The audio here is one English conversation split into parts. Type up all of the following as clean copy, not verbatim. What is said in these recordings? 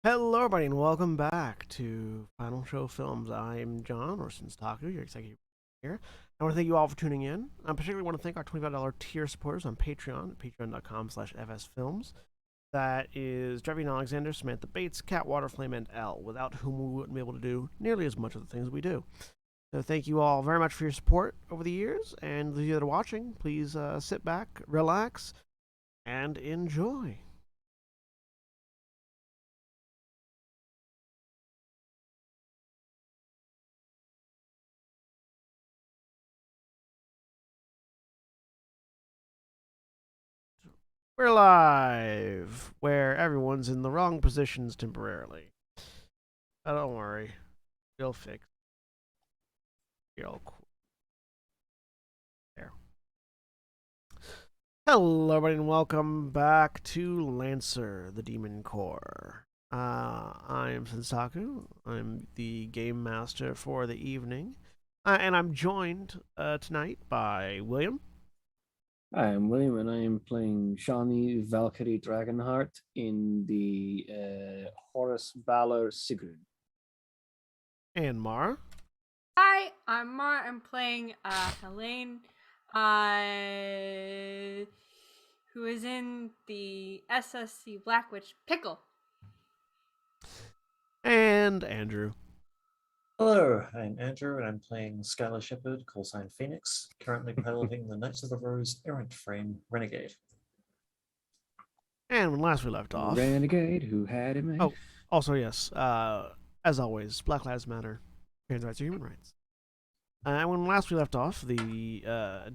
Hello, everybody, and welcome back to Final Show Films. I'm John, or Taku, your executive here. I want to thank you all for tuning in. I particularly want to thank our $25 tier supporters on Patreon at patreon.com/fsfilms. That is Drevin Alexander, Samantha Bates, Cat Waterflame, and L, without whom we wouldn't be able to do nearly as much of the things we do. So thank you all very much for your support over the years, and those of you that are watching, please sit back, relax, and enjoy. We're live, where everyone's in the wrong positions temporarily. But don't worry, we'll fix it. All cool. There. Hello, everybody, and welcome back to Lancer, the Demon Corps. I'm Sensaku. I'm the game master for the evening, and I'm joined tonight by William. Hi, I'm William, and I am playing Shawnee Valkyrie Dragonheart in the Horus Valor Sigurd. And Mara. Hi, I'm Mar. I'm playing Helene, who is in the SSC Black Witch Pickle. And Andrew. Hello, I'm Andrew, and I'm playing Skylar Shepherd, callsign Phoenix, currently piloting the Knights of the Rose Errant Frame Renegade. And when last we left off, Renegade, who had it made. Oh, also yes, as always, Black Lives Matter, trans rights are human rights. And when last we left off, the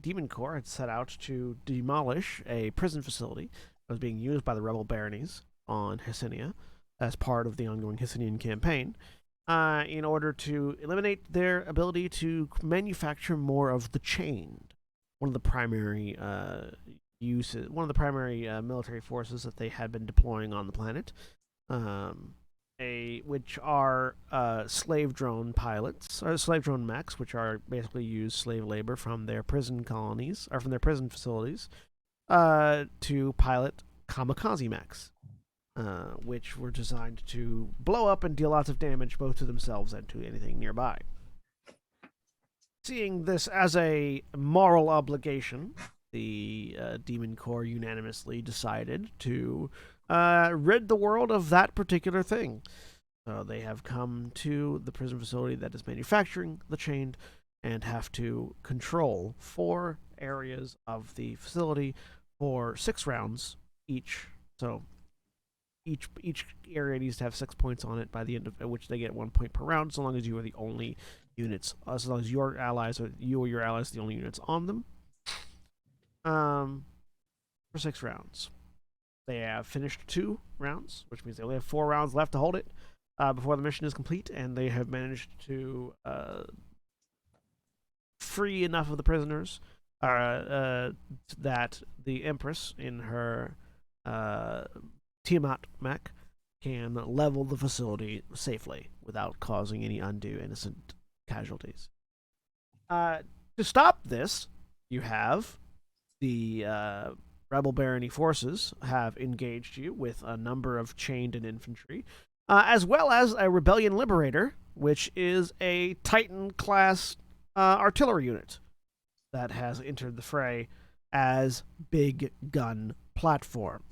Demon Corps had set out to demolish a prison facility that was being used by the rebel baronies on Hessinia as part of the ongoing Hessinian campaign, in order to eliminate their ability to manufacture more of the Chained, one of the primary military forces that they had been deploying on the planet, which are slave drone pilots, or slave drone mechs, which are basically use slave labor from their prison colonies, or from their prison facilities, to pilot kamikaze mechs, which were designed to blow up and deal lots of damage both to themselves and to anything nearby. Seeing this as a moral obligation, the Demon Corps unanimously decided to rid the world of that particular thing. So they have come to the prison facility that is manufacturing the Chained and have to control 4 areas of the facility for 6 rounds each. So each area needs to have 6 points on it, by the end of which they get 1 point per round, so long as you are the only units, as long as your allies or you or your allies are the only units on them. For 6 rounds. They have finished 2 rounds, which means they only have 4 rounds left to hold it before the mission is complete, and they have managed to free enough of the prisoners that the Empress, in her Tiamat mech, can level the facility safely without causing any undue innocent casualties. To stop this, you have the rebel barony forces have engaged you with a number of chained and infantry, as well as a rebellion liberator, which is a Titan-class artillery unit that has entered the fray as big gun platform.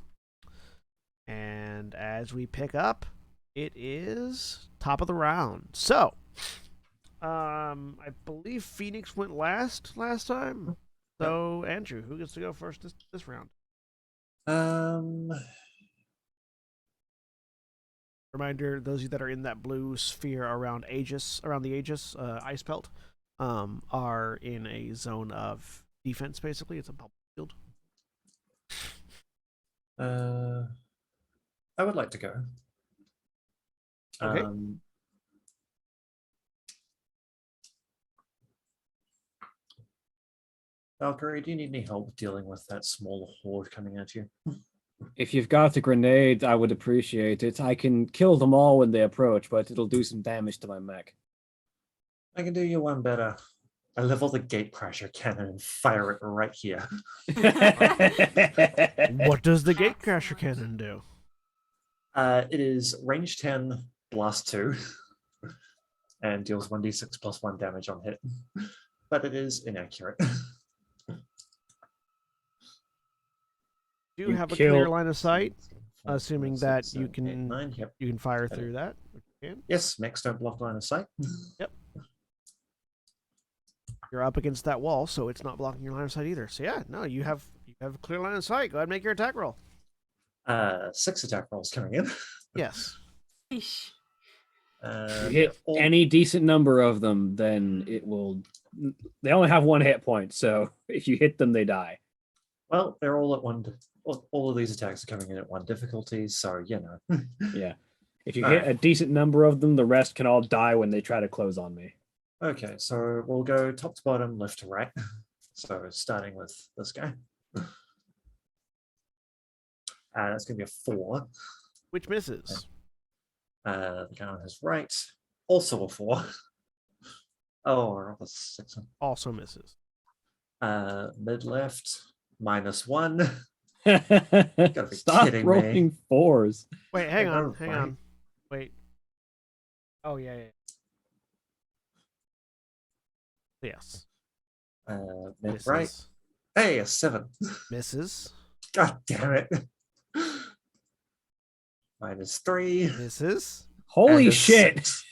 And as we pick up, it is top of the round. So, I believe Phoenix went last time. So, Andrew, who gets to go first this round? Reminder: those of you that are in that blue sphere around the Aegis ice belt, are in a zone of defense. Basically, it's a public field. I would like to go. Okay. Valkyrie, do you need any help dealing with that small horde coming at you? If you've got a grenade, I would appreciate it. I can kill them all when they approach, but it'll do some damage to my mech. I can do you one better. I level the gatecrasher cannon and fire it right here. What does the gatecrasher cannon do? It is range 10, blast 2, and deals 1d6 plus 1 damage on hit. But it is inaccurate. Do You have a kill- clear line of sight, 4, assuming 5, that 6, you 7, can 8, 9. Yep. you can fire Got it. through that. Which you can. Yes, mechs don't block line of sight. You're up against that wall, so it's not blocking your line of sight either. So yeah, no, you have a clear line of sight. Go ahead and make your attack roll. 6 attack rolls coming in. Yes. Eesh. You hit all- any decent number of them, then it will. They only have 1 hit point, so if you hit them, they die. Well, they're all at one. All of these attacks are coming in at 1 difficulty, so you know. Yeah. If you All hit right. a decent number of them, the rest can all die when they try to close on me. Okay, so we'll go top to bottom, left to right. So starting with this guy. That's going to be a 4. Which misses. The guy on his right, also a 4. Oh, or a 6. Also misses. Mid left, -1. be Stop kidding me. rolling 4s. Wait, hang I on, know, hang right? on. Wait. Oh yeah. Yes. Mid Misses. right. Hey, a 7. Misses. God damn it. -3. Misses. Holy and a shit! 6.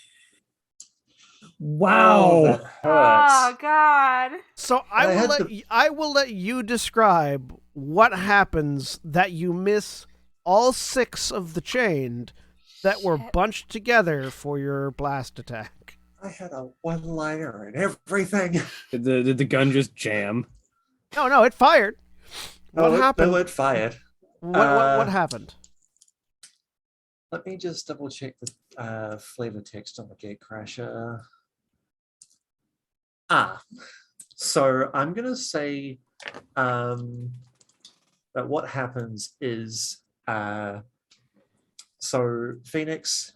Wow. Oh, that hurts. Oh God. So I had I will let you describe what happens that you miss all 6 of the chained that were Shit. bunched together for your blast attack. I had a one-liner and everything. Did the gun just jam? No, it fired. What happened? No, it fired. What happened? Let me just double check the flavor text on the Gatecrasher. So I'm gonna say that what happens is so Phoenix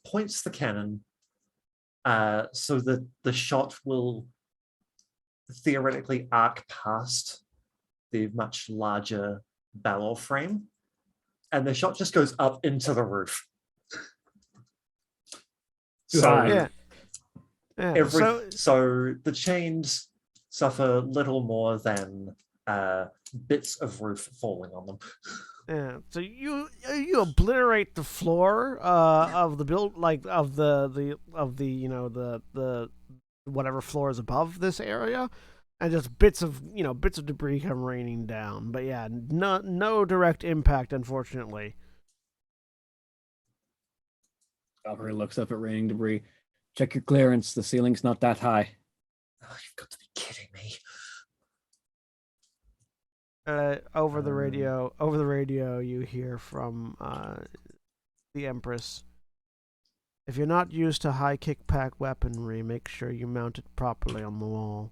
points the cannon so that the shot will theoretically arc past the much larger barrel frame, and the shot just goes up into the roof. Too So high. Yeah. so the chains suffer little more than bits of roof falling on them. Yeah. So you obliterate the floor of the build, like of the you know the whatever floor is above this area, and just bits of debris come raining down. But yeah, no direct impact, unfortunately. Valkyrie looks up at raining debris. Check your clearance. The ceiling's not that high. Oh, you've got to be kidding me. Over the radio, you hear from the Empress. If you're not used to high kickback weaponry, make sure you mount it properly on the wall.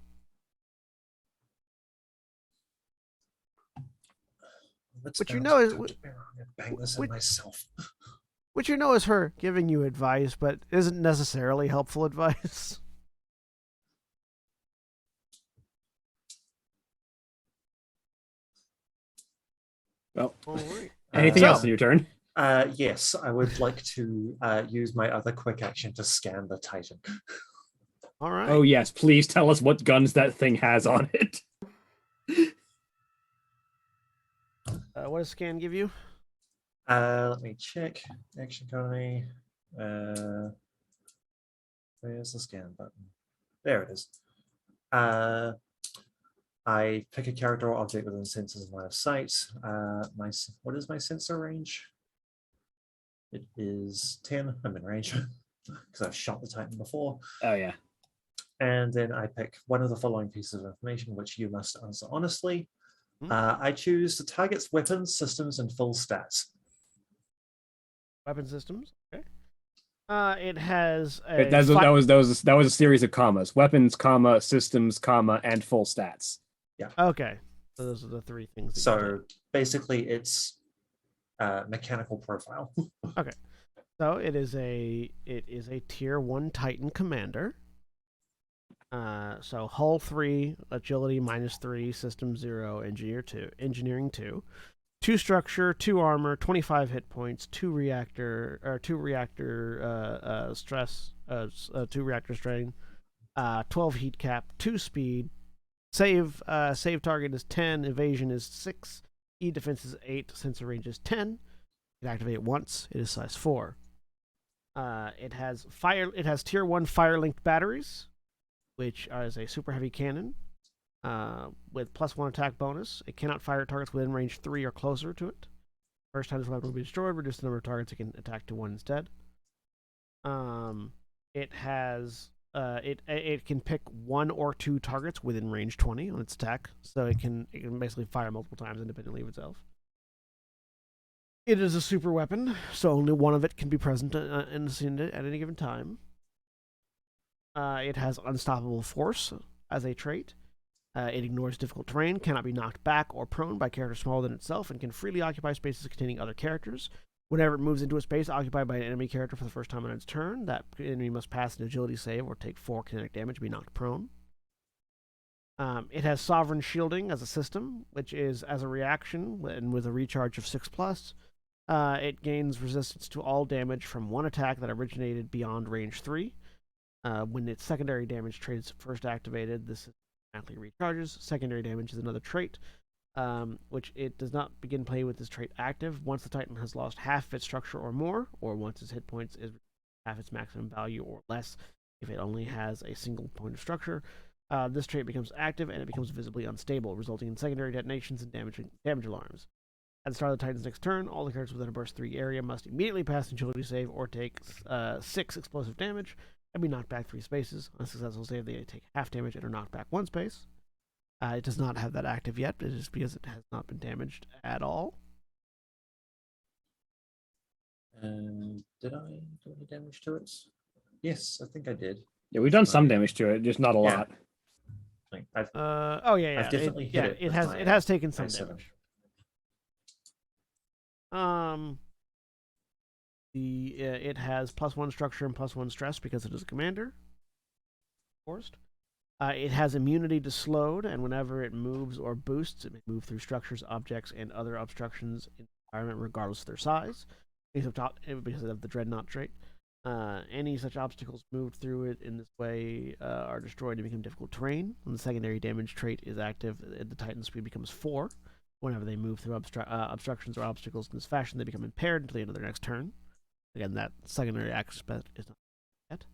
But you know bang this in myself. Which you know is her giving you advice, but isn't necessarily helpful advice. Well, Alright. anything So- else in your turn? Yes, I would like to use my other quick action to scan the Titan. All right. Oh yes, please tell us what guns that thing has on it. What does scan give you? Let me check. Action economy. Where's the scan button? There it is. I pick a character or object within sensors line of sight. What is my sensor range? It is 10. I'm in range because I've shot the Titan before. Oh yeah. And then I pick one of the following pieces of information, which you must answer honestly. Hmm. I choose the target's weapons, systems, and full stats. Weapon systems. Okay. It has a That was a series of commas. Weapons, comma, systems, comma, and full stats. Okay. So those are the 3 things. That you So basically, it's mechanical profile. So it is a tier 1 Titan commander. So hull 3, agility -3, system 0, engineering 2. 2 structure, 2 armor, 25 hit points, 2 reactor stress, 2 reactor strain, 12 heat cap, 2 speed. Save target is 10, evasion is 6, E defense is 8, sensor range is 10. You can activate it once. It is size 4. It has tier 1 fire linked batteries, which is a super heavy cannon with +1 attack bonus. It cannot fire at targets within range 3 or closer to it. First time this weapon will be destroyed, reduce the number of targets it can attack to 1 instead. It has it can pick 1 or 2 targets within range 20 on its attack, so it can basically fire multiple times independently of itself. It is a super weapon, so only one of it can be present in the scene at any given time. It has unstoppable force as a trait. It ignores difficult terrain, cannot be knocked back or prone by characters smaller than itself, and can freely occupy spaces containing other characters. Whenever it moves into a space occupied by an enemy character for the first time on its turn, that enemy must pass an agility save or take 4 kinetic damage to be knocked prone. It has Sovereign Shielding as a system, which is as a reaction and with a recharge of 6+. It gains resistance to all damage from one attack that originated beyond range 3. When its secondary damage trait is first activated, this automatically recharges. Secondary damage is another trait, which it does not begin playing with this trait active once the Titan has lost half of its structure or more, or once its hit points is half its maximum value or less if it only has a single point of structure. This trait becomes active and it becomes visibly unstable, resulting in secondary detonations and damage alarms. At the start of the Titan's next turn, all the characters within a burst 3 area must immediately pass an agility save or take 6 explosive damage and be knocked back 3 spaces. On a successful save, they take half damage and are knocked back 1 space. It does not have that active yet, but it is because it has not been damaged at all. Did I do any damage to it? Yes, I think I did. Yeah, we've done some damage to it, just not a lot. Like, I've I've definitely hit it. It with has taken some i7. damage. It has +1 structure and +1 stress because it is a commander. Forced. It has immunity to slowed, and whenever it moves or boosts, it may move through structures, objects, and other obstructions in the environment, regardless of their size. Because of the dreadnought trait. Any such obstacles moved through it in this way are destroyed and become difficult terrain. When the secondary damage trait is active, the Titan's speed becomes 4. Whenever they move through obstructions or obstacles in this fashion, they become impaired until the end of their next turn. Again, that secondary aspect is not yet.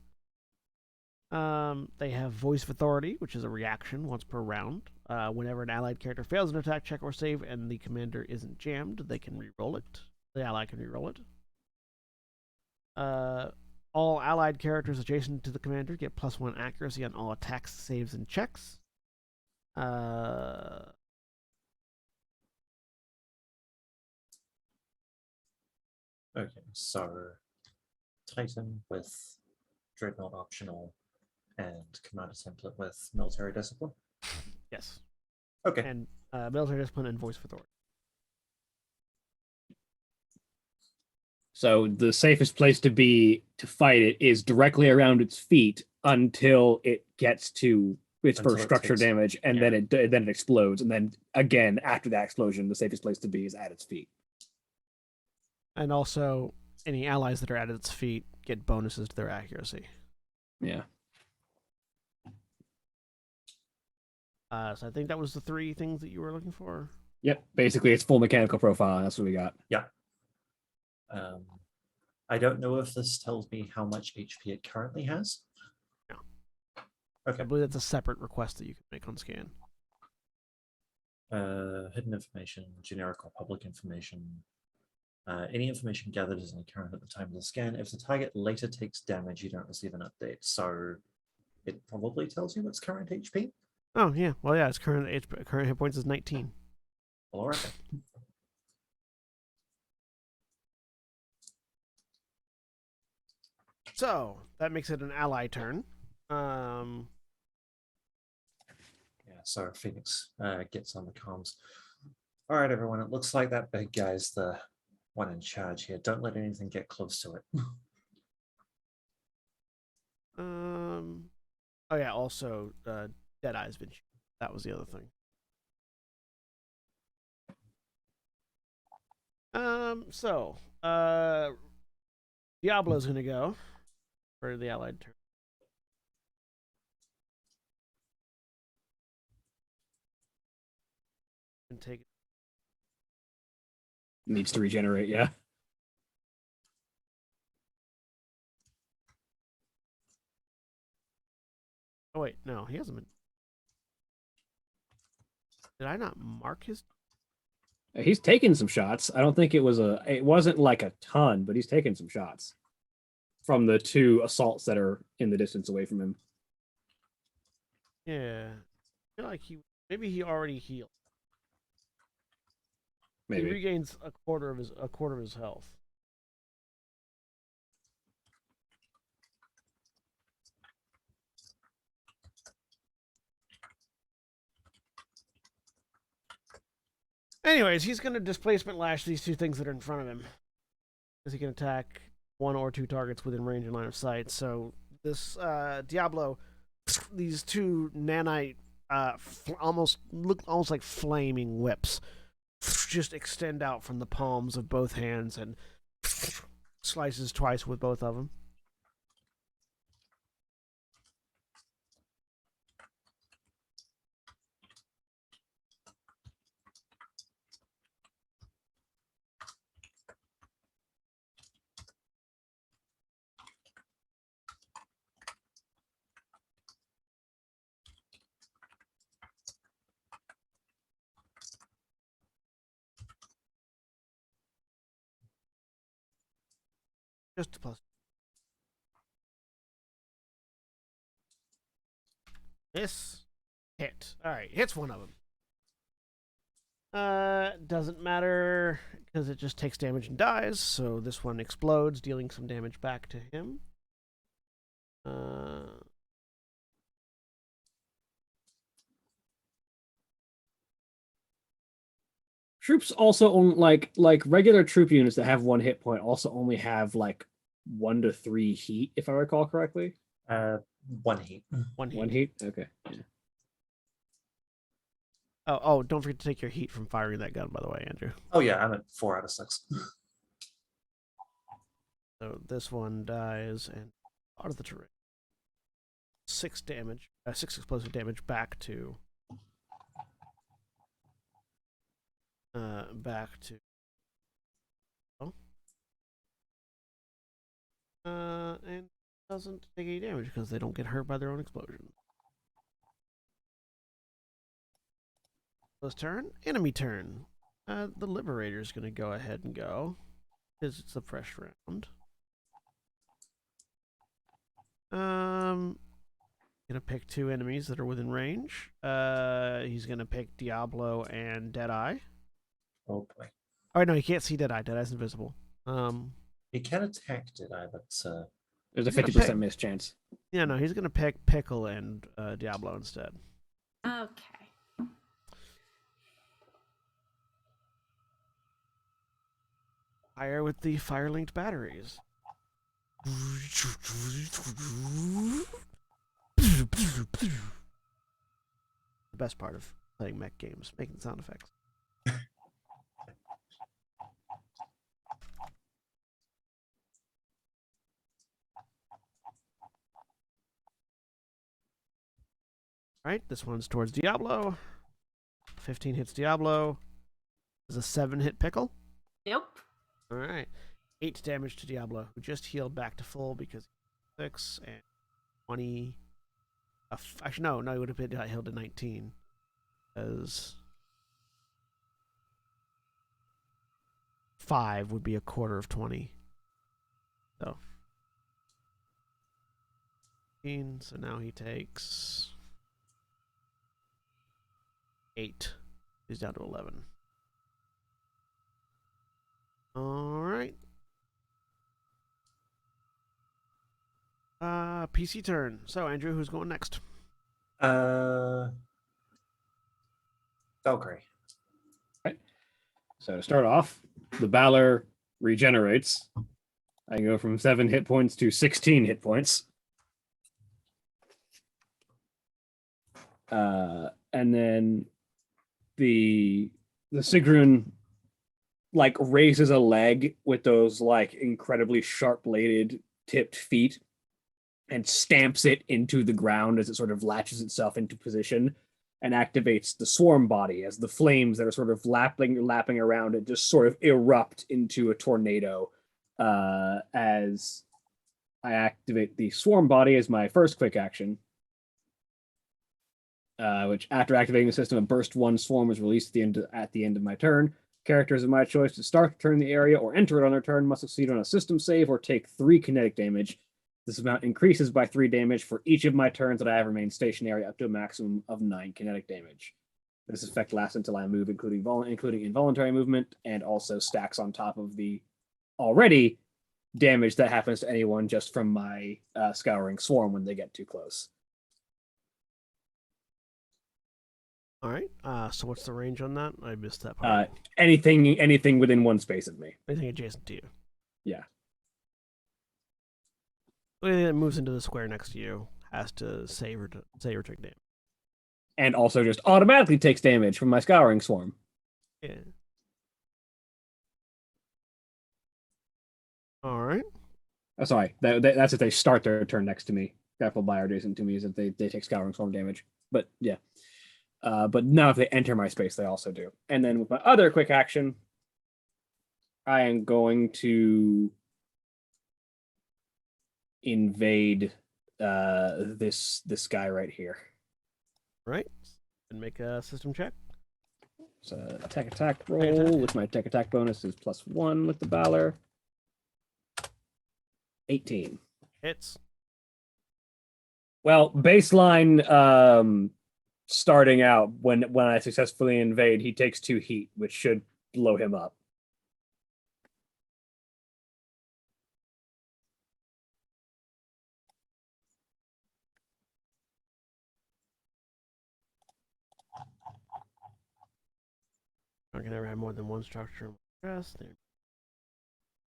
They have Voice of Authority, which is a reaction once per round. Whenever an allied character fails an attack check or save and the commander isn't jammed, they can re-roll it. The ally can re-roll it. All allied characters adjacent to the commander get +1 accuracy on all attacks, saves, and checks. Okay, so Titan with Dreadnought optional and Commander template with Military Discipline. Yes. Okay. And Military Discipline and Voice of Authority. So the safest place to be to fight it is directly around its feet until it gets to its Until first it structure takes- damage, and yeah. then it explodes, and then again after that explosion, the safest place to be is at its feet. And also, any allies that are at its feet get bonuses to their accuracy. Yeah. So I think that was the 3 things that you were looking for. Yep. Basically, it's full mechanical profile. That's what we got. Yeah. I don't know if this tells me how much HP it currently has. No. Okay. I believe that's a separate request that you can make on scan. Hidden information, generic or public information. Any information gathered is current at the time of the scan. If the target later takes damage, you don't receive an update. So it probably tells you its current HP. Oh yeah, well yeah, its current hit points is 19. All right. So that makes it an ally turn. Yeah. So Phoenix gets on the comms. All right, everyone. It looks like that big guy's the one in charge here. Don't let anything get close to it. Oh yeah, also Deadeye's been. That was the other thing. So Diablo's gonna go for the allied turn. And take. Needs to regenerate, yeah. Oh wait, no, he hasn't been. Did I not mark his? He's taken some shots. I don't think it wasn't like a ton, but he's taken some shots from the 2 assaults that are in the distance away from him. Yeah, I feel like maybe he already healed. Maybe. He regains a quarter of his health. Anyways, he's gonna displacement lash these 2 things that are in front of him, because he can attack 1 or 2 targets within range and line of sight. So this Diablo, these 2 nanite, almost like flaming whips, just extend out from the palms of both hands and slices twice with both of them. Just a plus. This hit. All right, hits one of them. Doesn't matter because it just takes damage and dies. So this one explodes, dealing some damage back to him. Troops also own like regular troop units that have 1 hit point also only have like 1 to 3 heat, if I recall correctly. 1 heat. One heat. 1 heat. Okay. Yeah. Oh, don't forget to take your heat from firing that gun, by the way, Andrew. Oh yeah, I'm at 4 out of 6. So this one dies and out of the terrain. 6 damage. 6 explosive damage back to. And doesn't take any damage because they don't get hurt by their own explosion. Fir's turn. Enemy turn. The Liberator's going to go ahead and go because it's a fresh round. Gonna pick 2 enemies that are within range. He's gonna pick Diablo and Deadeye. Oh boy. Oh no, he can't see Deadeye. Deadeye's invisible. He can attack Deadeye, but There's a He's gonna 50% pick- miss chance. Yeah, no, he's gonna pick Pickle and Diablo instead. Okay. Fire with the fire-linked batteries. The best part of playing mech games, making sound effects. Alright, this one's towards Diablo. 15 hits Diablo. Is a 7 hit Pickle. Nope. Alright. 8 damage to Diablo, who just healed back to full because 6 and 20. Actually, no, he would have been healed to 19. Because 5 would be a quarter of 20. So. So now he takes 8. He's down to 11. Alright. PC turn. So, Andrew, who's going next? Valkyrie. So to start off, the Balor regenerates. I go from 7 hit points to 16 hit points. And then the Sigrun like raises a leg with those like incredibly sharp bladed tipped feet and stamps it into the ground as it sort of latches itself into position and activates the swarm body as the flames that are sort of lapping around it just sort of erupt into a tornado as I activate the swarm body as my first quick action. Which after activating the system, a burst one swarm is released at the end of my turn. Characters of my choice to start the turn in the area or enter it on their turn must succeed on a system save or take 3 kinetic damage. This amount increases by 3 damage for each of my turns that I have remained stationary, up to a maximum of 9 kinetic damage. This effect lasts until I move, including involuntary movement, and also stacks on top of the already damage that happens to anyone just from my Scouring Swarm when they get too close. All right. So what's the range on that? I missed that part. Anything within 1 space of me. Anything adjacent to you. Yeah. Anything that moves into the square next to you has to save or take damage. And also just automatically takes damage from my Scouring Swarm. Yeah. All right. Oh, sorry, that's if they start their turn next to me. Grappled by or adjacent to me is that they take Scouring Swarm damage. But yeah. But now if they enter my space, they also do. And then with my other quick action, I am going to invade this guy right here. Right. And make a system check. So attack roll with my attack bonus is +1 with the Valor. 18. Hits. Well, baseline starting out when I successfully invade, he takes 2 heat, which should blow him up. I can never have more than one structure address.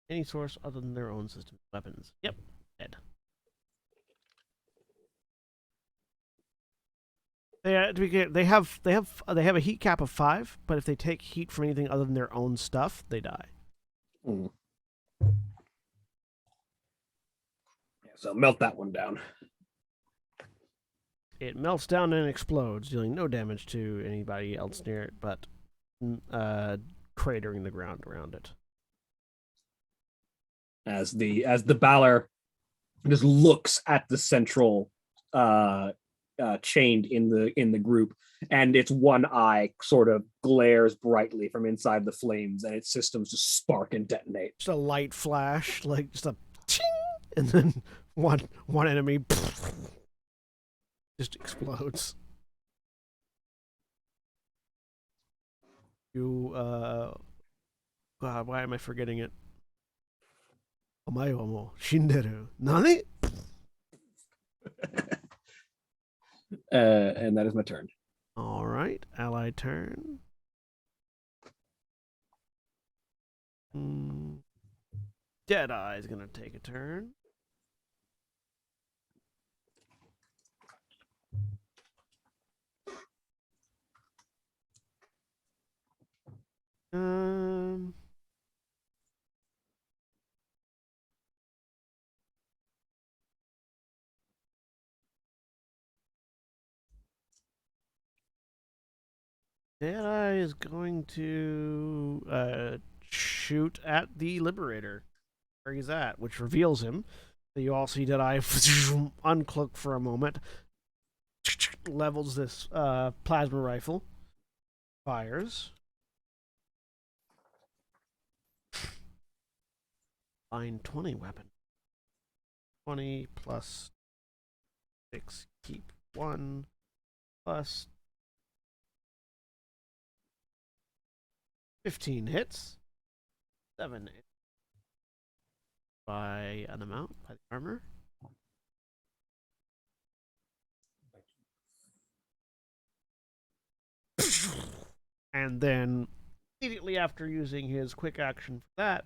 Any source other than their own system of weapons. Yep, dead. They have a heat cap of 5, but if they take heat from anything other than their own stuff, they die. Mm. Yeah, so melt that one down. It melts down and explodes, dealing no damage to anybody else near it, but cratering the ground around it. As the Balor just looks at the central chained in the group, and its one eye sort of glares brightly from inside the flames, and its systems just spark and detonate. Just a light flash, like just a ching, and then one enemy just explodes. You God, why am I forgetting it? Omae wa mo shinderu. Nani? And that is my turn. All right, ally turn. Deadeye is gonna take a turn. Deadeye is going to shoot at the Liberator, where he's at, which reveals him. So you all see Deadeye uncloak for a moment, levels this plasma rifle, fires. Line 20 weapon. 20 plus 6, keep 1, plus 15 hits. 7 by an amount, by the armor. And then, immediately after using his quick action for that,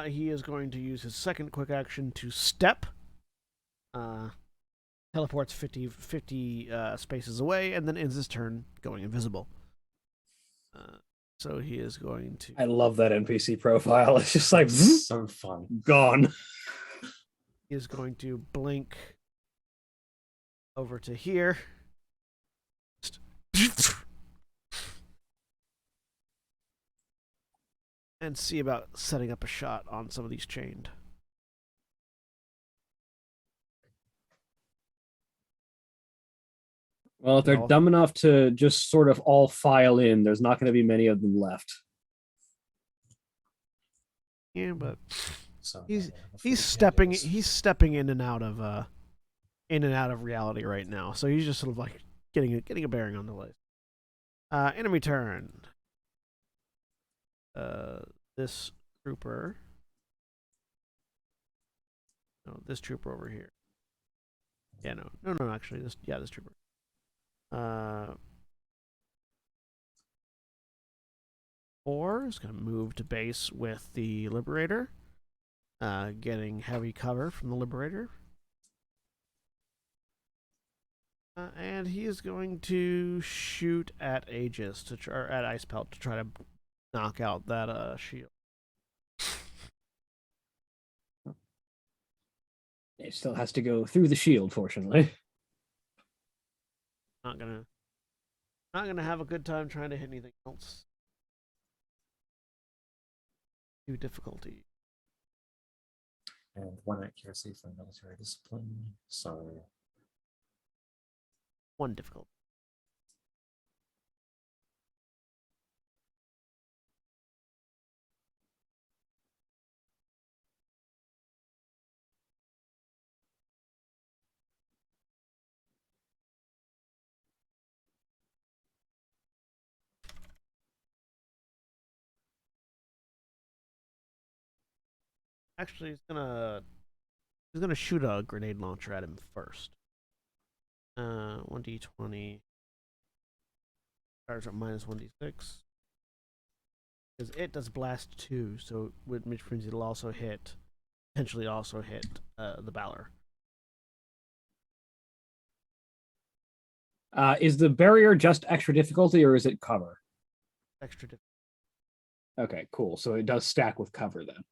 he is going to use his second quick action to step. 10 teleports 50 spaces away, and then ends his turn going invisible. So he is going to. I love that NPC profile. It's just like zzz, So fun. gone. He is going to blink over to here. And see about setting up a shot on some of these chained. Well, if they're No. dumb enough to just sort of all file in, there's not going to be many of them left. Yeah, but So he's yeah, the he's 40 stepping candles. he's stepping in and out of reality right now. So he's just sort of like getting a bearing on the list. Enemy turn. This trooper. No, this trooper over here. Yeah, no. Actually, this trooper. Four is going to move to base with the Liberator, getting heavy cover from the Liberator. And he is going to shoot at Aegis or at Ice Pelt to try to knock out that shield. It still has to go through the shield, fortunately. Not gonna have a good time trying to hit anything else. Too difficulty. And 1 accuracy for military discipline. So 1 difficulty. Actually, he's gonna shoot a grenade launcher at him first. 1d20 starts at -1d6 because it does blast 2, so which means it'll also potentially also hit the Balor. Is the barrier just extra difficulty, or is it cover? Extra difficulty. Okay, cool. So it does stack with cover then.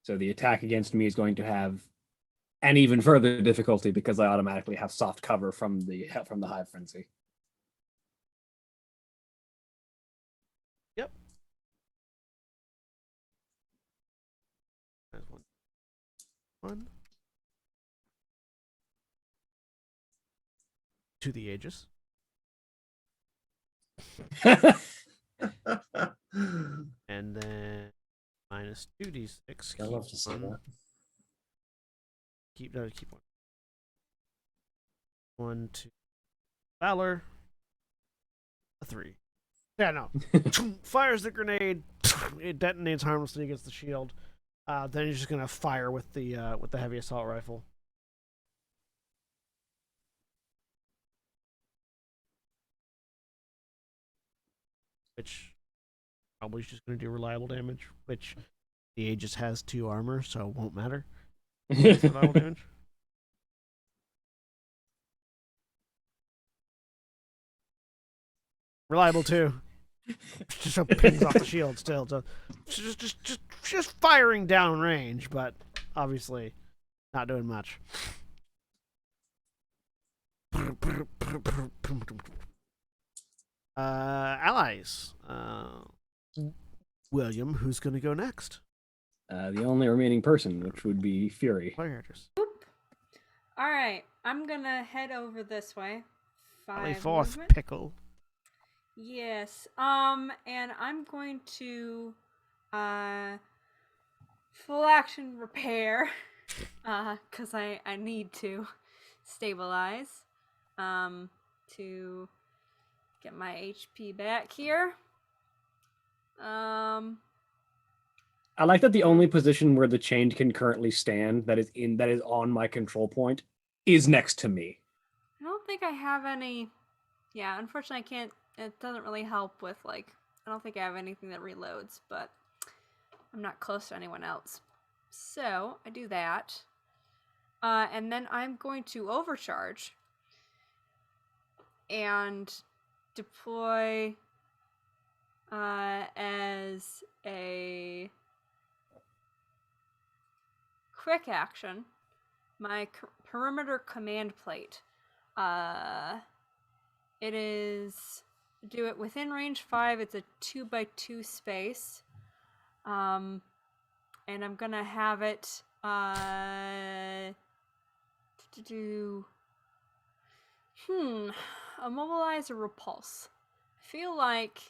So the attack against me is going to have an even further difficulty because I automatically have soft cover from the Hive Frenzy. Yep. That's one. To the Aegis. And then -2d6. I love to see that. Keep one. 1, 2. Valor. A 3. Yeah, no. Fires the grenade. It detonates harmlessly against the shield. Then he's just gonna fire with the heavy assault rifle. Which probably is just gonna do reliable damage. Which the Aegis has 2 armor, so it won't matter. It's reliable damage. Reliable too. Just so pings off the shield still. Just firing down range, but obviously not doing much. Allies. William, who's going to go next? The only remaining person, which would be Fury. Characters. Boop. All right, I'm gonna head over this way. 5 4th movement. pickle. Yes. And I'm going to full action repair. Cause I need to stabilize. To get my HP back here. I like that the only position where the chained can currently stand that is on my control point is next to me. I don't think I have any. Yeah, unfortunately, I can't. It doesn't really help with I don't think I have anything that reloads, but I'm not close to anyone else. So I do that. And then I'm going to overcharge and deploy as a quick action my perimeter command plate. It is do it within range 5. It's a 2x2 space. And I'm gonna have it to do immobilize or repulse. I feel like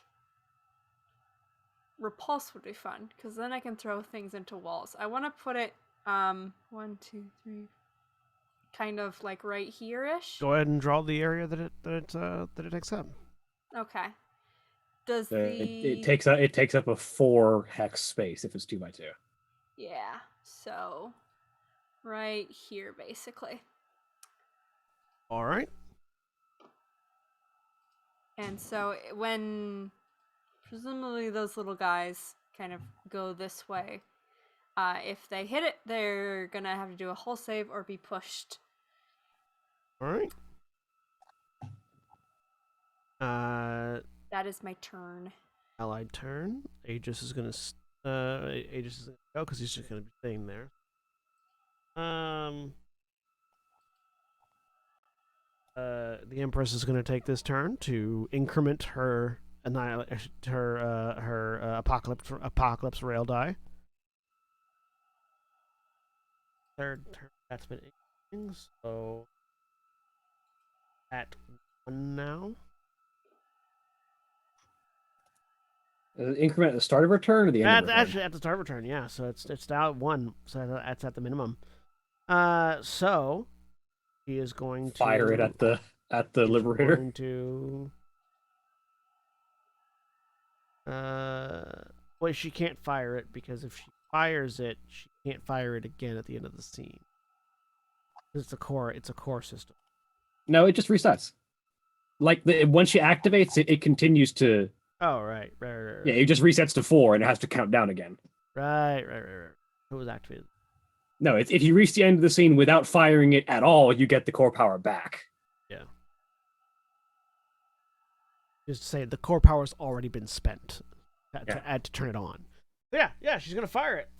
repulse would be fun because then I can throw things into walls. I want to put it 1, 2, 3, kind of like right here-ish. Go ahead and draw the area that it takes up. Okay. Does It takes up a 4 hex space if it's 2x2. Yeah. So right here, basically. All right. And so when presumably those little guys kind of go this way, if they hit it, they're gonna have to do a hull save or be pushed. All right. That is my turn. Allied turn. Aegis is gonna go because he's just gonna be staying there. The Empress is gonna take this turn to increment her apocalypse rail die. Third turn that's been increasing, so at 1 now. Increment at the start of her turn or the end of her turn? Actually, at the start of her turn, yeah. So it's now at 1, so that's at the minimum. So he is going to Fire it at the Liberator. Going to well, she can't fire it because if she fires it, she can't fire it again at the end of the scene. It's a core system. No, it just resets. Like once she activates it, it continues to. Oh, right. Yeah, it just resets to 4 and it has to count down again. Right. It was activated. No, if you reach the end of the scene without firing it at all, you get the core power back. Yeah. Just to say, the core power's already been spent to turn it on. Yeah, she's gonna fire it.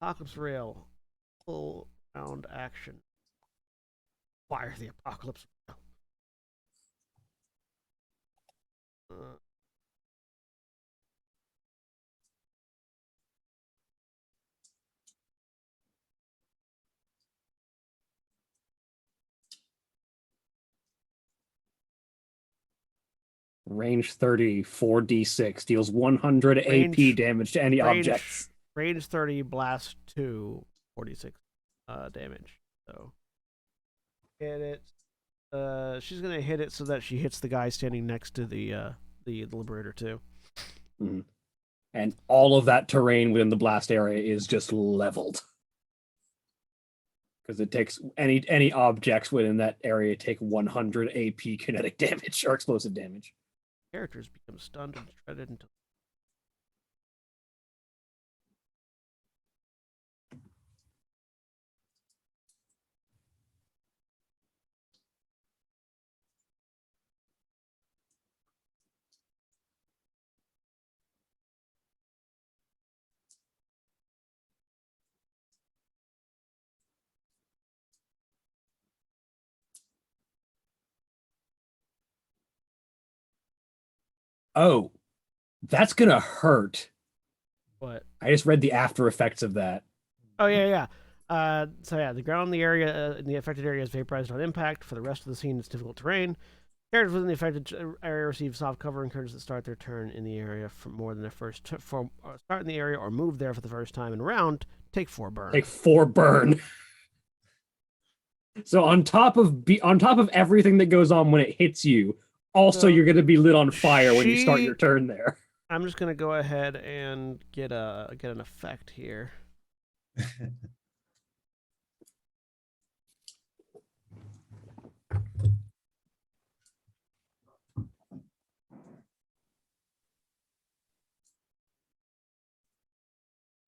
Apocalypse rail, full round action. Fire the apocalypse rail. Range 30, 4d6, deals 100 AP damage to any objects. Range 30, blast 2, 46 damage. So hit it. She's gonna hit it so that she hits the guy standing next to the Liberator too. Mm-hmm. And all of that terrain within the blast area is just leveled. Because it takes any objects within that area take 100 AP kinetic damage or explosive damage. Characters become stunned and shredded until. Oh, that's gonna hurt. What? I just read the after effects of that. Oh yeah. The ground in the area in the affected area is vaporized on impact. For the rest of the scene, it's difficult terrain. Characters within the affected area receive soft cover. Encouraged to start their turn in the area for more than start in the area or move there for the first time in a round. Take 4 burn. Take 4 burn. So on top of everything that goes on when it hits you, also you're going to be lit on fire when you start your turn there. I'm just going to go ahead and get an effect here.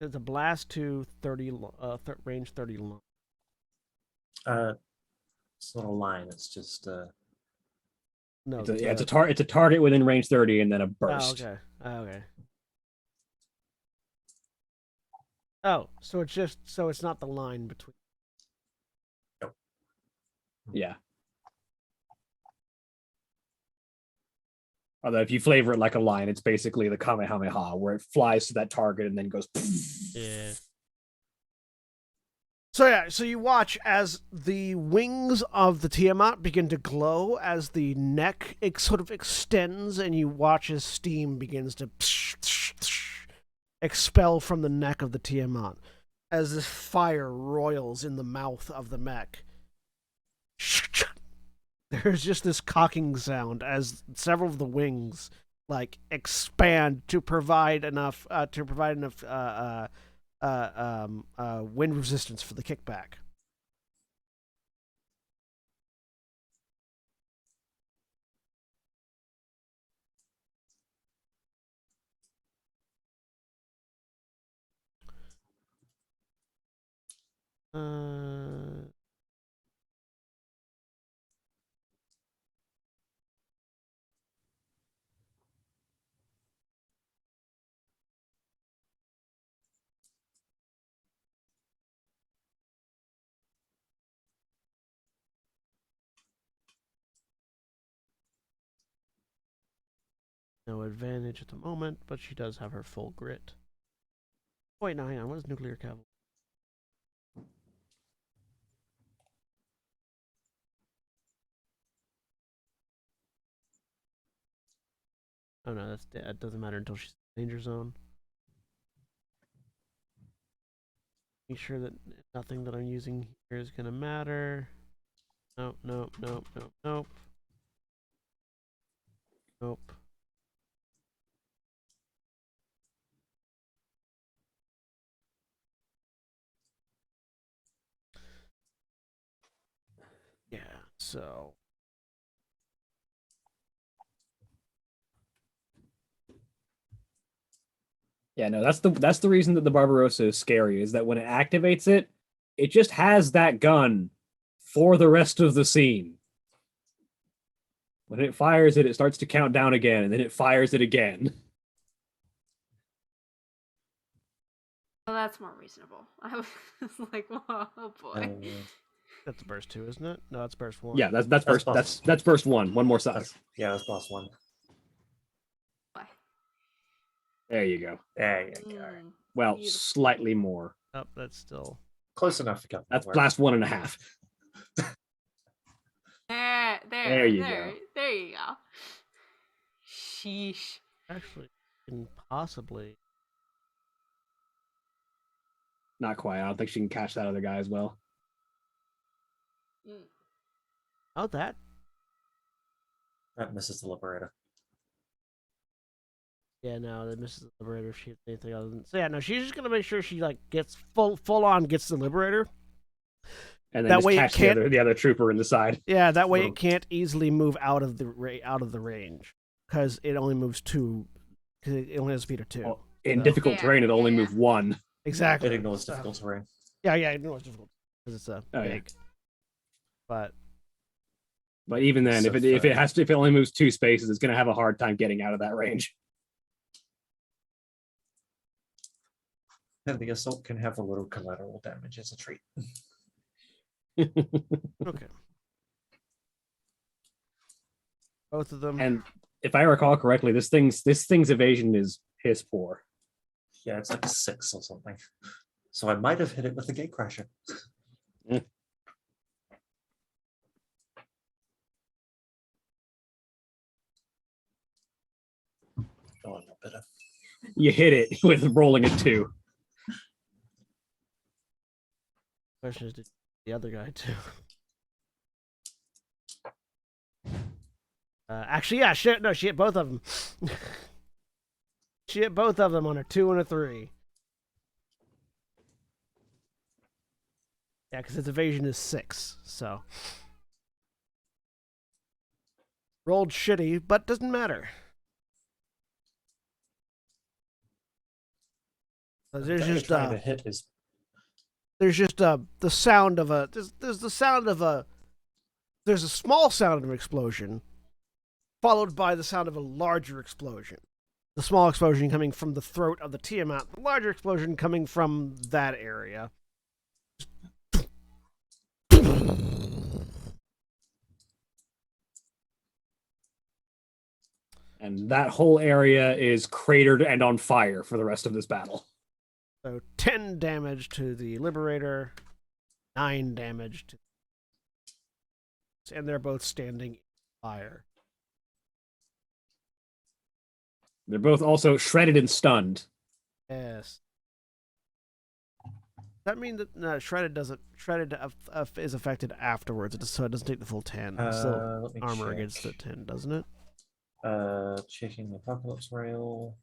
It's a blast to 30, range 30 long. It's not a line. It's just No, It's a target within range 30 and then a burst. Oh, okay. Okay. Oh, so it's not the line between. Yeah. Although if you flavor it like a line, it's basically the Kamehameha, where it flies to that target and then goes. Yeah. So you watch as the wings of the Tiamat begin to glow as the neck sort of extends, and you watch as steam begins to expel from the neck of the Tiamat as this fire roils in the mouth of the mech. There's just this cocking sound as several of the wings like expand to provide enough wind resistance for the kickback. No advantage at the moment, but she does have her full grit. Wait, no, hang on. What is nuclear cavalry? Oh no, that doesn't matter until she's in danger zone. Make sure that nothing that I'm using here is gonna matter. Nope, nope, nope, nope, nope. Nope. Yeah, so Yeah, no, that's the reason that the Barbarossa is scary, is that when it activates it, it just has that gun for the rest of the scene. When it fires it, it starts to count down again, and then it fires it again. Well, that's more reasonable. I was like, whoa, oh boy. that's burst 2, isn't it? No, that's burst 1. Yeah, that's burst. That's burst 1. One more size. That's +1. Boy. There you go. There you go. Well, Beautiful. slightly more. Oh, that's still Close enough to go. That's blast 1.5. There you go. There you go. Sheesh. actually can possibly. Not quite. I don't think she can catch that other guy as well. Oh, that. That misses the Liberator. Yeah, no, that misses the Liberator if she hits anything other than. So yeah, no, she's just gonna make sure she like gets full on gets the Liberator. And then That just way it catch can't- the other trooper in the side. Yeah, that way Well- it can't easily move out of the range because it only moves 2. Because it only has speed of 2. Well, in So- difficult Yeah, terrain, it'll only yeah. move 1. Exactly. It ignores So- difficult terrain. Yeah, it ignores difficult because it's a Oh, yeah. big. But But even then, So if it only moves 2 spaces, it's going to have a hard time getting out of that range. And the assault can have a little collateral damage as a treat. okay. Both of them. And if I recall correctly, this thing's evasion is piss poor. Yeah, it's like a 6 or something. So I might have hit it with the Gatecrasher. Oh, no better. You hit it with rolling a 2. Question is, did the other guy too? Actually, yeah, she hit both of them. She hit both of them on a 2 and a 3. Yeah, because its evasion is 6, so. Rolled shitty, but doesn't matter. There's just trying to hit is the sound of a there's the sound of a there's a small sound of an explosion, followed by the sound of a larger explosion. The small explosion coming from the throat of the Tiamat, the larger explosion coming from that area. And that whole area is cratered and on fire for the rest of this battle. So 10 damage to the Liberator, 9 damage to, and they're both standing in fire. They're both also shredded and stunned. Yes. That means that no, shredded is affected afterwards, so it doesn't take the full 10. It's still let me armor check. against the 10, doesn't it? Checking the apocalypse rail.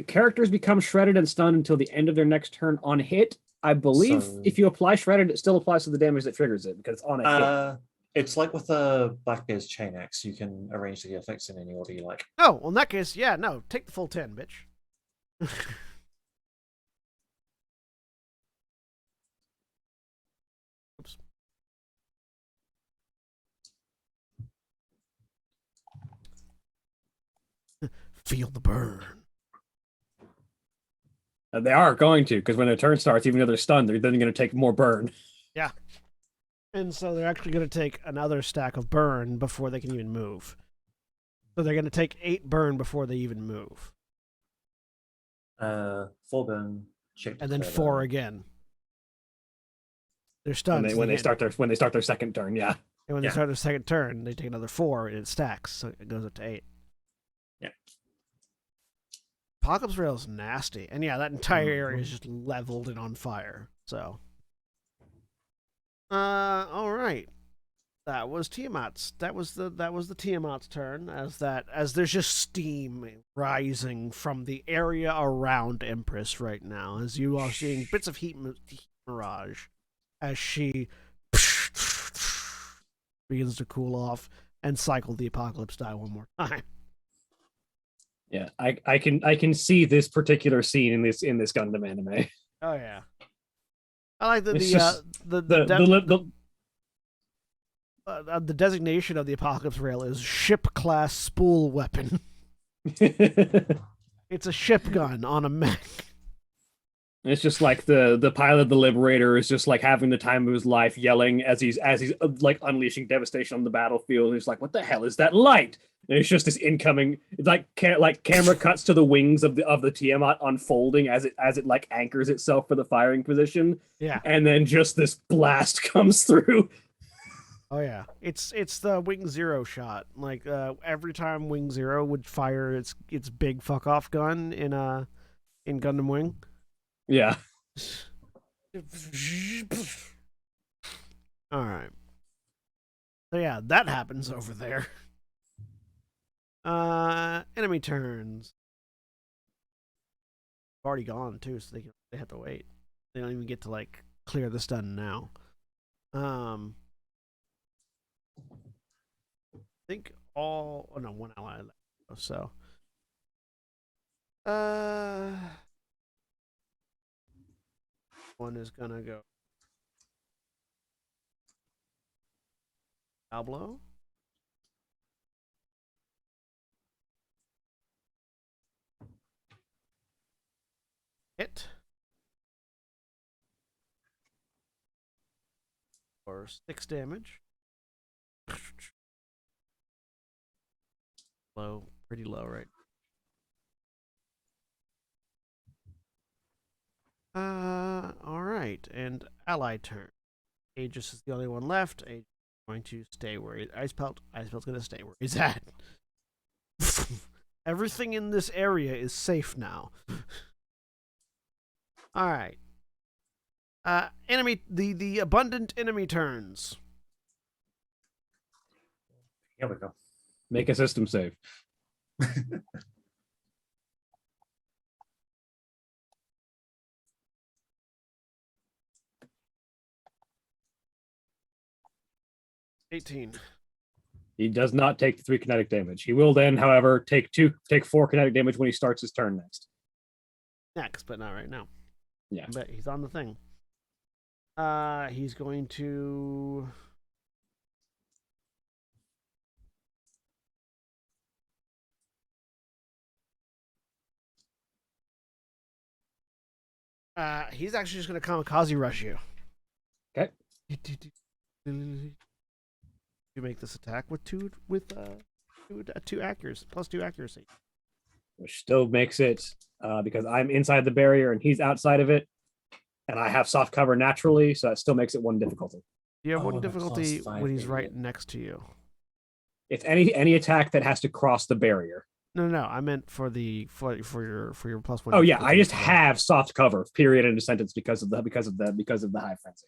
Characters become shredded and stunned until the end of their next turn on hit. I believe So- if you apply shredded, it still applies to the damage that triggers it because it's on a hit. It's like with the Blackbeard's chain axe. You can arrange the effects in any order you like. Oh, well, in that case, yeah, no, take the full 10, bitch. Oops. Feel the burn. They are going to, because when their turn starts, even though they're stunned, they're then going to take more burn. Yeah. And so they're actually going to take another stack of burn before they can even move. So they're going to take 8 burn before they even move. 4 burn, check. And then declare 4 burn. again. They're stunned. When so they start their second turn, yeah. And when they Yeah. start their second turn, they take another 4 and it stacks. So it goes up to 8. Yeah. Apocalypse Rail is nasty. And yeah, that entire area is just leveled and on fire. So. Alright. That was Tiamat's. That was the Tiamat's turn as there's just steam rising from the area around Empress right now, as you are seeing bits of heat mirage as she begins to cool off and cycle the apocalypse die one more time. Yeah, I can see this particular scene in this Gundam anime. Oh yeah. I like It's just the designation of the apocalypse rail is ship class spool weapon. It's a ship gun on a mech. It's just like the pilot of the Liberator is just like having the time of his life, yelling as he's like unleashing devastation on the battlefield. And he's like, "What the hell is that light?" And it's just this incoming. It's like camera cuts to the wings of the Tiamat unfolding as it like anchors itself for the firing position. Yeah. And then just this blast comes through. Oh yeah. It's the Wing Zero shot. Like every time Wing Zero would fire its big fuck off gun in Gundam Wing. Yeah. All right. So yeah, that happens over there. Enemy turns. Already gone too, so they have to wait. They don't even get to like clear the stun now. I think one ally left. So one is gonna go Pablo. Hit. For 6 damage. Low, pretty low, right? All right, and ally turn. Aegis is the only one left. Aegis is going to stay where Icepelt's going to stay where he's at. Everything in this area is safe now. All right. Enemy, the abundant enemy turns. Here we go. Make a system save. $18. He does not take 3 kinetic damage. He will then, however, take 4 kinetic damage when he starts his turn next. next, but not right now. Yeah. But he's on the thing. He's going to. He's actually just going to kamikaze rush you. Okay. You make this attack with two accuracy plus 2 accuracy. Which still makes it because I'm inside the barrier and he's outside of it, and I have soft cover naturally, so that still makes it 1 difficulty. You have Oh, 1 and a difficulty +5 when he's right idiot. next to you. It's any attack that has to cross the barrier. No. I meant for your +1. Oh yeah, I difficulty just as well. have soft cover. Period. In a sentence because of the high frenzy.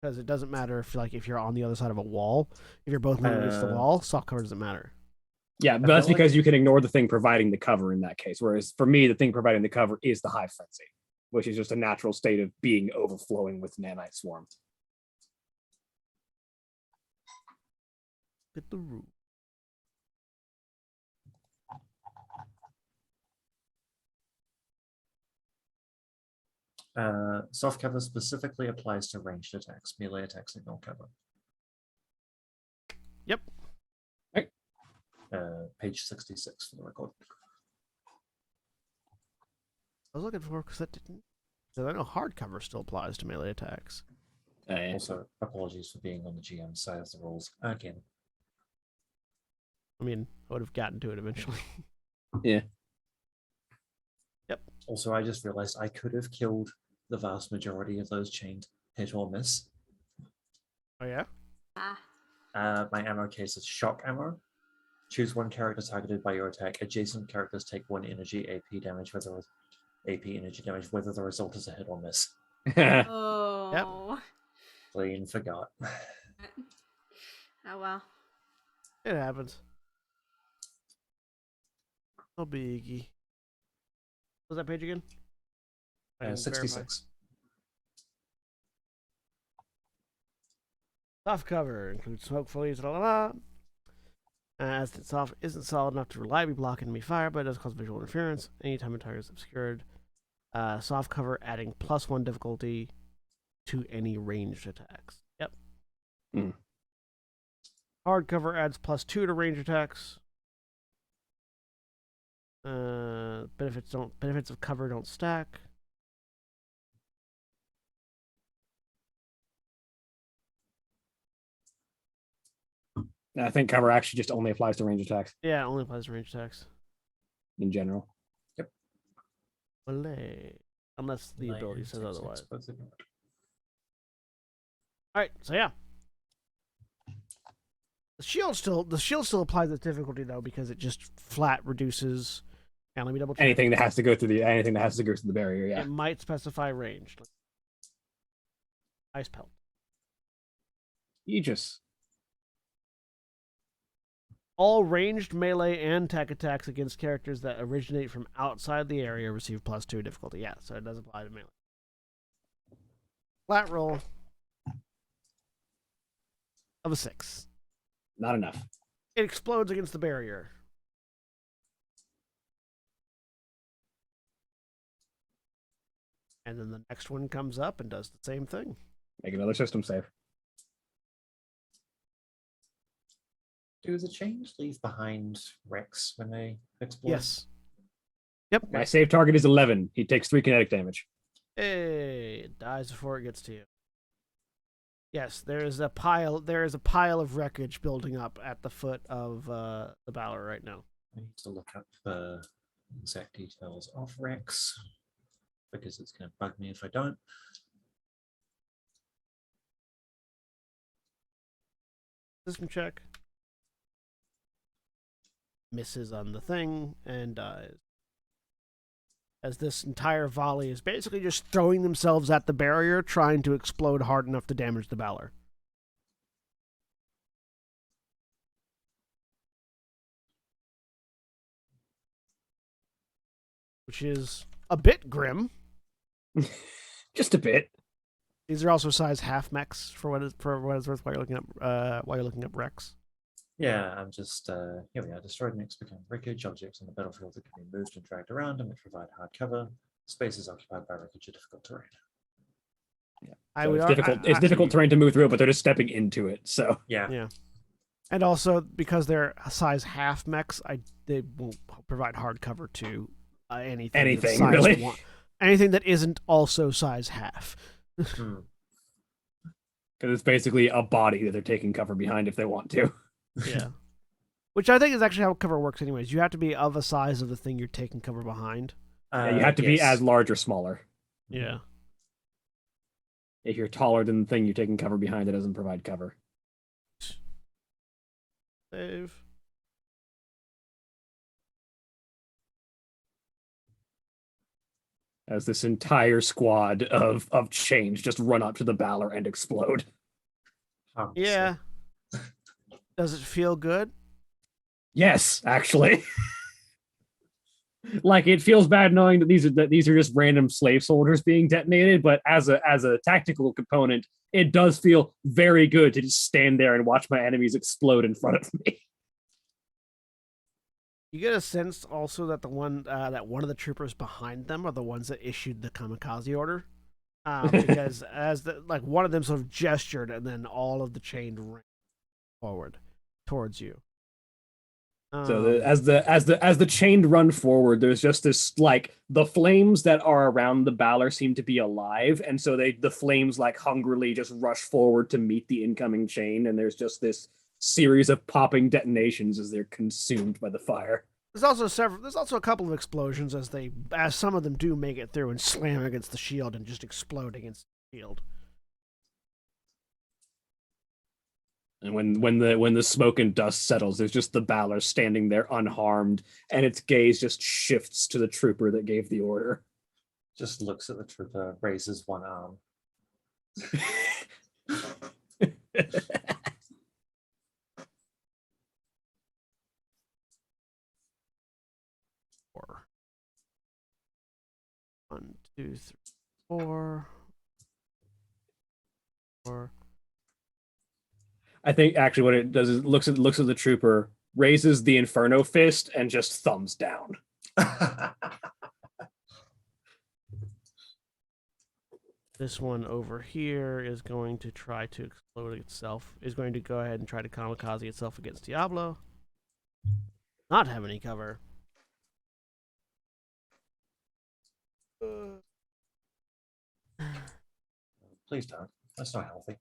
Because it doesn't matter if you're on the other side of a wall. If you're both leaning against the wall, soft cover doesn't matter. Yeah, but feel that's because like- you can ignore the thing providing the cover in that case. Whereas for me, the thing providing the cover is the high frenzy, which is just a natural state of being overflowing with nanite swarm. Get the rule. Soft cover specifically applies to ranged attacks. Melee attacks ignore cover. Yep. Page 66 for the record. I was looking for because that didn't. Because I know hard cover still applies to melee attacks. Also, apologies for being on the GM side of the rules again. I mean, I would have gotten to it eventually. Yeah. Also, I just realized I could have killed the vast majority of those chained hit or miss. Oh yeah. Ah, My ammo case is shock ammo. Choose 1 character targeted by your attack. Adjacent characters take 1 energy AP damage, whether the result is a hit or miss. oh. Clean forgot. Oh well. It happens. No biggie. What was that page again? I didn't verify. 66. Soft cover includes smoke foliage, la la la. As it's soft isn't solid enough to reliably block enemy fire, but it does cause visual interference anytime a target is obscured. Soft cover adding +1 difficulty to any ranged attacks. Yep. Mm. Hard cover adds +2 to range attacks. Benefits of cover don't stack. I think cover actually just only applies to range attacks Yeah, it only applies to range attacks. in general. Unless the ability says otherwise. Both ignored. Alright, so yeah. The shield still applies the difficulty though, because it just flat reduces. And let me double check. Anything that has to go through the barrier. Yeah. It might specify range. Ice pelt. Aegis. All ranged melee and tech attacks against characters that originate from outside the area receive +2 difficulty. Yeah, so it does apply to melee. Flat roll of a 6. Not enough. It explodes against the barrier. And then the next one comes up and does the same thing. Make another system save. Do the chains leave behind Rex when they explode? Yes. Yep. My save target is 11. He takes 3 kinetic damage. Hey, it dies before it gets to you. Yes, there is a pile of wreckage building up at the foot of the Balor right now. I need to look up the exact details of Rex because it's going to bug me if I don't. System check. Misses on the thing and dies. As this entire volley is basically just throwing themselves at the barrier, trying to explode hard enough to damage the Balor. Which is a bit grim. Just a bit. These are also size half mechs for what it's worth while you're looking up Rex. Yeah, I'm just here we are. Destroyed and become wreckage. Objects on the battlefield that can be moved and dragged around and which provide hard cover. Spaces occupied by wreckage are difficult terrain. I So would it's ar- difficult. It's difficult terrain to move through, but they're just stepping into it. So Yeah. Yeah. And also because they're size half mechs, they won't provide hard cover to anything. That's anything size really. one. Anything that isn't also size half. Hmm. Because it's basically a body that they're taking cover behind if they want to. Yeah. Which I think is actually how cover works anyways. You have to be of a size of the thing you're taking cover behind. Yeah, you have to be as large or smaller. Yeah. If you're taller than the thing you're taking cover behind, it doesn't provide cover. Save. As this entire squad of change just run up to the Balor and explode. Yeah. Does it feel good? Yes, actually. Like it feels bad knowing that these are just random slave soldiers being detonated, but as a tactical component, it does feel very good to just stand there and watch my enemies explode in front of me. You get a sense also that one of the troopers behind them are the ones that issued the kamikaze order, because one of them sort of gestured and then all of the chain ran forward towards you. So as the chained run forward, there's just this like the flames that are around the Balor seem to be alive, and so the flames like hungrily just rush forward to meet the incoming chain, and there's just this series of popping detonations as they're consumed by the fire. There's also a couple of explosions as some of them do make it through and slam against the shield and just explode against the shield. And when the smoke and dust settles, there's just the Balor standing there unharmed, and its gaze just shifts to the trooper that gave the order. Just looks at the trooper, raises one arm. One, two, three, four. I think actually what it does is looks at the trooper, raises the Inferno fist, and just thumbs down. This one over here is going to try to explode itself. Is going to go ahead and try to kamikaze itself against Diablo. Not have any cover. Please don't. That's not healthy.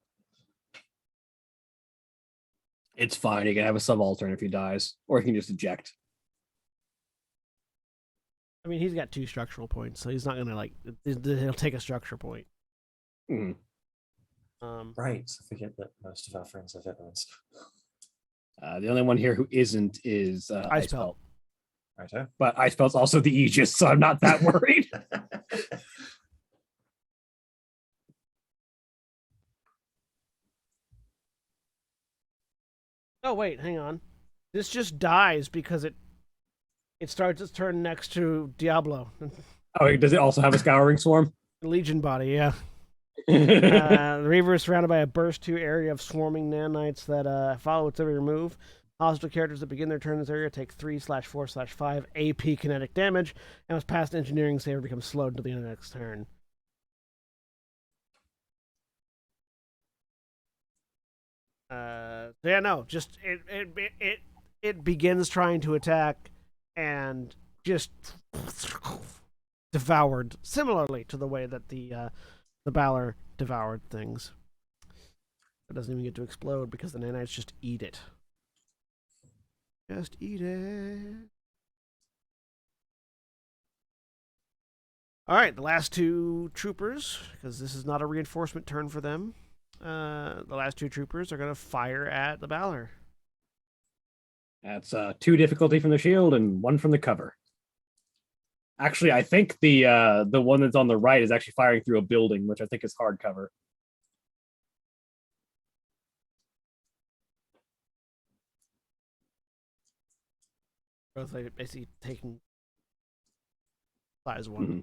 It's fine. He can have a subaltern if he dies, or he can just eject. I mean, he's got 2 structural points, so he's not gonna he'll take a structure point. Mm. Right. I forget that most of our friends are veterans. The only one here who isn't is Ice Pelt. Righto. But Ice Pelt's also the Aegis, so I'm not that worried. Oh wait, hang on. This just dies because it starts its turn next to Diablo. Oh, does it also have a Scouring Swarm? Legion body, yeah. The Reaver is surrounded by a burst 2 area of swarming nanites that follow its every move. Hostile characters that begin their turn in this area take 3/4/5 AP kinetic damage, and was past engineering save or become slowed until the end of the next turn. Yeah, no, just it begins trying to attack and just devoured, similarly to the way that the Balor devoured things. It doesn't even get to explode because the nanites just eat it. Just eat it. All right, the last 2 troopers, because this is not a reinforcement turn for them. The last 2 troopers are going to fire at the Balor. That's 2 difficulty from the shield and 1 from the cover. Actually, I think the one that's on the right is actually firing through a building, which I think is hard cover. Both basically taking size 1. Mm-hmm.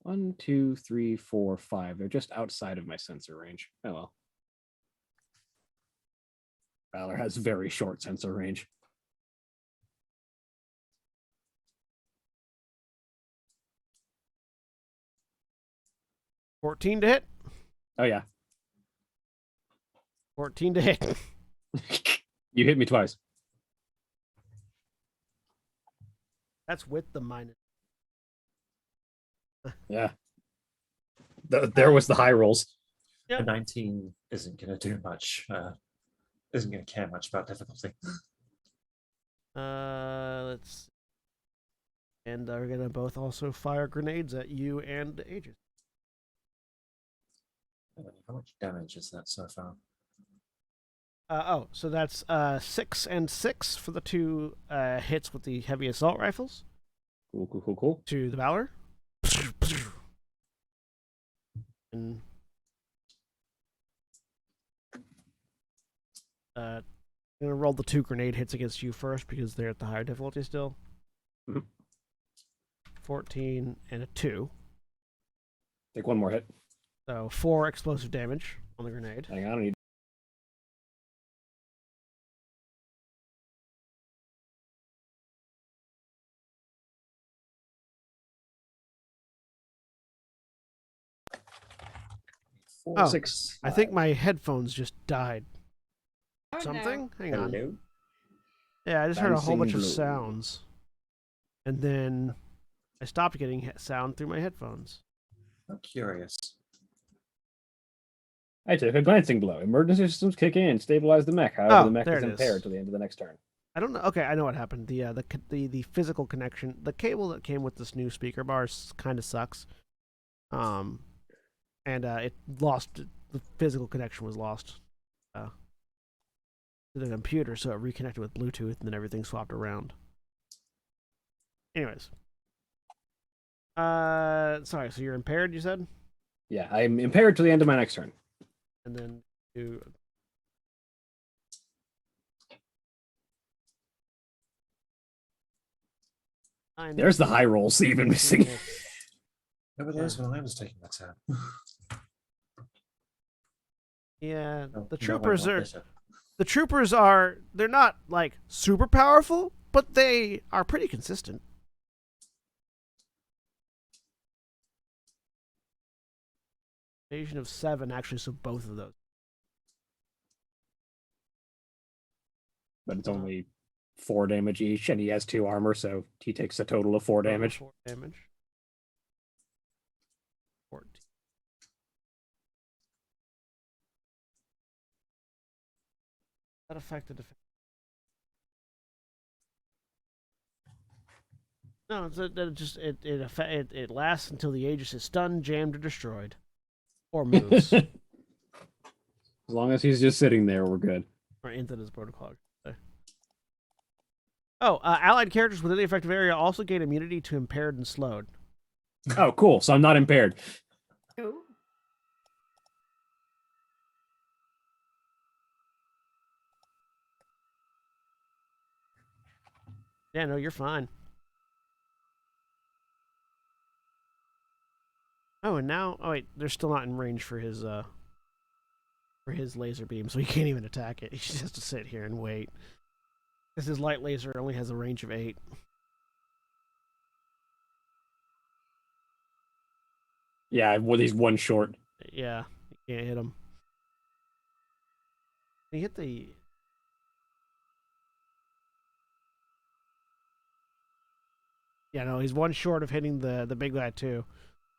1, 2, 3, 4, 5. They're just outside of my sensor range. Oh well. Valor has very short sensor range. $14 to hit. Oh yeah. 14 to hit. You hit me twice. That's with the minus. Yeah. There was the high rolls. Yep. A 19 isn't going to do much. Isn't going to care much about difficulty. Let's see. And we're gonna both also fire grenades at you and Aegis. How much damage is that so far? So that's 6 and 6 for the two hits with the heavy assault rifles Cool. to the Valor. And I'm gonna roll the 2 grenade hits against you first because they're at the higher difficulty still. Mhm. 14 and a 2. Take one more hit. So 4 explosive damage on the grenade. Hang on, I need. Four, Oh, 6. I think my headphones just died. Oh, Something? Hang on. Hello. Yeah, I just heard a whole bunch Dancing of blue. sounds. And then I stopped getting sound through my headphones. I'm curious. I took a glancing blow. Emergency systems kick in, stabilize the mech. However, the mech there is it impaired is. till the end of the next turn. I don't know. Okay, I know what happened. The physical connection, the cable that came with this new speaker bar kind of sucks. And it lost. The physical connection was lost to the computer, so it reconnected with Bluetooth, and then everything swapped around. Anyways, sorry. So you're impaired, you said, Yeah, I'm impaired till the end of my next turn. and then you. There's the high rolls that you've been missing. Where were those when I was taking that tab? Yeah, No, the no, troopers wait, are. not better. The troopers are. They're not like super powerful, but they are pretty consistent. Evasion of 7, actually, so both of those. But it's only 4 damage each, and he has 2 armor, so he takes a total of 4 damage. 4 damage. 14. That affected defense. No, it lasts until the Aegis is stunned, jammed, or destroyed, or moves, As long as he's just sitting there, we're good. or into this protocol. Oh, allied characters within the effective area also gain immunity to impaired and slowed. Oh, cool. So I'm not impaired. Ooh. Yeah, no, you're fine. Oh, and now, oh wait, they're still not in range for his laser beam, so he can't even attack it. He just has to sit here and wait. Because his light laser only has a range of 8. Yeah, well, he's 1 short. Yeah, you can't hit him. He hit the. Yeah, no, he's 1 short of hitting the big guy too.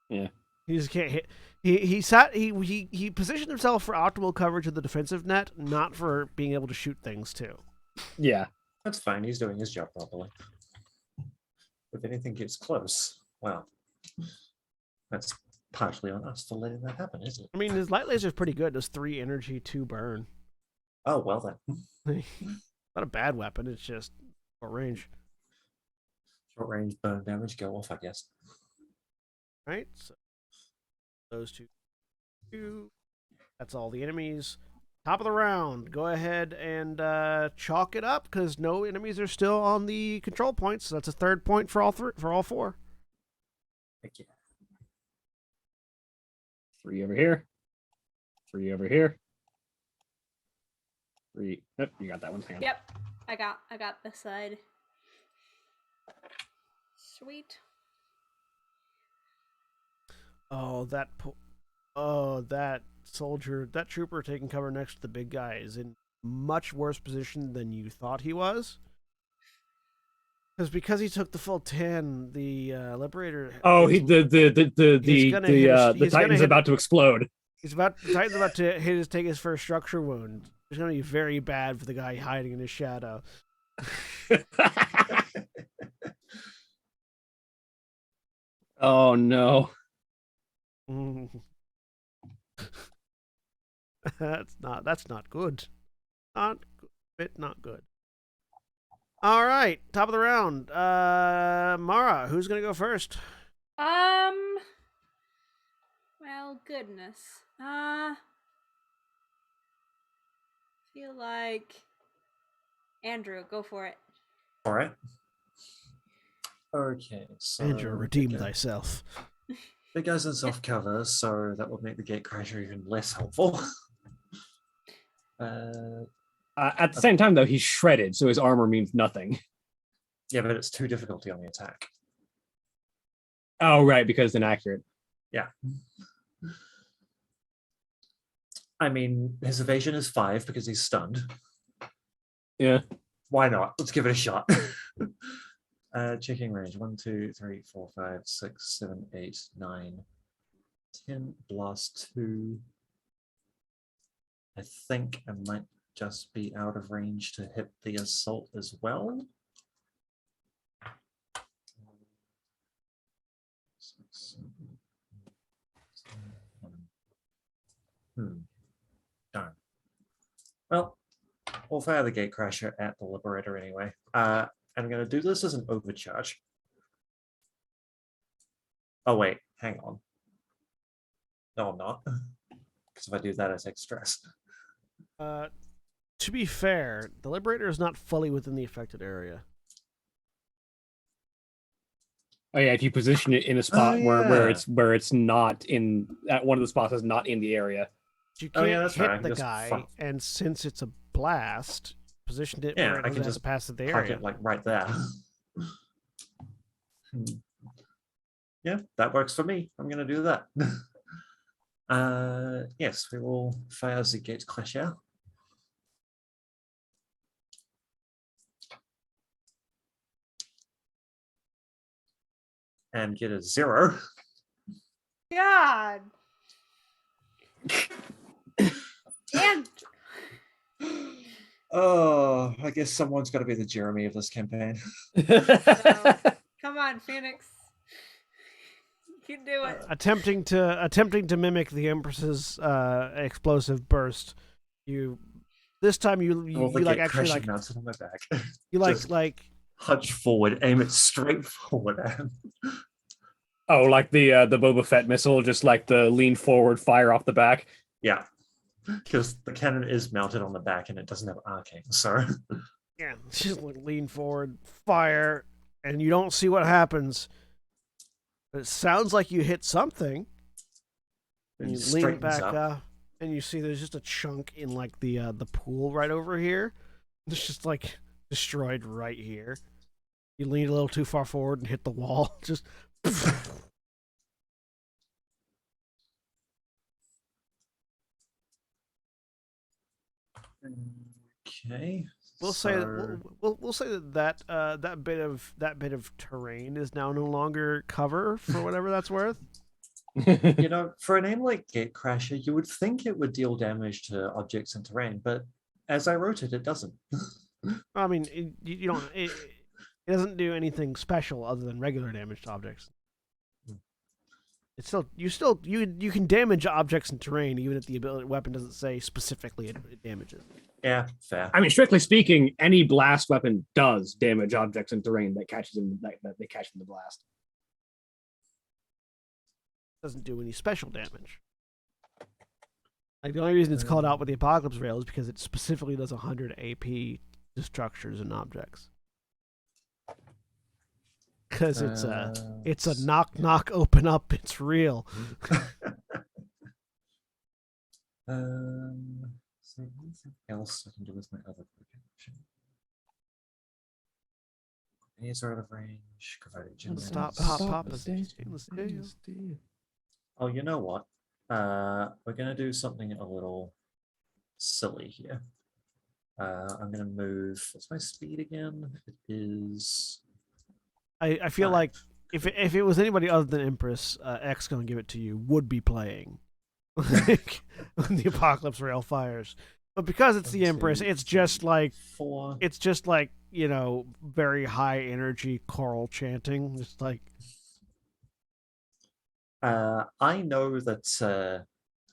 Yeah. He just can't hit. He positioned himself for optimal coverage of the defensive net, not for being able to shoot things too. Yeah. That's fine. He's doing his job properly. If anything gets close, well, that's partially on us for letting that happen, isn't it? I mean, his light laser is pretty good. Does 3 energy, 2 burn. Oh, well then. Not a bad weapon. It's just short range. Short range burn damage, go off, I guess. Right? So those two. That's all the enemies. Top of the round. Go ahead and chalk it up because no enemies are still on the control points. So that's a 3rd point for all 4. Heck yeah. 3 over here. 3 over here. 3. Yep, you got that one. Hang on. Yep, I got this side. Sweet. Oh, that soldier, that trooper taking cover next to the big guy is in much worse position than you thought he was. Because he took the full 10, the Liberator. Oh, is- the Titan's about to explode. The Titan's about to take his first structure wound. It's gonna be very bad for the guy hiding in his shadow. Oh no. That's not good. Not good. All right, top of the round. Mara, who's gonna go first? Well, goodness. Feel like Andrew, go for it. All right. Okay, so Andrew, redeem okay. thyself. Big guy's in soft cover, so that would make the gatecrasher even less helpful. At the same time, though, he's shredded, so his armor means nothing. Yeah, but it's 2 difficulty on the attack. Oh, right, because it's inaccurate. Yeah. I mean, his evasion is 5 because he's stunned. Yeah. Why not? Let's give it a shot. Checking range 1, 2, 3, 4, 5, 6, 7, 8, 9, 10, blast 2. I think I might just be out of range to hit the assault as well. Darn. Well, we'll fire the gatecrasher at the Liberator anyway. I'm going to do this as an overcharge. Oh, wait, hang on. No, I'm not. Because if I do that, I take stress. To be fair, the Liberator is not fully within the affected area. Oh yeah, if you position it in a spot where yeah. it's not in at one of the spots that's not in the area. You can't that's hit right. I can the just guy, and since it's a blast, positioned it where it I can doesn't have just to pass the park area. it like right there. Yeah, that works for me. I'm going to do that. Yes, we will fire the gatecrasher. And get a 0. God. And Oh, I guess someone's got to be the Jeremy of this campaign. come on, Phoenix. You can do it. Attempting to mimic the Empress's explosive burst, this time you like actually like mounted on my back. you Just like hunch forward, aim it straight forward at him. Oh, like the Boba Fett missile, just like the lean forward, fire off the back. Yeah, because the cannon is mounted on the back and it doesn't have arcing, so yeah, just like lean forward, fire, and you don't see what happens. But it sounds like you hit something. And you lean back up, and you see there's just a chunk in like the pool right over here. It's just like destroyed right here. You lean a little too far forward and hit the wall. Just. Okay. We'll say we'll say that bit of terrain is now no longer cover for whatever that's worth. You know, for a name like Gatecrasher, you would think it would deal damage to objects and terrain, but as I wrote it, it doesn't. I mean, you don't. It doesn't do anything special other than regular damage to objects. It's still you can damage objects and terrain even if the weapon doesn't say specifically it damages. Yeah, fair. I mean, strictly speaking, any blast weapon does damage objects and terrain that catches in that they catch in the blast. Doesn't do any special damage. Like the only reason it's called out with the Apocalypse Rail is because it specifically does 100 AP to structures and objects. Because it's a knock open up. It's real. Is there anything else I can do with my other quick action? These are out of range. Provided Stop, generators. pop, a stainless steel. Oh, you know what? We're gonna do something a little silly here. I'm gonna move. What's my speed again? It is. I feel 5. like if it was anybody other than Empress, X gonna give it to you would be playing like when the Apocalypse Rail fires. But because it's the 1, Empress, 2, it's just 3, like 4. very high energy choral chanting. Just like I know that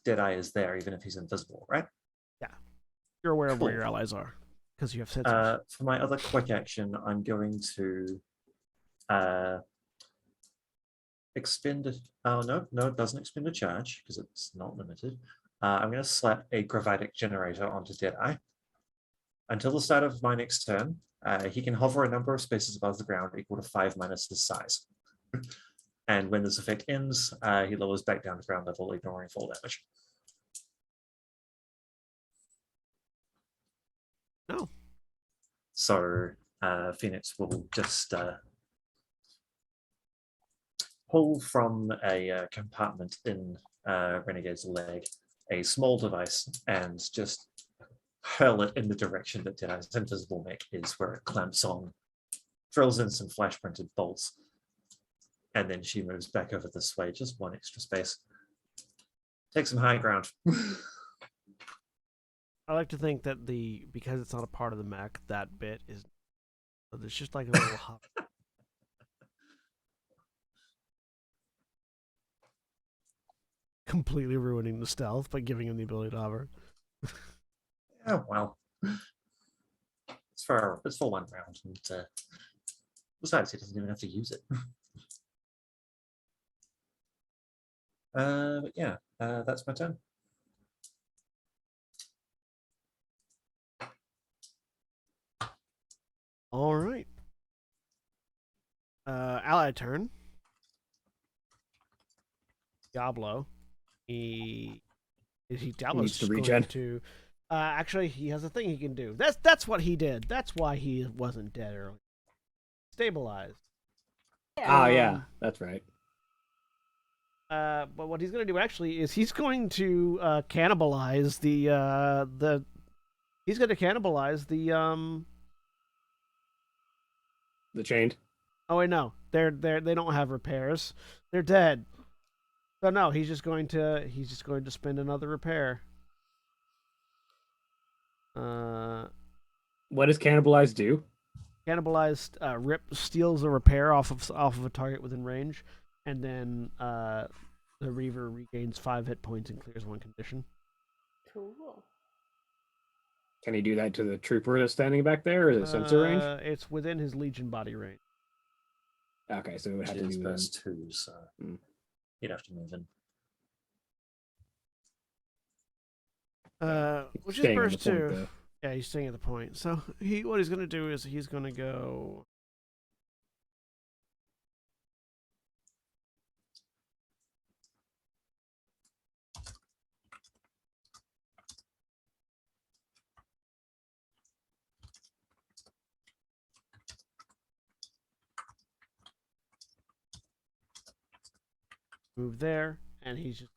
Deadeye is there, even if he's invisible, right? you're aware of where Cool. your allies are because you have sensors. For my other quick action, I'm going to expend. Oh no, it doesn't expend a charge because it's not limited. I'm going to slap a gravitic generator onto Deadeye. Until the start of my next turn, he can hover a number of spaces above the ground equal to 5 minus his size. And when this effect ends, he lowers back down to ground level, ignoring fall damage. No. So Phoenix will just pull from a compartment in Renegade's leg a small device and just hurl it in the direction that Deadeye's invisible mech is, where it clamps on, drills in some flash printed bolts, and then she moves back over this way, just one extra space. Take some high ground. I like to think that because it's not a part of the mech, that bit is it's just like a little hop. Completely ruining the stealth by giving him the ability to hover. Oh well, it's for 1 round, and besides, he doesn't even have to use it. But yeah, that's my turn. All right. Ally turn. Diablo. Diablo's needs to just going regen. to. Actually, he has a thing he can do. That's what he did. That's why he wasn't dead early. Stabilized. Ah, yeah, that's right. But what he's going to do actually is he's going to cannibalize the. He's going to cannibalize the. The chained. Oh wait, no, they don't have repairs. They're dead. So no, he's just going to spend another repair. What does cannibalize do? Cannibalized Rip steals a repair off of a target within range, and then the Reaver regains 5 hit points and clears 1 condition. Cool. Can he do that to the trooper that's standing back there? Or is it sensor range? It's within his Legion body range. Okay, so it would have Which to is be burst 2, so you'd have to move in. Which is staying on the burst point, 2. though. Yeah, he's staying at the point. So what he's gonna do is he's gonna go. Move there, and he's just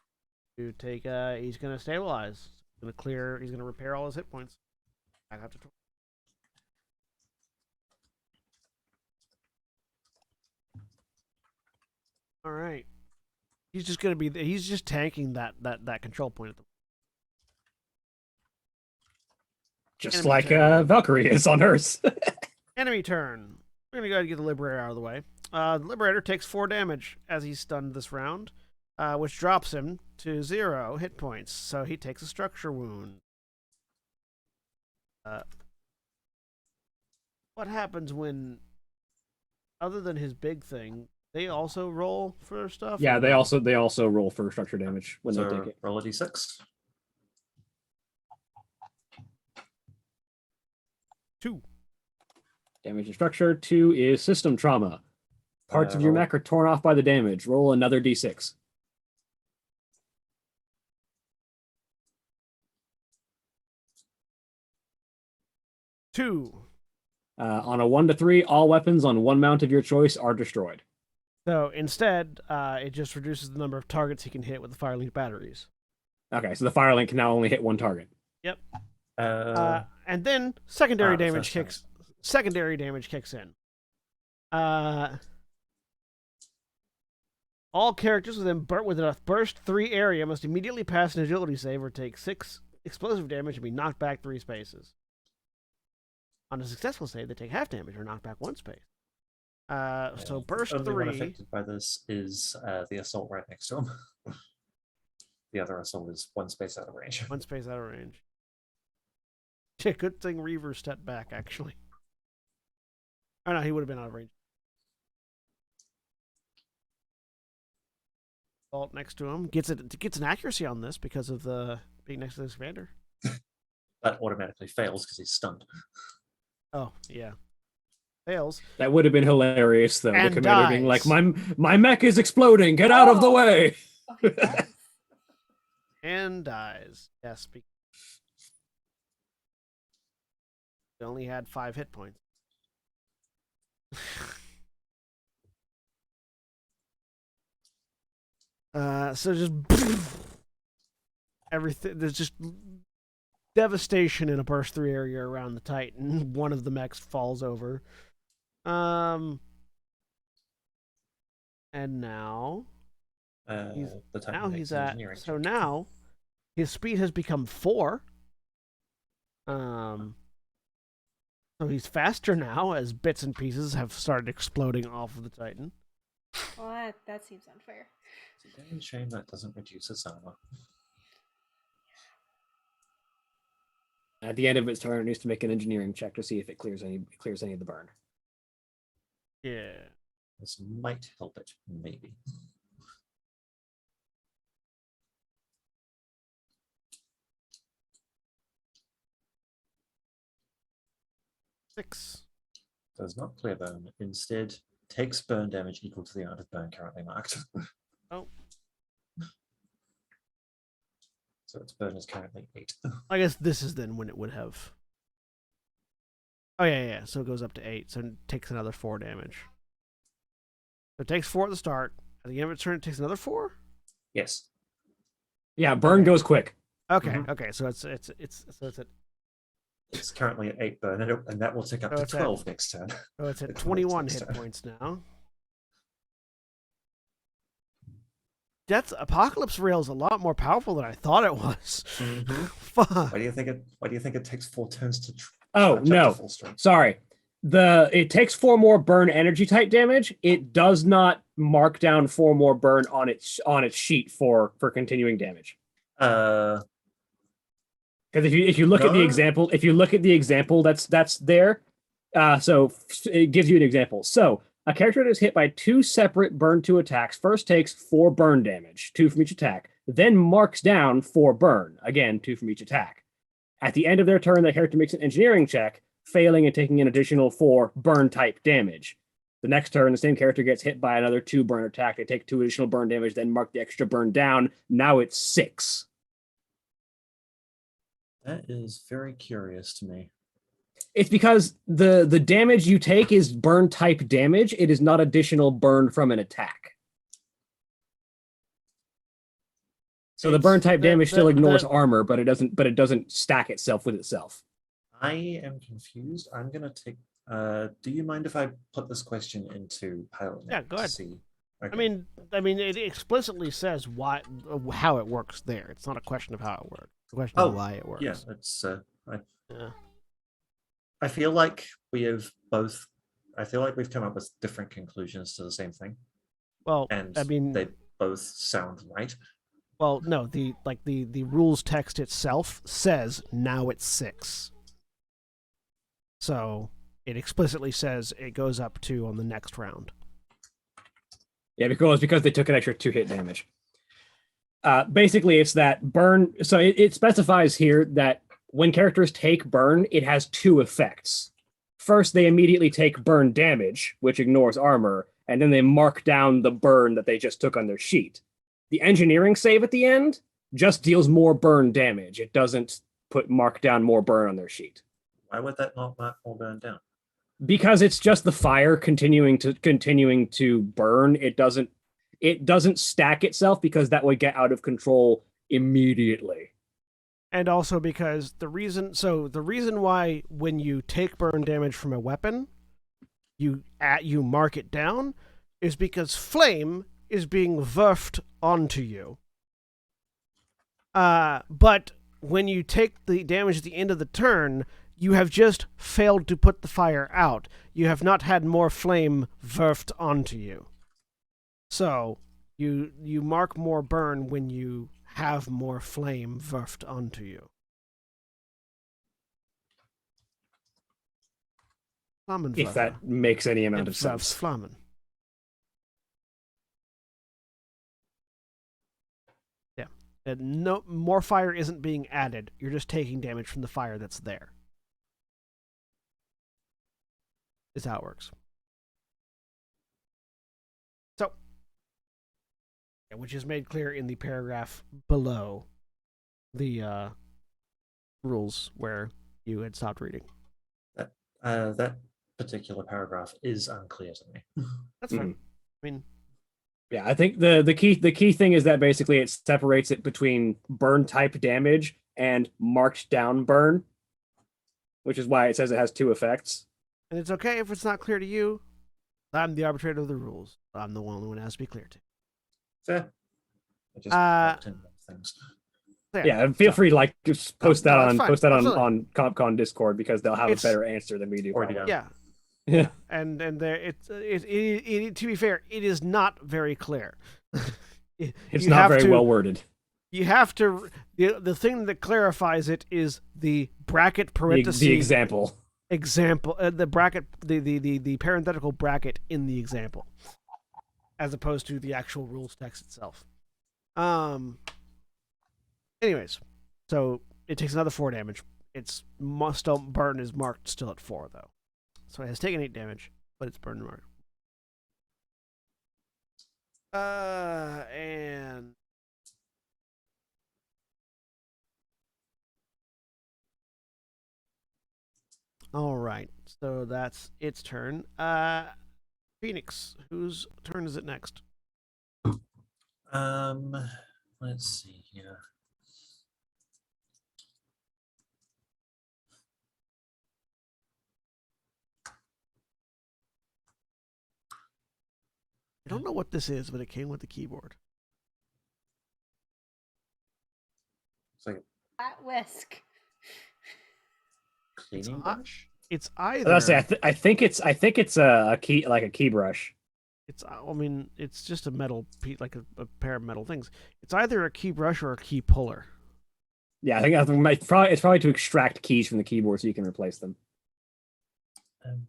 to take. He's gonna stabilize. He's gonna clear. He's gonna repair all his hit points. Back up to 20. All right. He's just gonna be. He's just tanking that control point at the. Just Enemy like turn. Valkyrie is on hers. Enemy turn. We're gonna go ahead and get the Liberator out of the way. The Liberator takes 4 damage as he's stunned this round, which drops him to 0 hit points. So he takes a structure wound. What happens when, other than his big thing, they also roll for stuff? Yeah, or they no? also roll for structure damage when they So take it. roll a d6. 2. Damage and structure. 2 is system trauma. Parts of your roll. mech are torn off by the damage. Roll another d6. 2. On a 1 to 3, all weapons on one mount of your choice are destroyed. So instead, it just reduces the number of targets he can hit with the Firelink batteries. Okay, so the Firelink can now only hit one target. Yep. Uh, And then secondary the damage first kicks in. All characters with a burst 3 area must immediately pass an agility save or take 6 explosive damage and be knocked back 3 spaces. On a successful save, they take half damage or knock back 1 space. So burst only one 3. affected by this is the assault right next to him. The other assault is 1 space out of range. 1 space out of range. Yeah, good thing Reaver stepped back, actually. Oh no, he would have been out of range. Assault next to him gets an accuracy on this because of the being next to the expander. That automatically fails because he's stunned. Oh yeah, fails. That would have been hilarious, though. And the commander being like, dies. my mech is exploding. Get out of the way. Oh, he does. And dies. Yes, he only had 5 hit points. So just everything. There's just devastation in a burst 3 area around the Titan. One of the mechs falls over. And now The Titan now makes he's an at engineering so check. now his speed has become 4. So he's faster now as bits and pieces have started exploding off of the Titan. Well, that seems unfair. It's a damn shame that doesn't reduce his armor. At the end of its turn, it needs to make an engineering check to see if it clears any of the burn. Yeah. This might help it, maybe. Six. Does not clear burn. Instead, takes burn damage equal to the amount of burn currently marked. Oh. So its burn is currently 8. I guess this is then when it would have. Oh yeah. So it goes up to 8, so it takes another 4 damage. So it takes 4 at the start. At the end of its turn, it takes another 4. Yes. Yeah, burn Okay. goes quick. Okay. Mhm. Okay. So it's at It's currently at 8 burn, and that will tick up So to it's at- 12 next turn. it's at It's 21 next hit turn. points now. Death Apocalypse Rail is a lot more powerful than I thought it was. Mhm. Fuck. Why do you think it takes 4 turns to Oh, charge up no. to full strength? Sorry. It takes 4 more burn energy type damage. It does not mark down 4 more burn on its sheet for continuing damage. Uh, Because if you look at the No. example, that's there, so it gives you an example. So a character that is hit by 2 separate burn 2 attacks first takes 4 burn damage, 2 from each attack, then marks down 4 burn, again 2 from each attack. At the end of their turn, the character makes an engineering check, failing and taking an additional 4 burn type damage. The next turn, the same character gets hit by another 2 burn attack. They take 2 additional burn damage, then mark the extra burn down. Now it's 6. that is very curious to me. It's because the damage you take is burn type damage. It is not additional burn from an attack. So the It's burn type damage still ignores the- armor, but it doesn't stack itself with itself. I am confused. I'm gonna take. Do you mind if I put this question into pilot? Yeah, go ahead. See. I Okay. mean, it explicitly says how it works there. It's not a question of how it works. It's a question of why it works. yeah, it's. Yeah. I feel like we have both. I feel like we've come up with different conclusions to the same thing, Well, and I mean, they both sound right. well, no, the rules text itself says now it's 6. So it explicitly says it goes up to on the next round. Yeah, because they took an extra 2 hit damage. Basically, it's that burn. So it specifies here that when characters take burn, it has 2 effects. First, they immediately take burn damage, which ignores armor, and then they mark down the burn that they just took on their sheet. The engineering save at the end just deals more burn damage. It doesn't mark down more burn on their sheet. Why would that not all burn down? Because it's just the fire continuing to burn. It doesn't stack itself because that would get out of control immediately. And also because the reason why when you take burn damage from a weapon, you mark it down, is because flame is being wurfed onto you. But when you take the damage at the end of the turn, you have just failed to put the fire out. You have not had more flame wurfed onto you. So you mark more burn when you have more flame wurfed onto you. If that makes any amount of sense. Flammen. Yeah. And no more fire isn't being added. You're just taking damage from the fire that's there. Is how it works. So, which is made clear in the paragraph below the rules where you had stopped reading. That particular paragraph is unclear to me. That's fine. I mean, yeah, I think the key thing is that basically it separates it between burn type damage and marked down burn, which is why it says it has 2 effects. and it's okay if it's not clear to you. I'm the arbitrator of the rules. I'm the only one that has to be clear to. Fair. I just typed in things. Yeah, and feel free to just post that on Absolutely. on CompCon Discord because they'll have It's- a better answer than we do. Already probably. done. Yeah, Yeah. and there it to be fair, it is not very clear. It's You not have very to- well worded. You have to. The thing that clarifies it is the bracket The parenthesis example. the bracket, the parenthetical bracket in the example, as opposed to the actual rules text itself. Anyways, so it takes another 4 damage. Its still burn is marked still at 4 though, so it has taken 8 damage, but it's burn marked. And all right, so that's its turn. Phoenix, whose turn is it next? Let's see here. I don't know what this is, but it came with the keyboard. It's like At whisk. a cleaning It's brush. It's I either. was gonna say, I think it's a key, like a key brush. It's. I mean, it's just a metal, like a pair of metal things. It's either a key brush or a key puller. Yeah, I think it's probably to extract keys from the keyboard so you can replace them.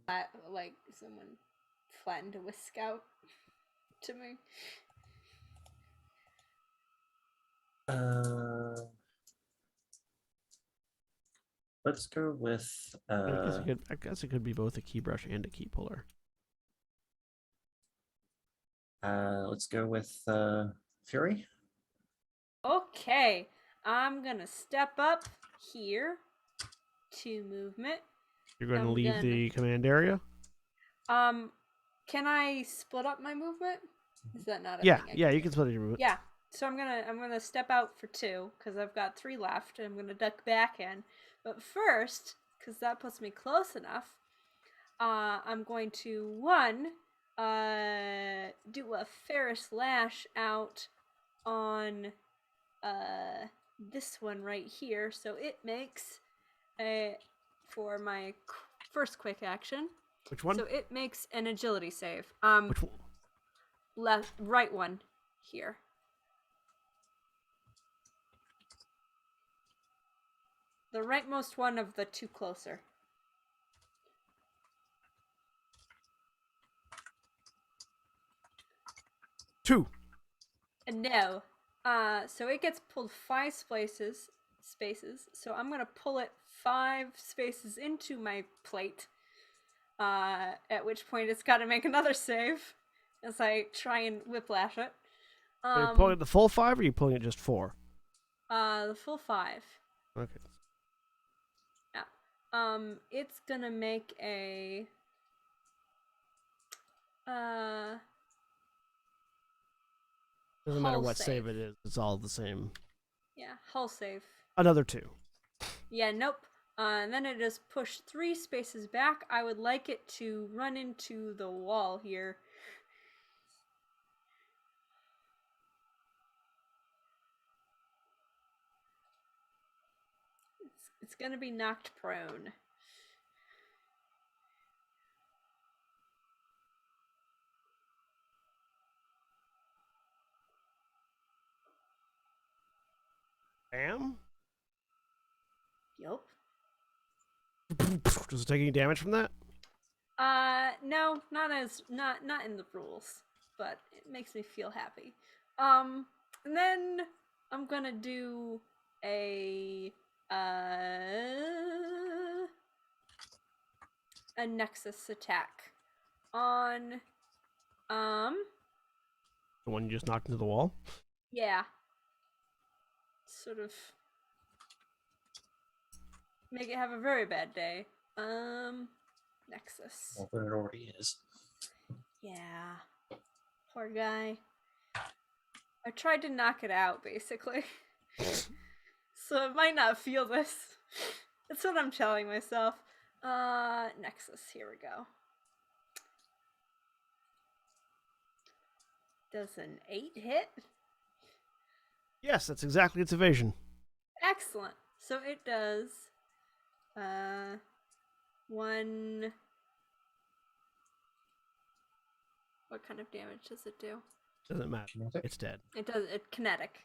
Like someone flattened a whisk out to me. Let's go with I guess it could be both a key brush and a key puller. let's go with Fury. Okay, I'm gonna step up here. 2 movement. You're going to I'm leave gonna- the command area. Can I split up my movement? Is that not a Yeah, thing? yeah, you can split your movement. Yeah. So I'm gonna step out for 2 because I've got 3 left, and I'm gonna duck back in. But first, because that puts me close enough, I'm going to 1 do a Ferris Lash out on this one right here. So it makes for my first quick action. Which one? So it makes an agility save. Which one? Right one here. The rightmost one of the 2 closer. Two. No. So it gets pulled 5 spaces. So I'm gonna pull it 5 spaces into my plate. At which point it's got to make another save as I try and whiplash it. Are you pulling it the full 5 or are you pulling it just 4? The full 5. Okay. It's gonna make a Doesn't matter hull what save save. it is. It's all the same. Yeah, hull save. Another 2. Yeah, nope. And then it just pushed 3 spaces back. I would like it to run into the wall here. It's gonna be knocked prone. Bam. Yup. Does it take any damage from that? No, not in the rules, but it makes me feel happy. And then I'm gonna do a nexus attack on The one you just knocked into the wall? yeah, sort of make it have a very bad day. Nexus. More than it already is. Yeah. Poor guy. I tried to knock it out, basically. So it might not feel this. That's what I'm telling myself. Nexus, here we go. Does an 8 hit? Yes, that's exactly its evasion. Excellent. So it does 1. What kind of damage does it do? Doesn't matter. Kinetic? It's dead. It does it kinetic.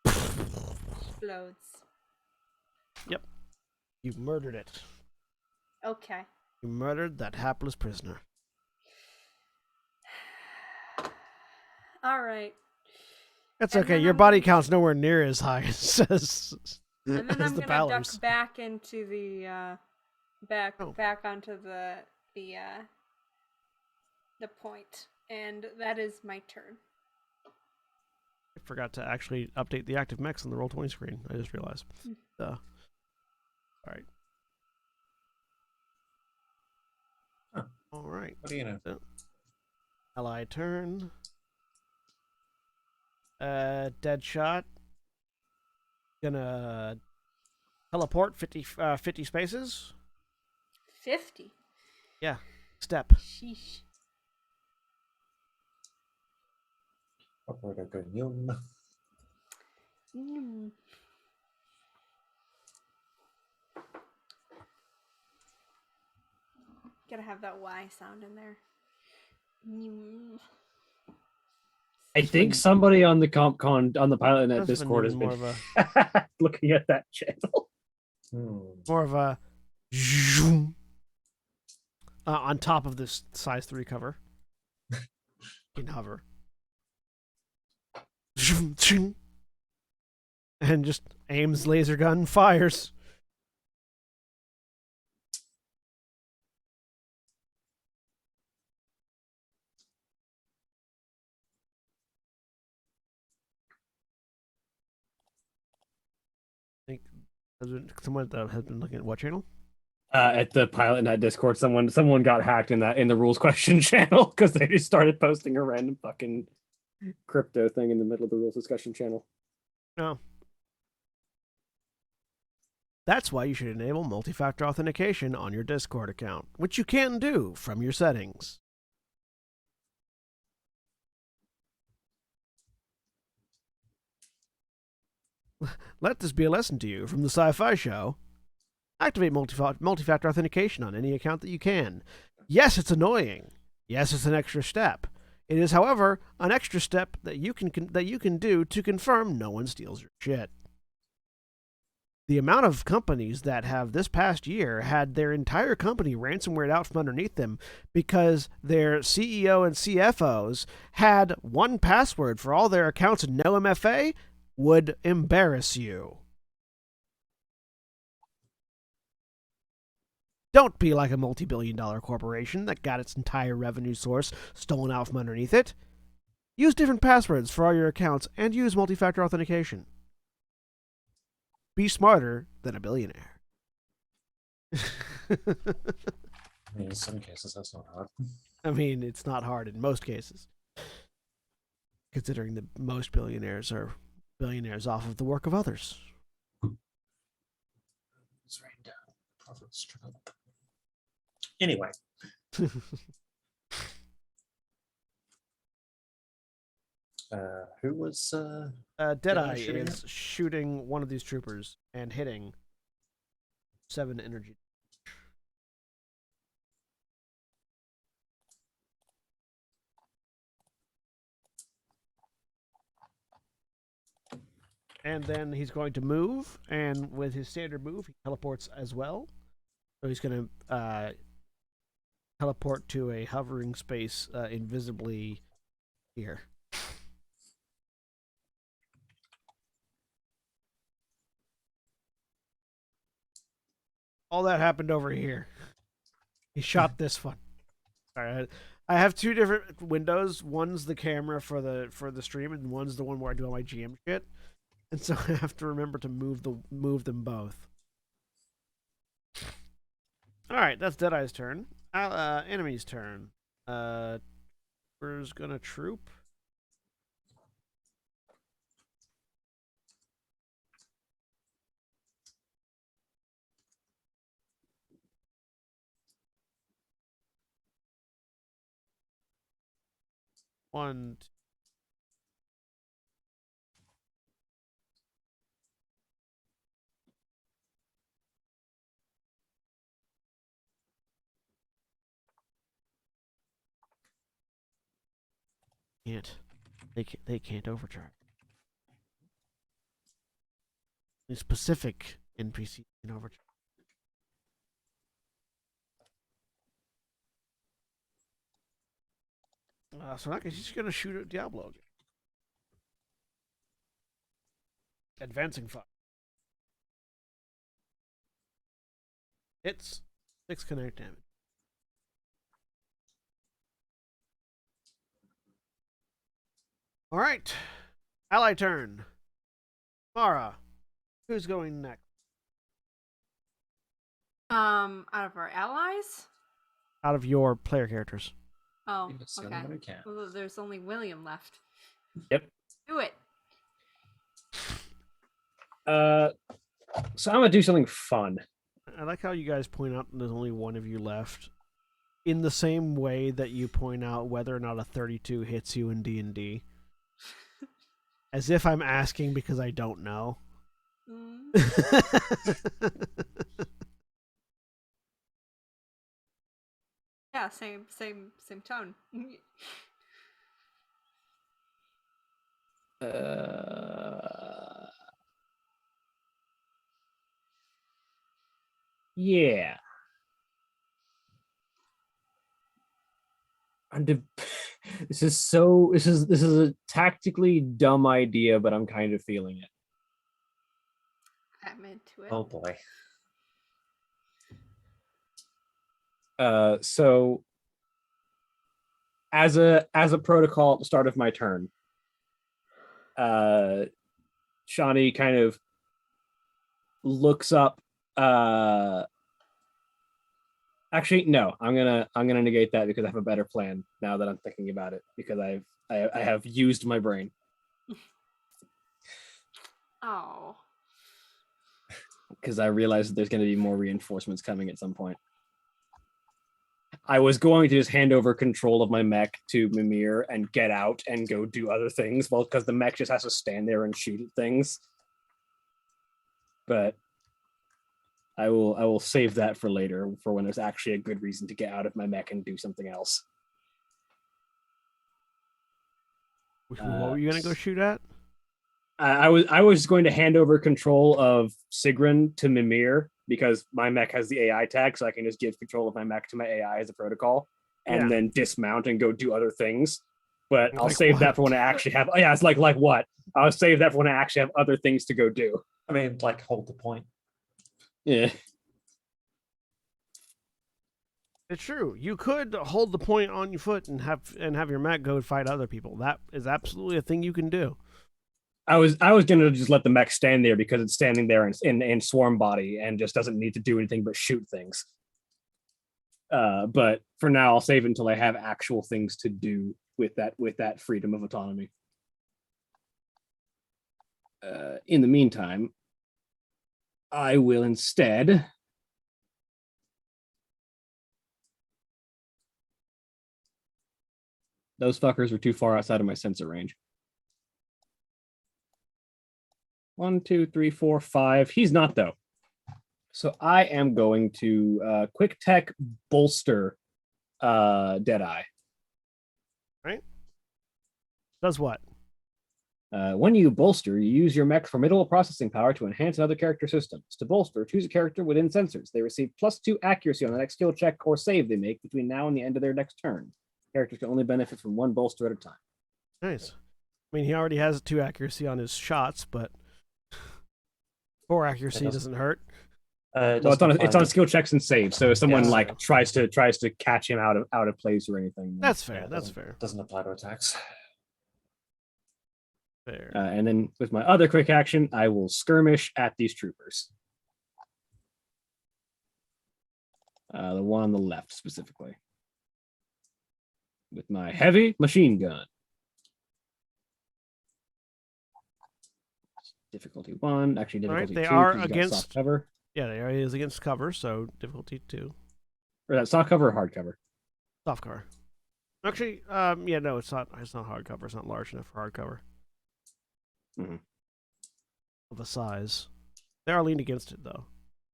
Explodes. Yep. You murdered it. Okay. You murdered that hapless prisoner. All right. That's And okay. then Your I'm body gonna- count's nowhere near as high as And then as I'm the gonna Balor's. duck back into the back Oh. back onto the point, and that is my turn. I forgot to actually update the active mechs on the Roll20 screen. I just realized. All right. Huh. All right. What do you know? Ally turn. Dead shot. Gonna teleport 50 spaces. 50. Yeah. Step. Sheesh. Operator Gagnon. Mm. Gotta have that Y sound in there. Mm. I think somebody on the CompCon on the pilot net That's been Discord has more been of a looking at that channel. more of a zoom on top of this size 3 cover. You can hover. Zoom, zoom. And just aims laser gun, fires. I think someone has been looking at what channel? At the pilot net Discord, someone got hacked in the rules question channel because they just started posting a random fucking crypto thing in the middle of the rules discussion channel. No. That's why you should enable multi-factor authentication on your Discord account, which you can do from your settings. Let this be a lesson to you from the Sci-Fi Show. Activate multi-factor authentication on any account that you can. Yes, it's annoying. Yes, it's an extra step. It is, however, an extra step that you can do to confirm no one steals your shit. The amount of companies that have this past year had their entire company ransomwared out from underneath them because their CEO and CFOs had one password for all their accounts and no MFA would embarrass you. Don't be like a multi-billion-dollar corporation that got its entire revenue source stolen out from underneath it. Use different passwords for all your accounts and use multi-factor authentication. be smarter than a billionaire. I mean, in some cases, that's not hard. I mean, it's not hard in most cases, considering that most billionaires are billionaires off of the work of others. It's rained down. Profits trickle up. Anyway, who was Deadeye shooting is shooting one of these troopers and hitting 7 energy. And then he's going to move, and with his standard move, he teleports as well. So he's going to teleport to a hovering space invisibly here. All that happened over here. He shot this one. All right. I have 2 different windows. One's the camera for the stream, and one's the one where I do all my GM shit. And so I have to remember to move them both. All right, that's Deadeye's turn. Enemy's turn. Where's gonna troop? One. Can't. They can't overcharge. The specific NPC can overcharge. So in that case, he's gonna shoot at Diablo again. Advancing fire. Hits 6 kinetic damage. All right, ally turn. Mara, who's going next? Out of our allies? Out of your player characters. Oh, It's the okay. only one who can. Well, there's only William left. Yep. Do it. So I'm gonna do something fun. I like how you guys point out there's only one of you left. In the same way that you point out whether or not a 32 hits you in D&D. As if I'm asking because I don't know. Yeah, same tone. Yeah. This is a tactically dumb idea, but I'm kind of feeling it. I'm into it. Oh boy. So as a protocol at the start of my turn, Shawnee kind of looks up. Actually, no. I'm gonna negate that because I have a better plan now that I'm thinking about it because I have used my brain. Oh. Because I realized that there's going to be more reinforcements coming at some point. I was going to just hand over control of my mech to Mimir and get out and go do other things, well, because the mech just has to stand there and shoot at things. But I will save that for later, for when there's actually a good reason to get out of my mech and do something else. What were you gonna go shoot at? I was going to hand over control of Sigrun to Mimir because my mech has the AI tag, so I can just give control of my mech to my AI as a protocol, and then dismount and go do other things. But I'll save that for when I actually have. Oh yeah, it's like what? I'll save that for when I actually have other things to go do. I mean, like, hold the point. Yeah. It's true. You could hold the point on your foot and have your mech go fight other people. That is absolutely a thing you can do. I was gonna just let the mech stand there because it's standing there in swarm body and just doesn't need to do anything but shoot things. But for now, I'll save until I have actual things to do with that freedom of autonomy. In the meantime, I will instead those fuckers were too far outside of my sensor range. 1, 2, 3, 4, 5. He's not though. So I am going to quick tech bolster Deadeye. Does what? When you bolster, you use your mech's formidable processing power to enhance another character systems. To bolster, choose a character within sensors. They receive +2 accuracy on the next skill check or save they make between now and the end of their next turn. Characters can only benefit from one bolster at a time. Nice. I mean, he already has 2 accuracy on his shots, but 4 accuracy doesn't hurt. Well, it's on skill checks and saves. So if someone Yeah. like tries to catch him out of place or anything, then, That's fair. That's fair. Doesn't apply to attacks. Fair. and then with my other quick action, I will skirmish at these troopers. The one on the left specifically, with my heavy machine gun. Difficulty 1, actually difficulty 2. They are 'cause he's got against soft cover. Yeah, they are is against cover, so difficulty 2. Or that soft cover or hard cover? Soft cover. Actually, yeah, no, it's not. It's not hard cover. It's not large enough for hard cover. Mhm. Of the size, they are leaned against it though.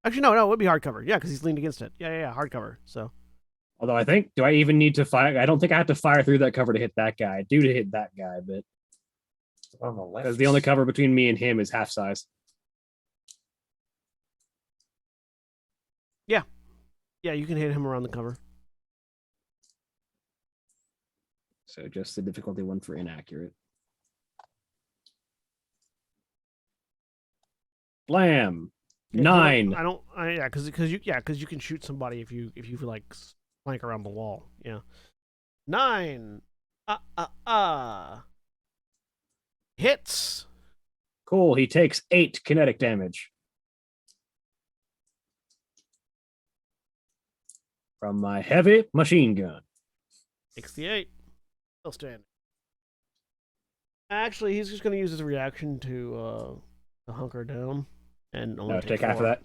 Actually, no, it would be hard cover. Yeah, because he's leaned against it. Yeah, hard cover. So, Although I think, do I even need to fire? I don't think I have to fire through that cover to hit that guy. I do to hit that guy, but On the left. because the only cover between me and him is half size. yeah, you can hit him around the cover. So just the difficulty 1 for inaccurate. Blam. Yeah, 9. because you can shoot somebody if you like flank around the wall. Yeah. 9. Hits. Cool. He takes 8 kinetic damage from my heavy machine gun. 68. Still standing. Actually, he's just going to use his reaction to hunker down and only Take 4. half of that.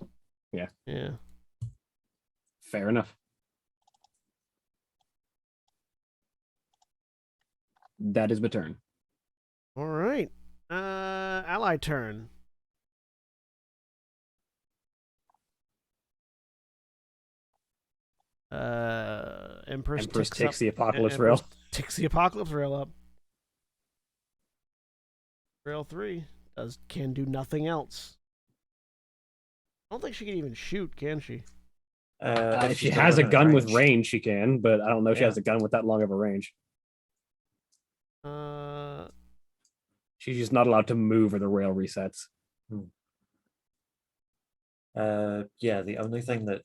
Yeah. Fair enough. That is my turn. All right. Ally turn. Empress takes the apocalypse rail. Takes the apocalypse rail up. Rail 3 can do nothing else. I don't think she can even shoot, can she? If she has a gun with range, she can, but I don't know if she Yeah. has a gun with that long of a range. Uh, She's just not allowed to move or the rail resets. Yeah, the only thing that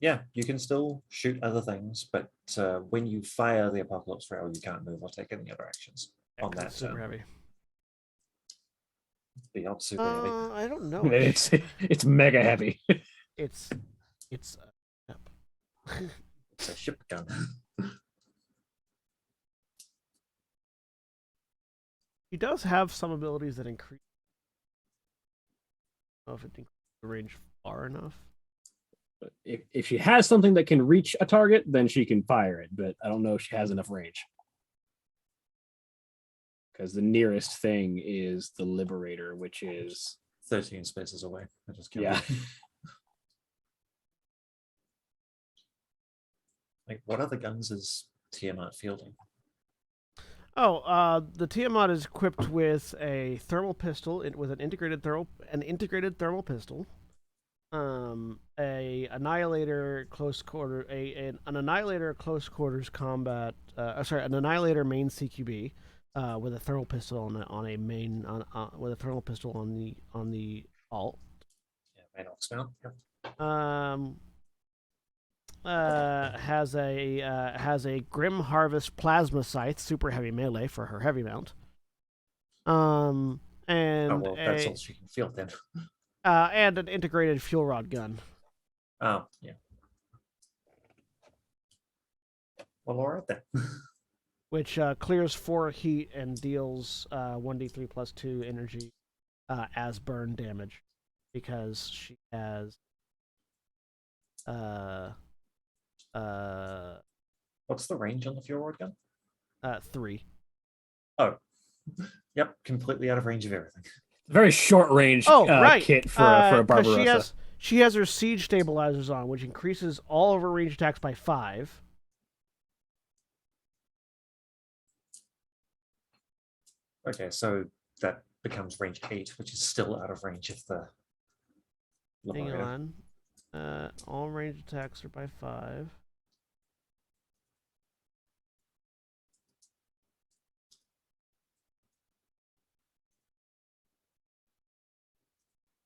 yeah, you can still shoot other things, but when you fire the apocalypse rail, you can't move or take any other actions on 'cause that it's super turn. heavy. Beyond super heavy. I don't know. It's mega heavy. It's yep. It's a ship gun. He does have some abilities that increase. I don't know if it increases the range far enough. If she has something that can reach a target, then she can fire it, but I don't know if she has enough range. Because the nearest thing is the Liberator, which is 13 spaces away. I just can't. Yeah. Like, what other guns is Tiamat fielding? Oh, the Tiamat is equipped with a thermal pistol with an integrated thermal pistol. A annihilator close quarter an annihilator close quarters combat. An annihilator main CQB. With a thermal pistol on a main with a thermal pistol on the alt. Yeah, main ox mount. Yep. Has a Grim Harvest plasma scythe, super heavy melee for her heavy mount. And Oh well, that's all she can field then. and an integrated fuel rod gun. Oh yeah. Well, all right then. Which clears 4 heat and deals 1d3 plus 2 energy as burn damage, because she has What's the range on the fuel rod gun? 3. Oh, yep, completely out of range of everything. Very short range Right. kit for a 'Cause Barbarossa. she has her siege stabilizers on, which increases all of her range attacks by 5. Okay, so that becomes range 8, which is still out of range of the Hang Lemuria. on. All range attacks are by 5.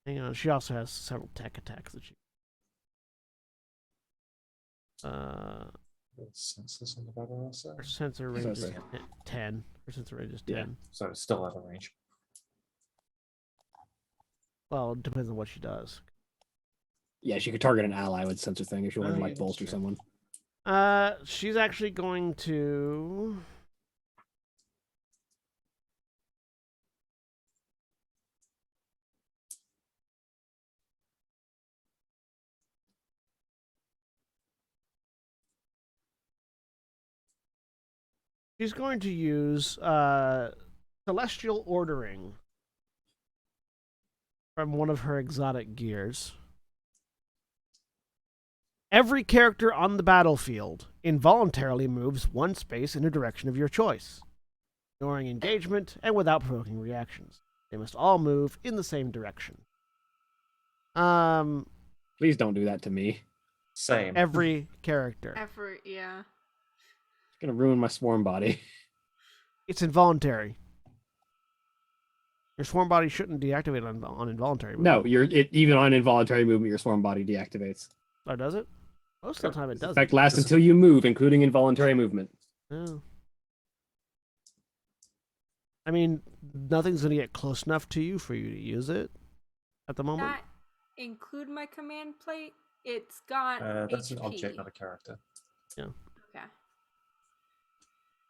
Hang on. She also has several tech attacks that she. The census on the Barbarossa. Her sensor range is Okay. 10. Her sensor range is Yeah. 10. So it's still out of range. Well, it depends on what she does. Yeah, she could target an ally with sensor thing if she wanted Oh, to yeah, like that's bolster true. someone. She's actually going to. She's going to use celestial ordering from one of her exotic gears. Every character on the battlefield involuntarily moves 1 space in a direction of your choice, ignoring engagement and without provoking reactions. They must all move in the same direction. Please don't do that to me. Same. Every character. Effort, yeah. It's gonna ruin my swarm body. It's involuntary. Your swarm body shouldn't deactivate on involuntary movement. No, even on involuntary movement, your swarm body deactivates. Oh, does it? Most of the time it This doesn't. effect lasts until you move, including involuntary movement. Oh. I mean, nothing's going to get close enough to you for you to use it at the moment. Not include my command plate. It's got That's an HP. object, not a character. Okay.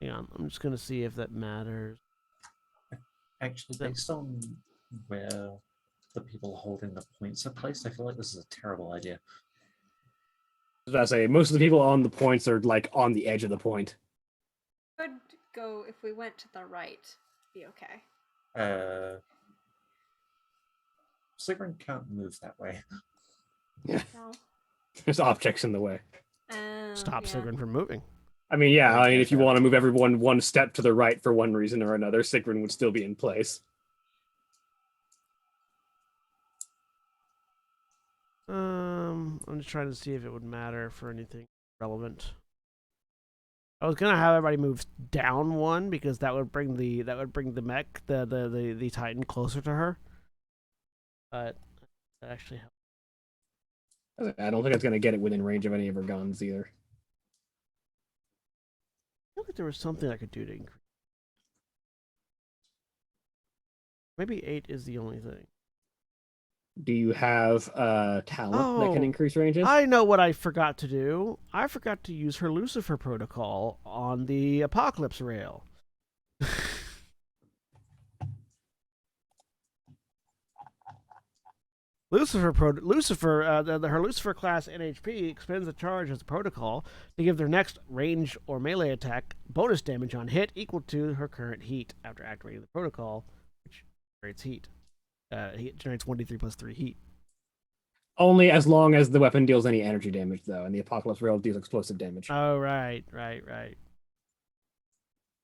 Hang on, I'm just going to see if that matters. Actually, based on where the people holding the points are placed, I feel like this is a terrible idea. As I say, most of the people on the points are like on the edge of the point. Could go if we went to the right. Be okay. Sigrun can't move that way. Yeah, No. there's objects in the way. Stop yeah. Sigrun from moving. I mean, yeah, Yeah, I mean, yeah, if you yeah. want to move everyone 1 step to the right for one reason or another, Sigrun would still be in place. I'm just trying to see if it would matter for anything relevant. I was gonna have everybody move down 1 because that would bring the mech, the Titan closer to her. But that actually helped. I don't think it's going to get it within range of any of her guns either. I feel like there was something I could do to increase. Maybe 8 is the only thing. Do you have talent that can increase ranges? I know what I forgot to do. I forgot to use her Lucifer protocol on the Apocalypse rail. her Lucifer class NHP expends a charge as a protocol to give their next range or melee attack bonus damage on hit equal to her current heat after activating the protocol, which generates heat. It generates 1d3 plus 3 heat. Only as long as the weapon deals any energy damage, though, and the Apocalypse Rail deals explosive damage. Oh, right.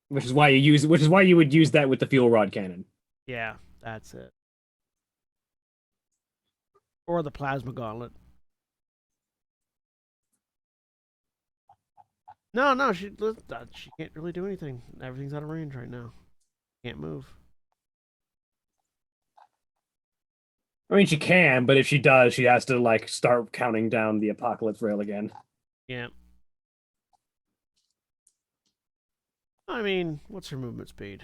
Which is why you would use that with the fuel rod cannon. Yeah, that's it. Or the plasma gauntlet. No, she can't really do anything. Everything's out of range right now. Can't move. I mean, she can, but if she does, she has to like start counting down the Apocalypse Rail again. Yeah. I mean, what's her movement speed?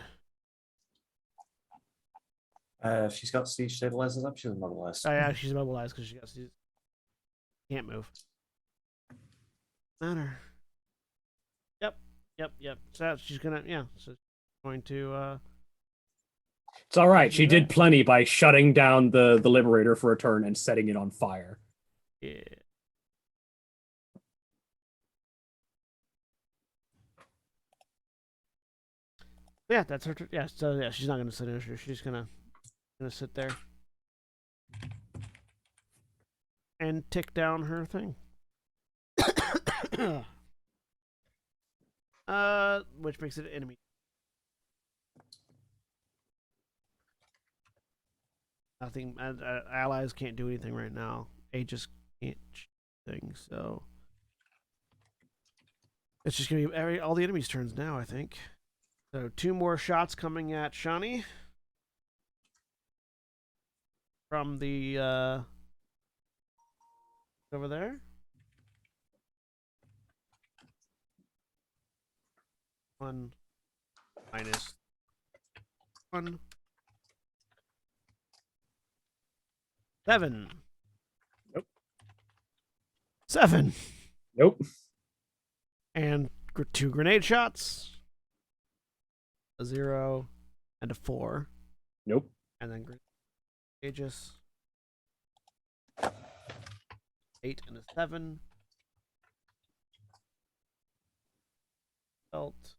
She's got siege stabilizers up. She's immobilized. Oh yeah, she's immobilized because she can't move. Matter. Yep. So she's gonna so she's going to It's all right. She do did that. plenty by shutting down the Liberator for a turn and setting it on fire. Yeah. Yeah, that's her. Yeah, so yeah, she's not gonna sit in. She's gonna sit there and tick down her thing. Which makes it an enemy. Nothing. Allies can't do anything right now. Aegis can't things. So it's just gonna be all the enemies' turns now. I think. So 2 more shots coming at Shani from the over there. 1 minus 1. 7. Nope. 7. Nope. And 2 grenade shots. A 0 and a 4. Nope. And then Aegis. 8 and a 7. Belt.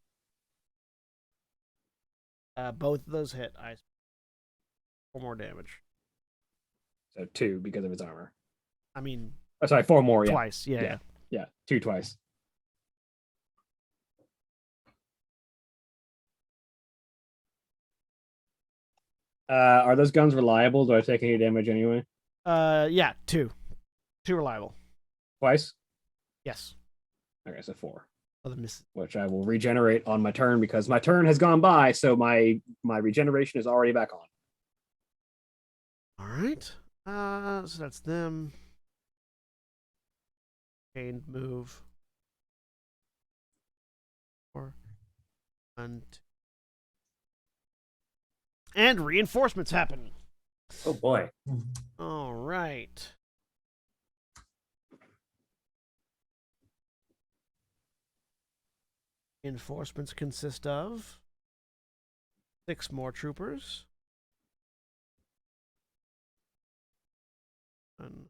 Both of those hit. 4 more damage. So 2 because of his armor. I mean, Oh, sorry, 4 more. Yeah. twice. Yeah. 2 twice. Are those guns reliable? Do I take any damage anyway? Yeah, 2. 2 reliable. Twice? Yes. Okay, so 4. Other misses. Which I will regenerate on my turn because my turn has gone by, so my regeneration is already back on. All right. So that's them. Chained move. 4. 1, 2. And reinforcements happen. Oh boy. All right. Reinforcements consist of 6 more troopers. 1,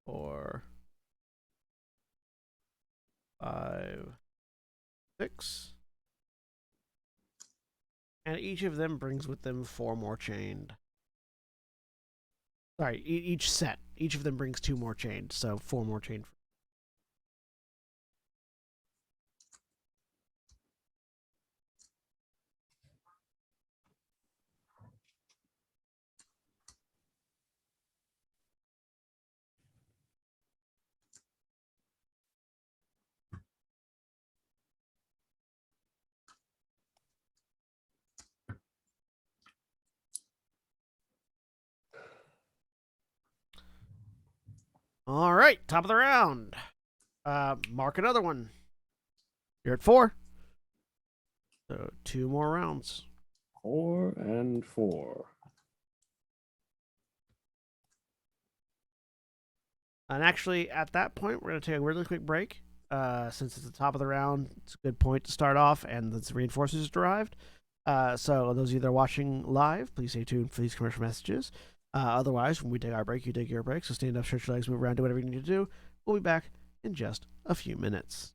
4, 5, 6. And each of them brings with them 4 more chained. Sorry, each set. Each of them brings 2 more chained, so 4 more chained. All right, top of the round. Mark another one. You're at 4. So 2 more rounds. 4 and 4. And actually, at that point, we're going to take a really quick break. Since it's the top of the round, it's a good point to start off, and the reinforcements just arrived. So those of you that are watching live, please stay tuned for these commercial messages. Otherwise, when we take our break, you take your break. So stand up, stretch your legs, move around, do whatever you need to do. We'll be back in just a few minutes.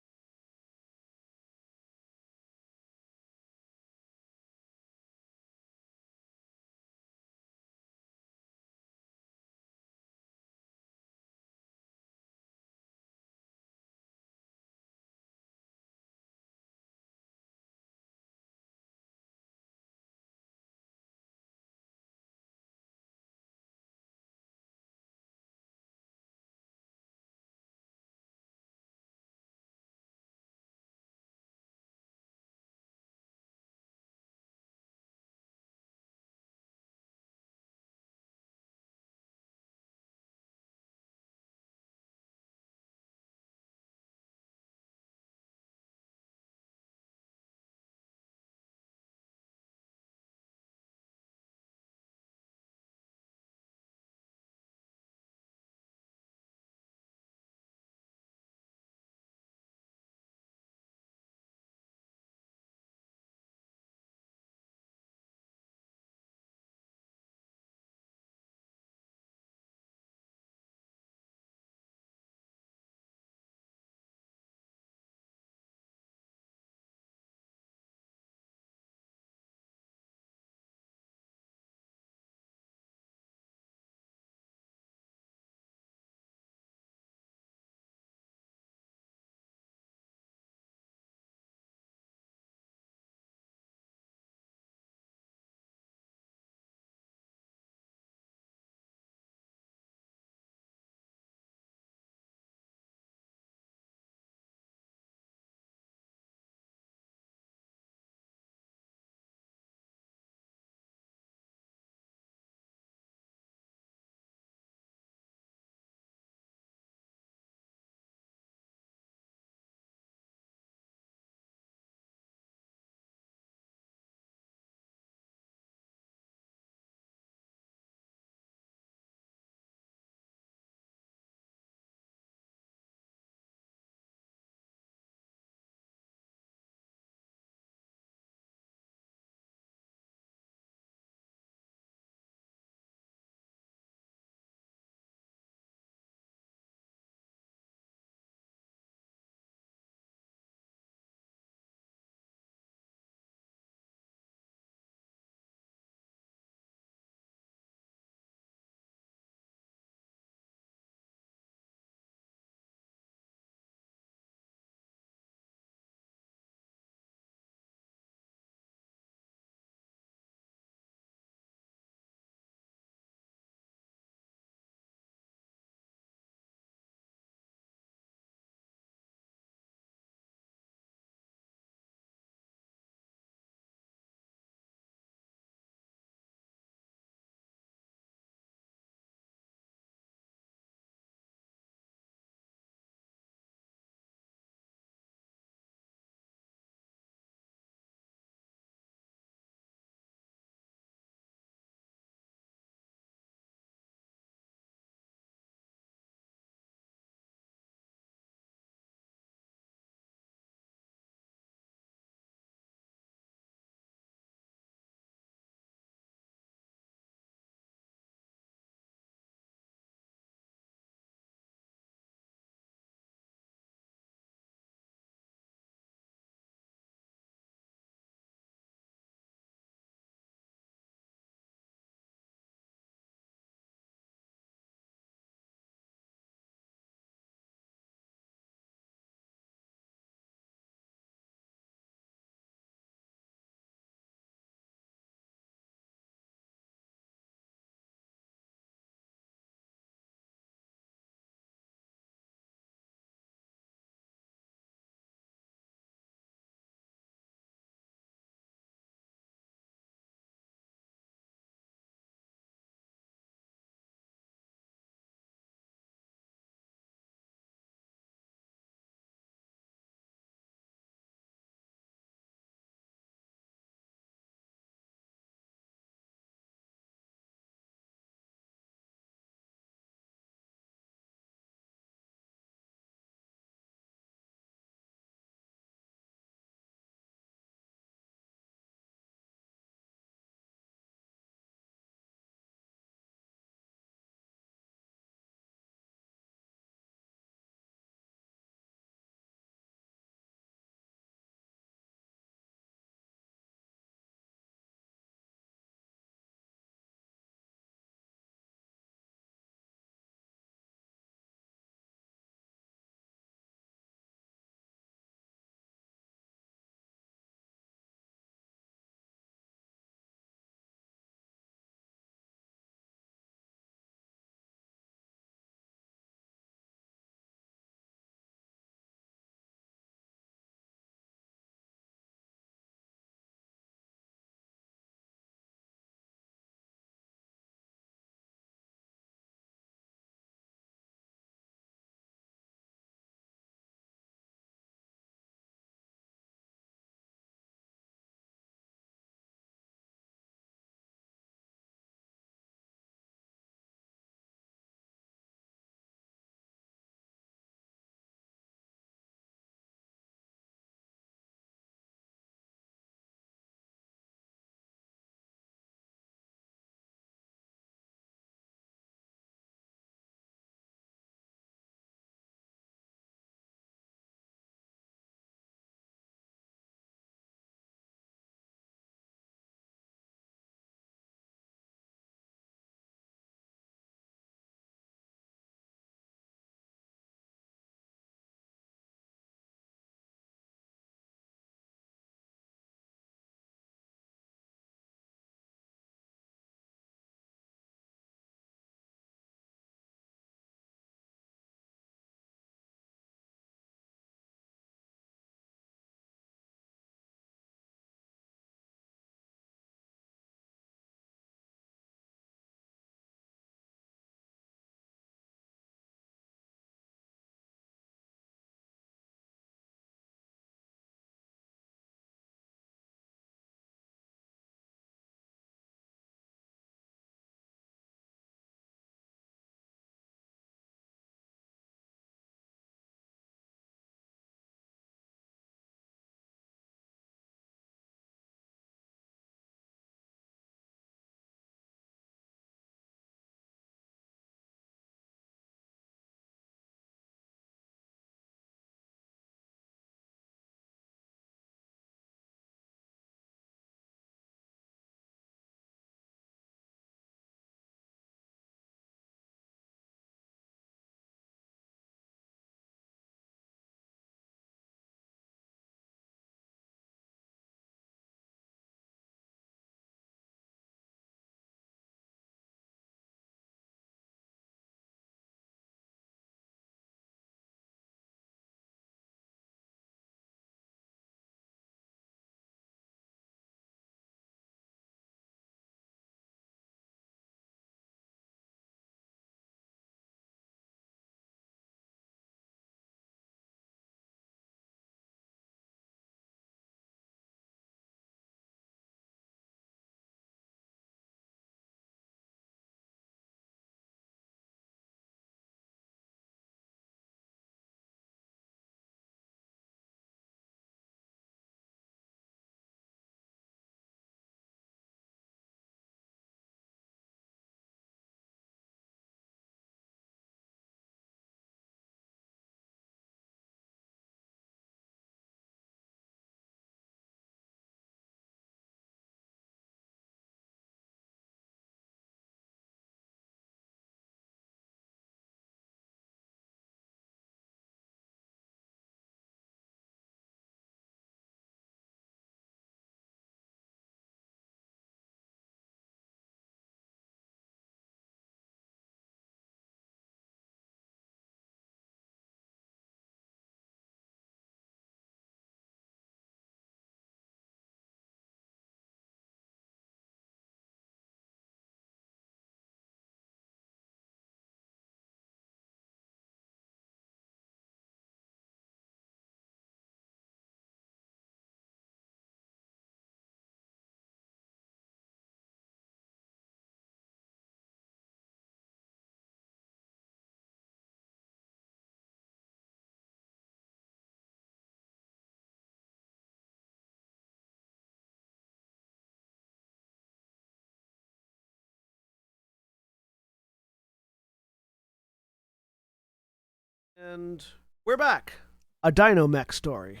And we're back. A Dino-Mech story.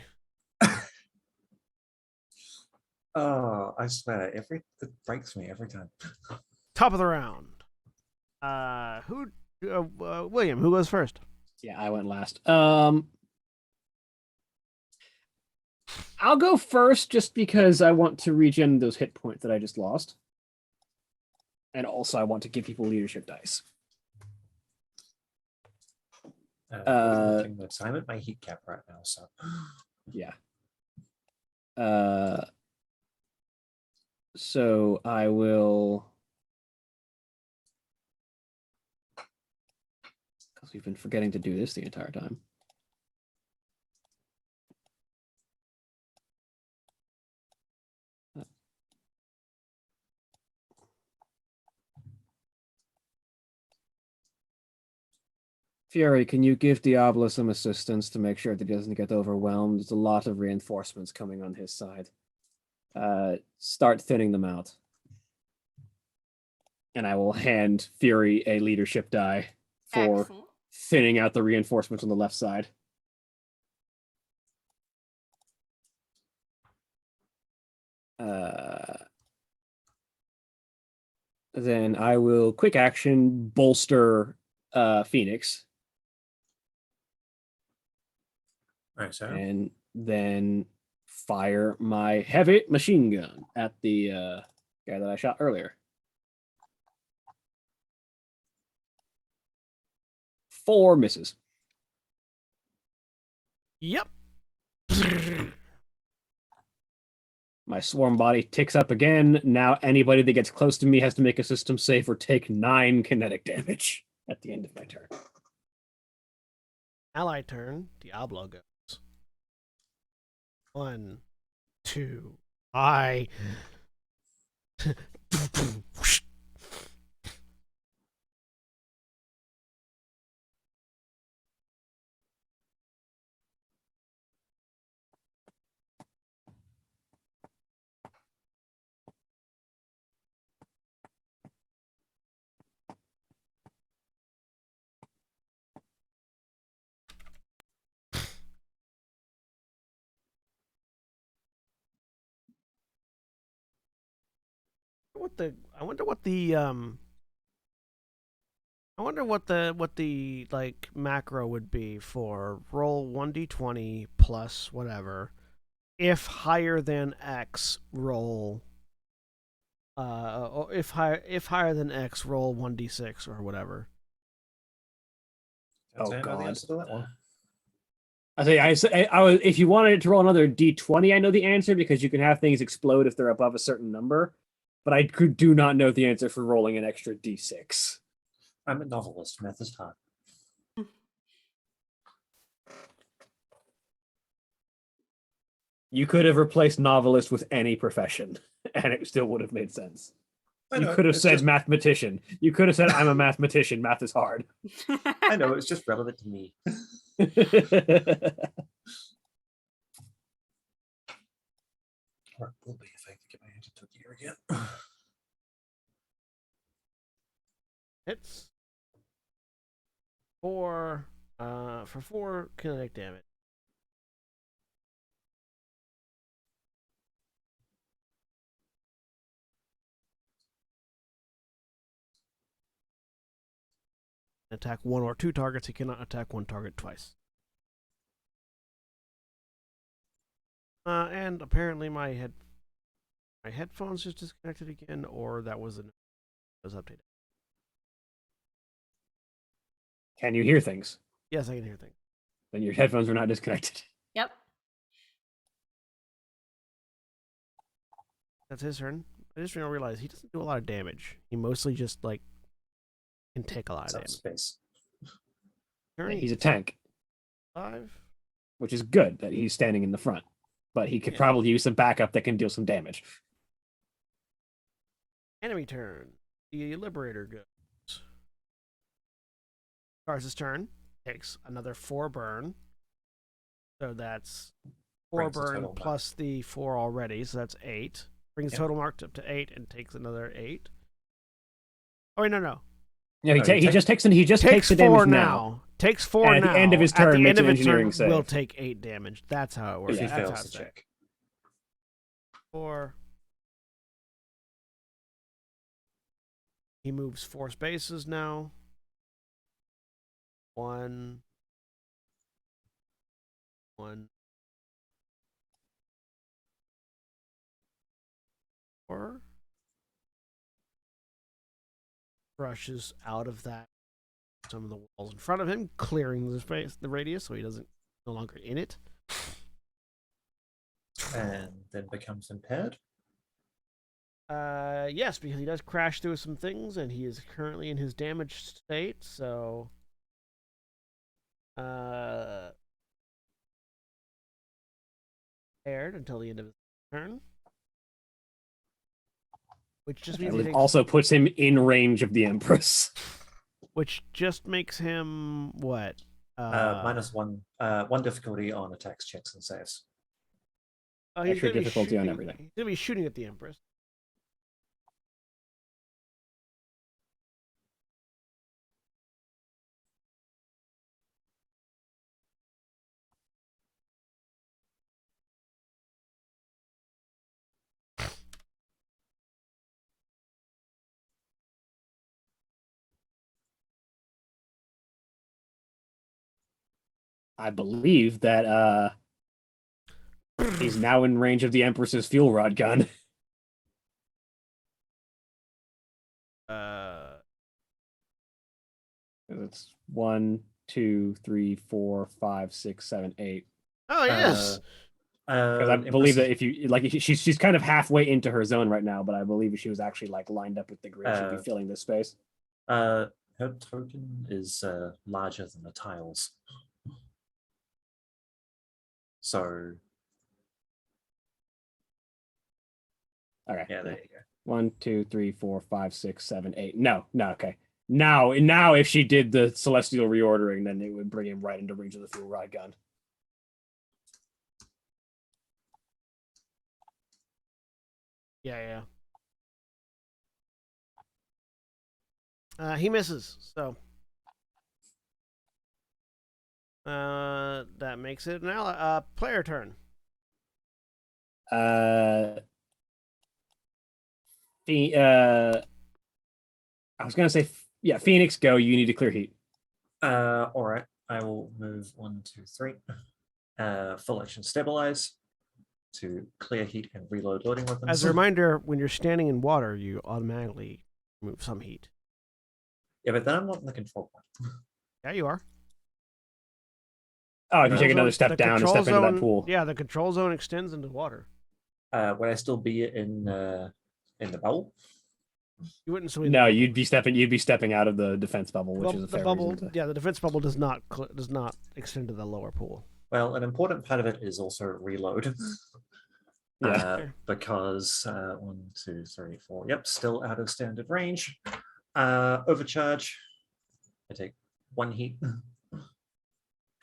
Oh, I swear, it breaks me every time. Top of the round. William, who goes first? Yeah, I went last. I'll go first just because I want to regen those hit points that I just lost. And also I want to give people leadership dice. Looking this. I'm at my heat cap right now, so Yeah. So I will, because we've been forgetting to do this the entire time. Fury, can you give Diablo some assistance to make sure that he doesn't get overwhelmed? There's a lot of reinforcements coming on his side. Start thinning them out. And I will hand Fury a leadership die for Excellent. thinning out the reinforcements on the left side. Then I will quick action bolster Phoenix. right. So And then fire my heavy machine gun at the guy that I shot earlier. 4 misses. Yep. My swarm body ticks up again. Now anybody that gets close to me has to make a system save or take 9 kinetic damage at the end of my turn. Ally turn. Diablo goes. 1, 2. I. I wonder what the like macro would be for roll 1d20 plus whatever. If higher than X, roll or if higher than X, roll 1d6 or whatever. Oh, I know the God. answer to that one. I was, if you wanted to roll another d20, I know the answer because you can have things explode if they're above a certain number. But I do not know the answer for rolling an extra d6. I'm a novelist. Math is hard. You could have replaced novelist with any profession, and it still would have made sense. You could have said mathematician. You could have said, I'm a mathematician. Math is hard. I know, it's just relevant to me. Or it will be if I can get my hands into gear again. Hits. 4 for 4 kinetic damage. Attack 1 or 2 targets. He cannot attack 1 target twice. And apparently my headphones just disconnected again, or that was updated. Can you hear things? Yes, I can hear things. Then your headphones are not disconnected. Yep. That's his turn. I just realized he doesn't do a lot of damage. He mostly just like can take a lot of damage. Space. Turn He's a tank, 5. which is good that he's standing in the front. But he could probably use some backup that can deal some damage. Enemy turn. The Liberator goes. Cars' turn. Takes another 4 burn. So that's 4 Brings the burn total plus the 4 already. So that's 8. Brings the total mark up to 8 and takes another 8. Oh, wait, no. Yeah, No, he just takes the Takes damage 4 now. now. Takes 4 And now. at the end of his turn, at the makes end an of his turn, engineering save. will take 8 damage. That's how it works. If he That's how fails the it's check. 4. He moves 4 spaces now. 1. 1. 4. Brushes out of that some of the walls in front of him, clearing the space, the radius, so he doesn't no longer in it. And then becomes impaired. Yes, because he does crash through some things, and he is currently in his damaged state. So, impaired until the end of his turn, which just means he It takes, also puts him in range of the Empress. which just makes him what? -1, 1 difficulty on attacks, checks, and saves. He's extra gonna be difficulty on shooting- everything. He's gonna be shooting at the Empress. I believe that he's now in range of the Empress's fuel rod gun. It's 1, 2, 3, 4, 5, 6, 7, 8. Oh yes. Because I believe that if you like, she's kind of halfway into her zone right now, but I believe if she was actually like lined up with the grid, she'd be filling this space. Her token is larger than the tiles. So Okay. yeah, there you go. 1, 2, 3, 4, 5, 6, 7, 8. No, okay. Now, if she did the celestial reordering, then it would bring him right into range of the fuel rod gun. Yeah. He misses, so that makes it now player turn. I was gonna say, yeah, Phoenix, go. You need to clear heat. All right, I will move 1, 2, 3. Full action stabilize to clear heat and reload loading weapons. As a reminder, when you're standing in water, you automatically remove some heat. Yeah, but then I'm not in the control point. Yeah, you are. Oh, if you take Control another zone- step the down and control step into that zone- pool. Yeah, the control zone extends into water. Would I still be in the bubble? You wouldn't swing. No, you'd be stepping out of the defense bubble, which is a the fair bubble. reason to... Yeah, the defense bubble does not extend to the lower pool. Well, an important part of it is also reload. Yeah. Because 1, 2, 3, 4. Yep, still out of standard range. Overcharge. I take 1 heat.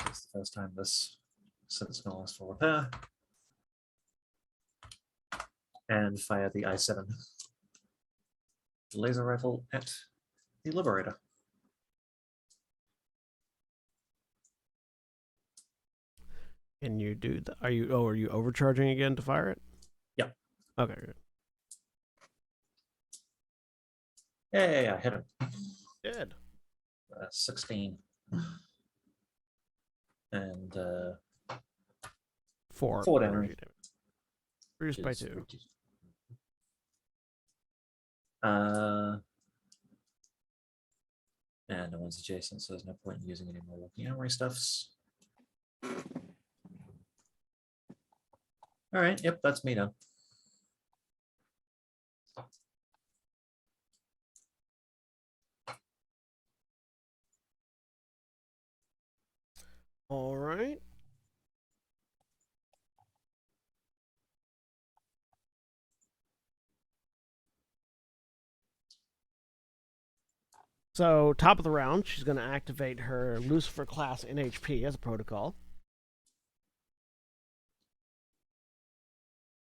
It's the first time this since my last full repair. And fire the I-7 laser rifle at the Liberator. Can you do that? Are you overcharging again to fire it? Yep. Okay, good. Yeah, hit him. Good. 16. And 4 4 damage. damage. Reduced by 2. And no one's adjacent, so there's no point in using any more walking armory stuffs. All right, yep, that's me now. All right. So, top of the round, she's going to activate her Lucifer class NHP as a protocol.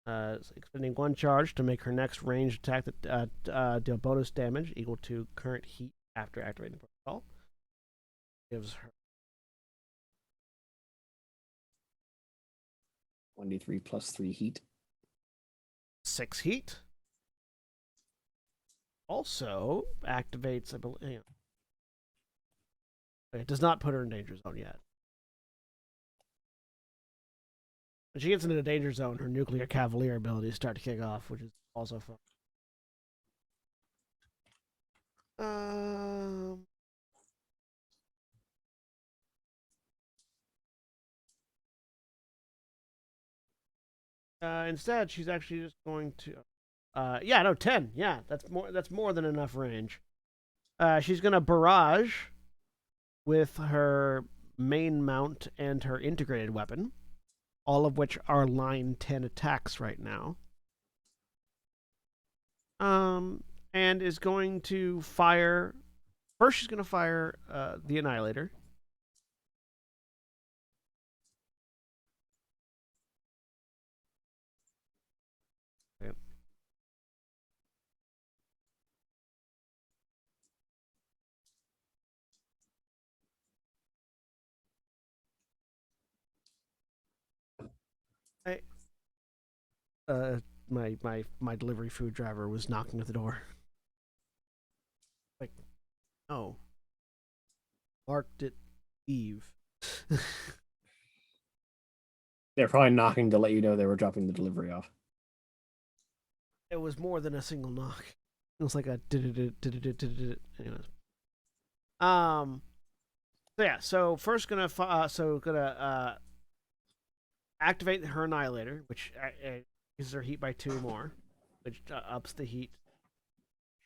Expending 1 charge to make her next ranged attack that deal bonus damage equal to current heat after activating the protocol. Gives her 1d3 plus 3 heat. 6 heat. Also activates, I believe. It does not put her in danger zone yet. When she gets into the danger zone, her nuclear cavalier abilities start to kick off, which is also fun. Instead, she's actually just going to. 10. Yeah, that's more than enough range. She's gonna barrage with her main mount and her integrated weapon, all of which are line 10 attacks right now. And is going to fire. First, she's going to fire the Annihilator. Hey. My delivery food driver was knocking at the door. Like, oh, marked it Eve. They're probably knocking to let you know they were dropping the delivery off. It was more than a single knock. It was like a anyways. So yeah. So first gonna activate her Annihilator, which increases her heat by 2 more, which ups the heat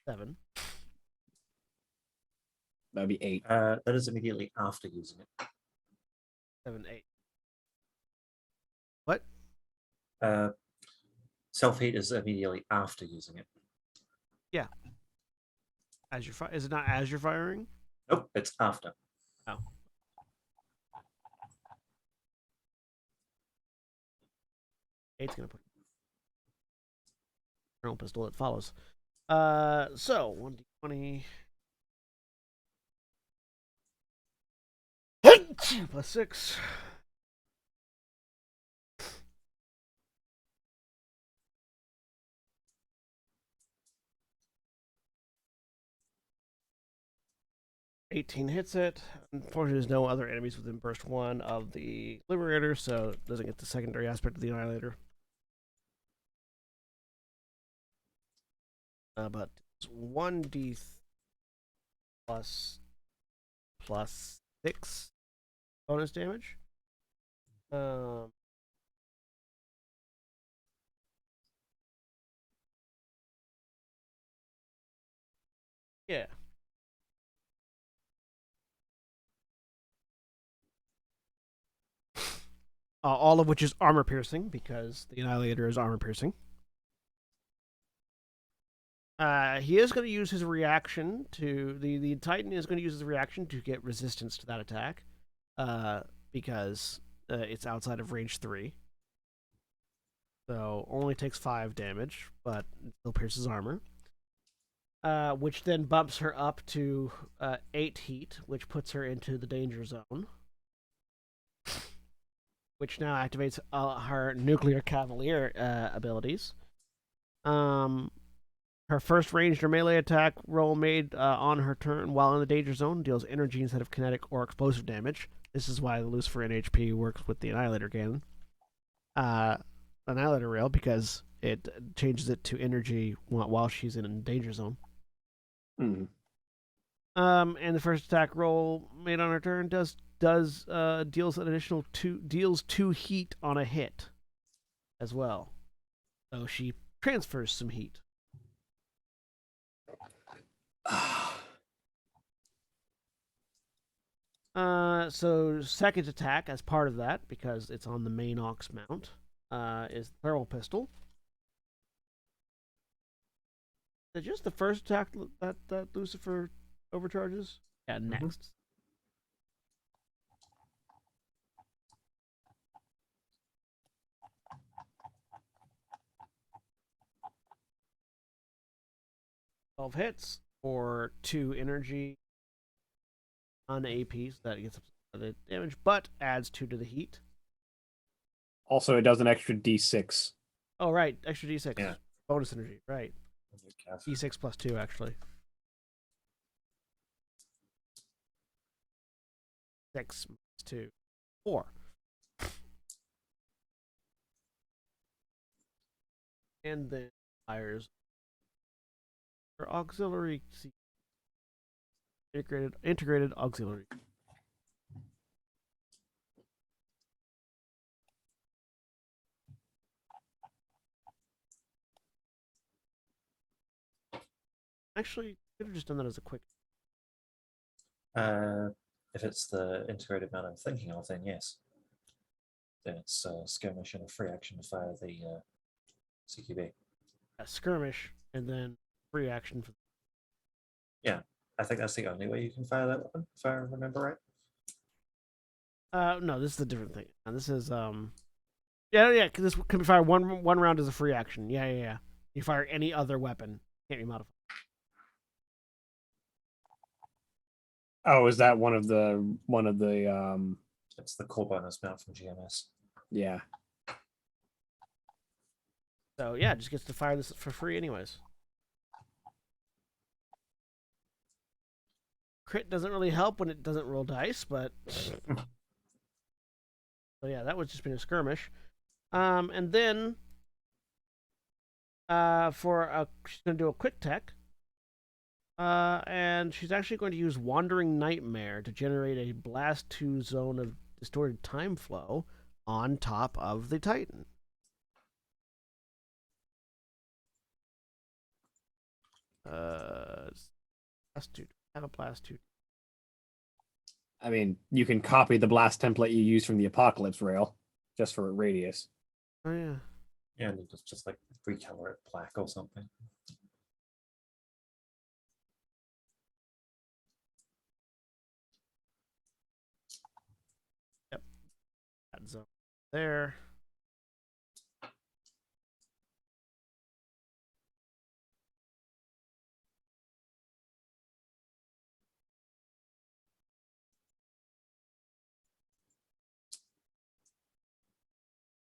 7. That'd be 8. That is immediately after using it. 7, 8. What? Self-heat is immediately after using it. Yeah. As you're is it not as you're firing? Nope, it's after. Oh. Eight's gonna put her own pistol. It follows. So 1d20 plus 6. $18 hits it. Unfortunately, there's no other enemies within burst 1 of the Liberator, so it doesn't get the secondary aspect of the Annihilator. But it's 1d plus 6 bonus damage. Yeah. All of which is armor piercing because the Annihilator is armor piercing. He is going to use his reaction to the Titan is going to use his reaction to get resistance to that attack, because it's outside of range 3. So only takes 5 damage, but still pierces armor. Which then bumps her up to 8 heat, which puts her into the danger zone. Which now activates her nuclear cavalier abilities. Her first ranged or melee attack roll made on her turn while in the danger zone deals energy instead of kinetic or explosive damage. This is why the Lucifer NHP works with the Annihilator cannon. Annihilator rail, because it changes it to energy while she's in a danger zone. Mm-hmm. And the first attack roll made on her turn deals an additional 2 heat on a hit as well. So she transfers some heat. So second attack as part of that, because it's on the main aux mount, is the thermal pistol. Is it just the first attack that Lucifer overcharges? Yeah, next. 12 hits for 2 energy on AP, so that gets the damage, but adds 2 to the heat. Also, it does an extra D6. Oh, right. Extra D6. Yeah. Bonus energy. Right. Cav. D6 plus 2, actually. 6 plus 2. 4. And then fires for auxiliary integrated auxiliary. Actually, could have just done that as a quick. If it's the integrated mount I'm thinking of, then yes. Then it's skirmish and a free action to fire the CQB. Skirmish and then free action for. Yeah, I think that's the only way you can fire that weapon, if I remember right. No, this is a different thing. And this is yeah, because this can be fired one round as a free action. Yeah. You fire any other weapon, can't be modified. Oh, is that one of the It's the core bonus mount from GMS. yeah. So yeah, it just gets to fire this for free anyways. Crit doesn't really help when it doesn't roll dice, but so yeah, that was just been a skirmish. And then she's gonna do a quick tech. And she's actually going to use Wandering Nightmare to generate a Blast 2 zone of distorted time flow on top of the Titan. Blast 2. Have a Blast 2. I mean, you can copy the blast template you use from the Apocalypse rail just for radius. Oh, yeah. Yeah, and just like recolor it black or something. That zone there.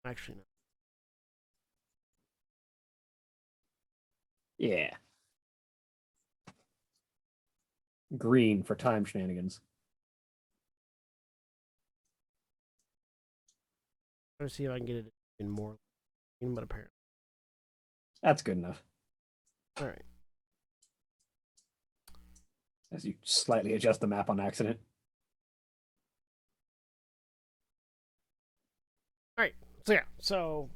Actually, no. Yeah. Green for time shenanigans. I'm going to see if I can get it in more, but apparently. That's good enough. All right. As you slightly adjust the map on accident. All right. So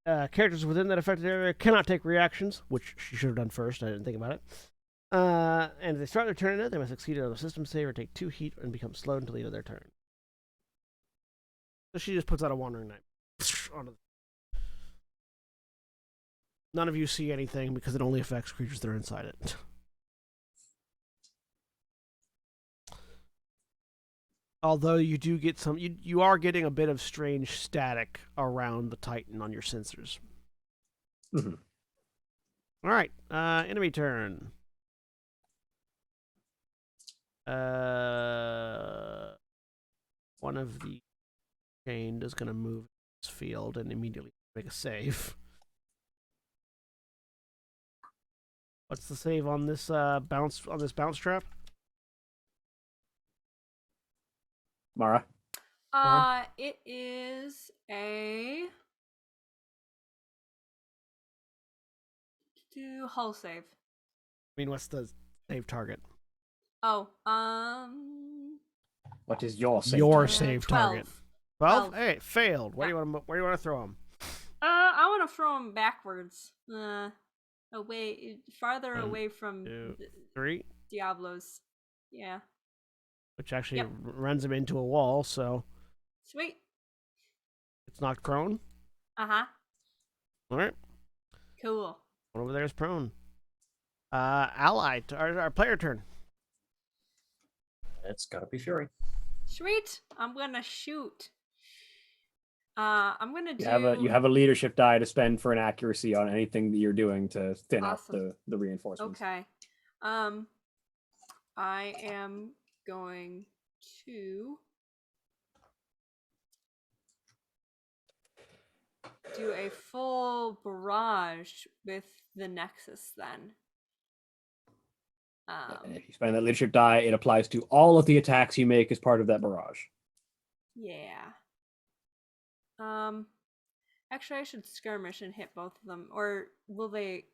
characters within that affected area cannot take reactions, which she should have done first. I didn't think about it. And if they start their turn in it, they must succeed on a system save or take 2 heat and become slowed until the end of their turn. So she just puts out a Wandering Night. None of you see anything because it only affects creatures that are inside it. Although you do get some, you are getting a bit of strange static around the Titan on your sensors. Mm-hmm. All right, enemy turn. One of the chained is going to move this field and immediately make a save. What's the save on this bounce trap? Mara? It is a do hull save. I mean, what's the save target? Oh, What is your save? Your target? save 12. target. 12? 12. Hey, failed. Where Yeah. do you want to throw him? I want to throw him backwards. Farther One, away from 2, 3. Diablos. Yeah. Which actually Yep. runs him into a wall, so Sweet. it's knocked prone. Uh-huh. All right. Cool. One over there is prone. Ally, our player turn. It's gotta be Fury. Sweet. I'm gonna shoot I'm gonna do. You have a leadership die to spend for an accuracy on anything that you're doing to thin out Awesome. the reinforcements. Okay. I am going to do a full barrage with the Nexus then. And if you spend that leadership die, it applies to all of the attacks you make as part of that barrage. Yeah. Actually, I should skirmish and hit both of them. Or will they?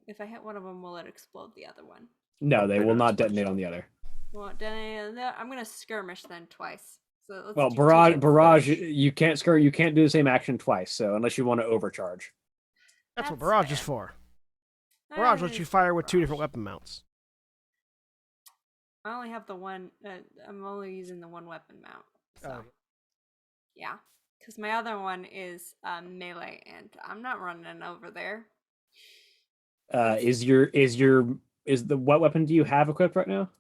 If I hit one of them, will it explode the other one? No, they They will don't not explode. detonate on the other. Well, I'm gonna skirmish then twice. So let's Well, do barrage, two. you can't do the same action twice. So unless you want to overcharge. That's what That's barrage is fair. for. I'm Barrage gonna lets you do fire with 2 different barrage. weapon mounts. I only have the one. I'm only using the one weapon mount. So Oh. yeah, because my other one is melee, and I'm not running over there. Is the what weapon do you have equipped right now?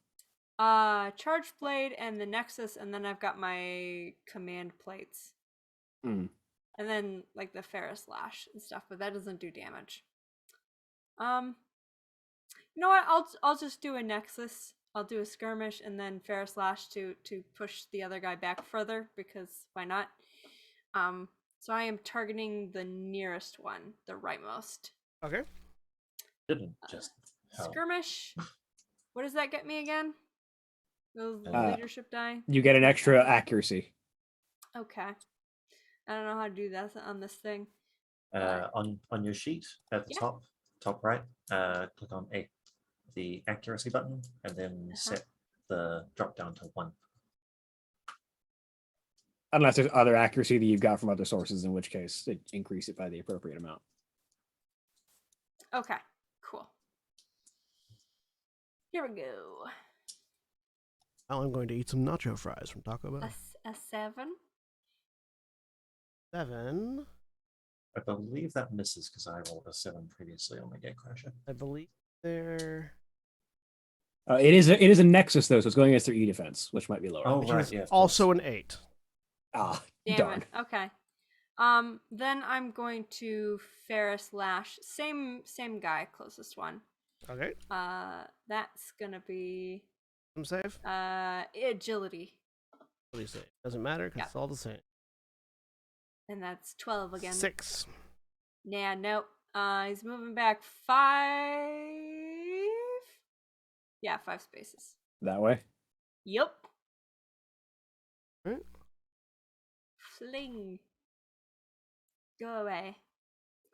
Charge blade and the Nexus, and then I've got my command plates. Hmm. And then like the Ferris Lash and stuff, but that doesn't do damage. You know what? I'll just do a Nexus. I'll do a skirmish and then Ferris Lash to push the other guy back further because why not? So I am targeting the nearest one, the rightmost. Okay. Didn't just help. Skirmish. What does that get me again? The leadership die. You get an extra accuracy. Okay. I don't know how to do that on this thing. On your sheet at the Yeah. top right, click on the accuracy button, and then set the drop down to 1. Unless there's other accuracy that you've got from other sources, in which case it increase it by the appropriate amount. Okay, cool. Here we go. Now I'm going to eat some nacho fries from Taco Bell. A 7. 7. I believe that misses because I rolled a 7 previously on my Gatecrasher. I believe they're. It is a nexus though, so it's going against their E defense, which might be lower. Oh, Which right, is yeah, of also course. an 8. Damn darn. it. Okay. Then I'm going to Ferris Lash. Same guy, closest one. Okay. That's gonna be Some save. agility. What do you say? Doesn't matter because Yeah. it's all the same. And that's 12 again. 6. Nah, nope. He's moving back 5. Yeah, 5 spaces. That way. Yup. Alright. Fling. Go away.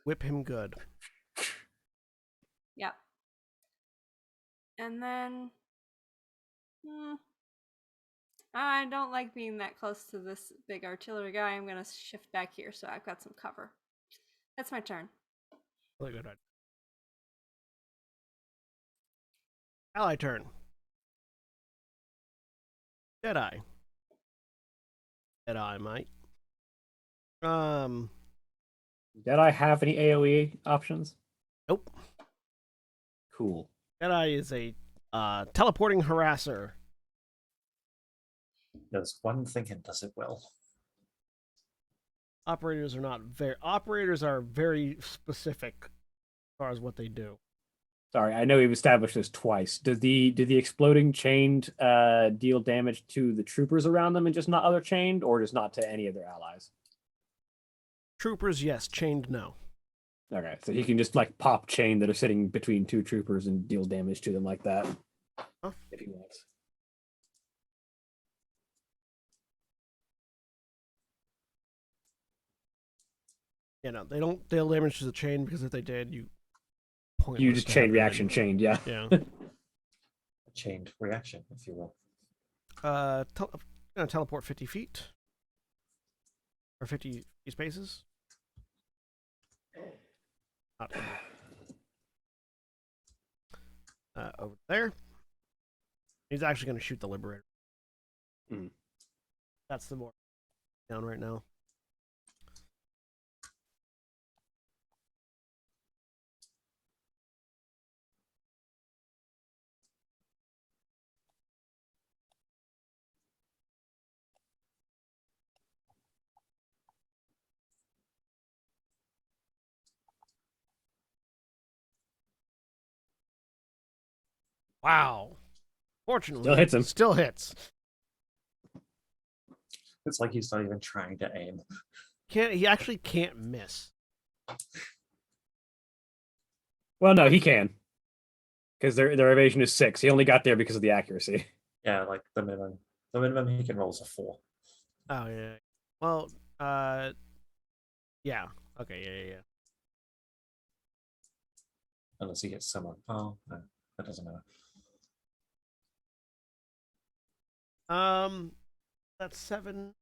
Whip him good. Yep. And then I don't like being that close to this big artillery guy. I'm gonna shift back here so I've got some cover. That's my turn. Really good idea. Ally turn. Jedi. Jedi, mate. Did I have any AoE options? Nope. Cool. Jedi is a teleporting harasser. There's one thing and does it well. Operators are very specific as far as what they do. Sorry, I know we've established this twice. Did the exploding chained deal damage to the troopers around them and just not other chained, or just not to any of their allies? Troopers, yes. Chained, no. Okay, so he can just like pop chain that are sitting between 2 troopers and deal damage to them like that. Huh? If he wants. Yeah, no, they don't deal damage to the chain because if they did, you You just chain reaction chained, yeah. Yeah. A chained reaction, if you will. Gonna teleport 50 feet or 50 spaces. Not over there. He's actually gonna shoot the Liberator. Mm. That's the more down right now. Wow. Fortunately, Still hits him. Still hits. It's like he's not even trying to aim. He actually can't miss. Well, no, he can. Because their evasion is 6. He only got there because of the accuracy. Yeah, like the minimum. The minimum he can roll is a 4. Oh yeah. Well, yeah. Okay, yeah. Unless he gets someone. Oh, no, that doesn't matter. That's 7.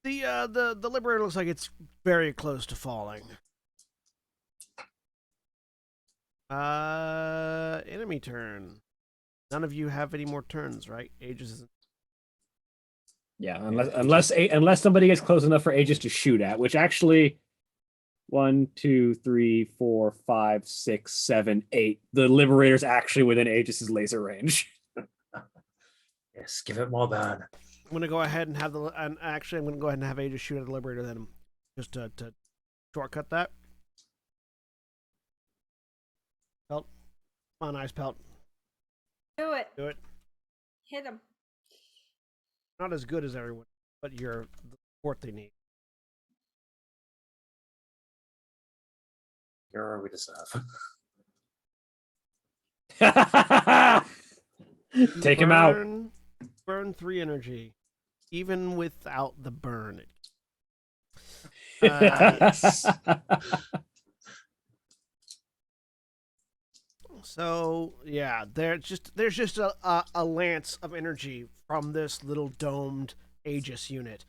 The Liberator looks like it's very close to falling. Enemy turn. None of you have any more turns, right? Aegis isn't. Yeah, unless somebody gets close enough for Aegis to shoot at, which actually 1, 2, 3, 4, 5, 6, 7, 8. The Liberator's actually within Aegis's laser range. Yes, give it more burn. I'm gonna go ahead and have I'm gonna go ahead and have Aegis shoot at the Liberator then, just to shortcut that. Pelt, come on, Ice Pelt, Do it. do it. Hit him. Not as good as everyone, but you're the support they need. You're we deserve. Take him out. Burn 3 energy, even without the burn. So yeah, there's just a lance of energy from this little domed Aegis unit.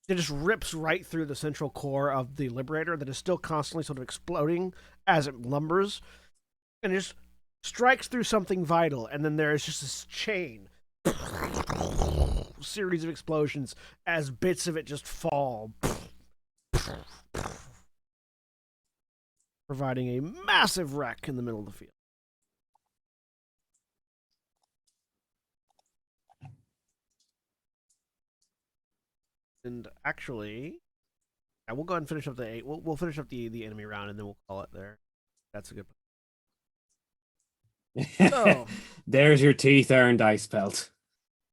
It just rips right through the central core of the Liberator that is still constantly sort of exploding as it lumbers, and it just strikes through something vital, and then there is just this chain series of explosions as bits of it just fall, providing a massive wreck in the middle of the field. And actually, yeah, we'll go ahead and finish up the 8. We'll finish up the enemy round, and then we'll call it there. That's a good place. So, there's your teeth earned, Ice Pelt.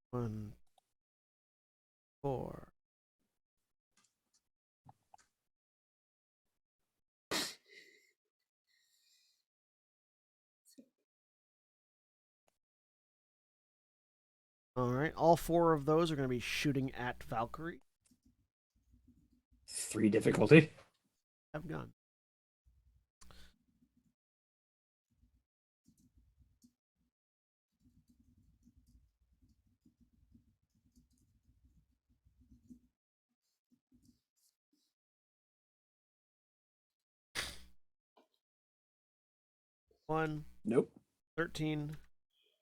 1, 4. All right, all 4 of those are going to be shooting at Valkyrie. 3 difficulty. Have gone. One, Nope. 13,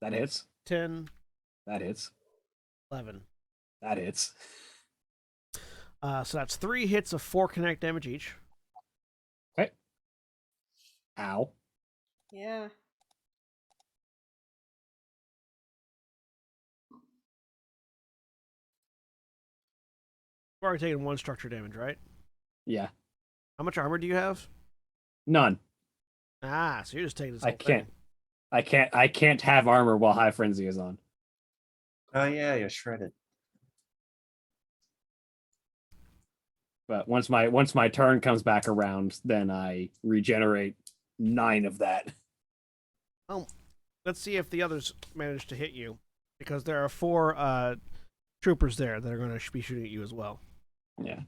That hits. 10, That hits. 11. That hits. So that's 3 hits of 4 kinetic damage each. Okay. Ow. Yeah. You've already taken 1 structure damage, right? Yeah. How much armor do you have? None. Ah, so you're just taking this I whole can't. thing. I can't have armor while High Frenzy is on. Oh yeah, you're shredded. But once my turn comes back around, then I regenerate 9 of that. Well, let's see if the others manage to hit you, because there are 4 troopers there that are going to be shooting at you as well, Yeah.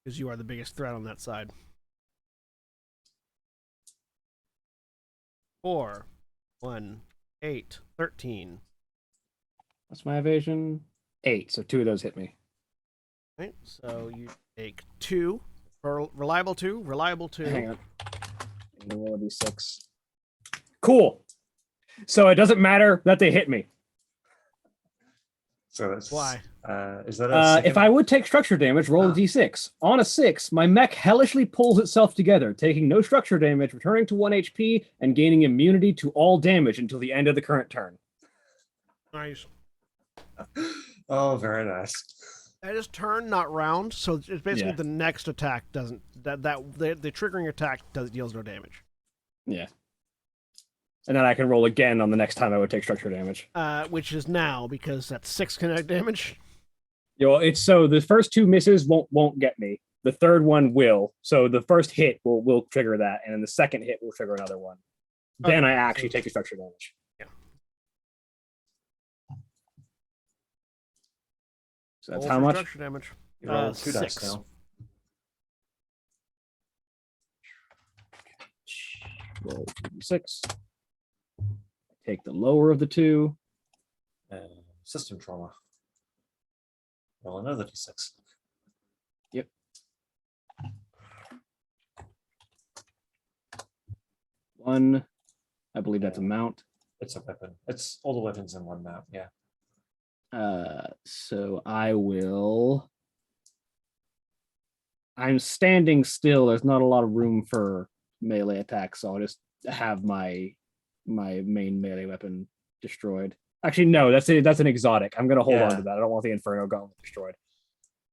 because you are the biggest threat on that side. 4, 1, 8, 13. What's my evasion? 8. So 2 of those hit me. Right, so you take 2. Reliable 2. Reliable 2. Hang on. I'm gonna roll a d6. Cool. So it doesn't matter that they hit me. So it's Why? Is that a If I would take structure damage, roll a d6. On a 6, my mech hellishly pulls itself together, taking no structure damage, returning to 1 HP, and gaining immunity to all damage until the end of the current turn. Nice. Oh, very nice. That is turn, not round. So it's basically Yeah. the next attack doesn't the triggering attack deals no damage. Yeah. And then I can roll again on the next time I would take structure damage. Which is now because that's 6 kinetic damage. You know, it's so the first 2 misses won't get me. The third one will. So the first hit will trigger that, and then the second hit will trigger another one. Then Okay, I actually so- take the structure damage. Yeah. So that's Roll how for much? structure damage. You roll 2 dice 6. now. Roll 6. Take the lower of the 2. System trauma. Roll another d6. Yep. 1. I believe that's a mount. It's a weapon. It's all the weapons in one mount. Yeah. So I will. I'm standing still. There's not a lot of room for melee attacks, so I'll just have my main melee weapon destroyed. Actually, no, that's an exotic. I'm gonna hold on Yeah. to that. I don't want the Inferno Gauntlet destroyed.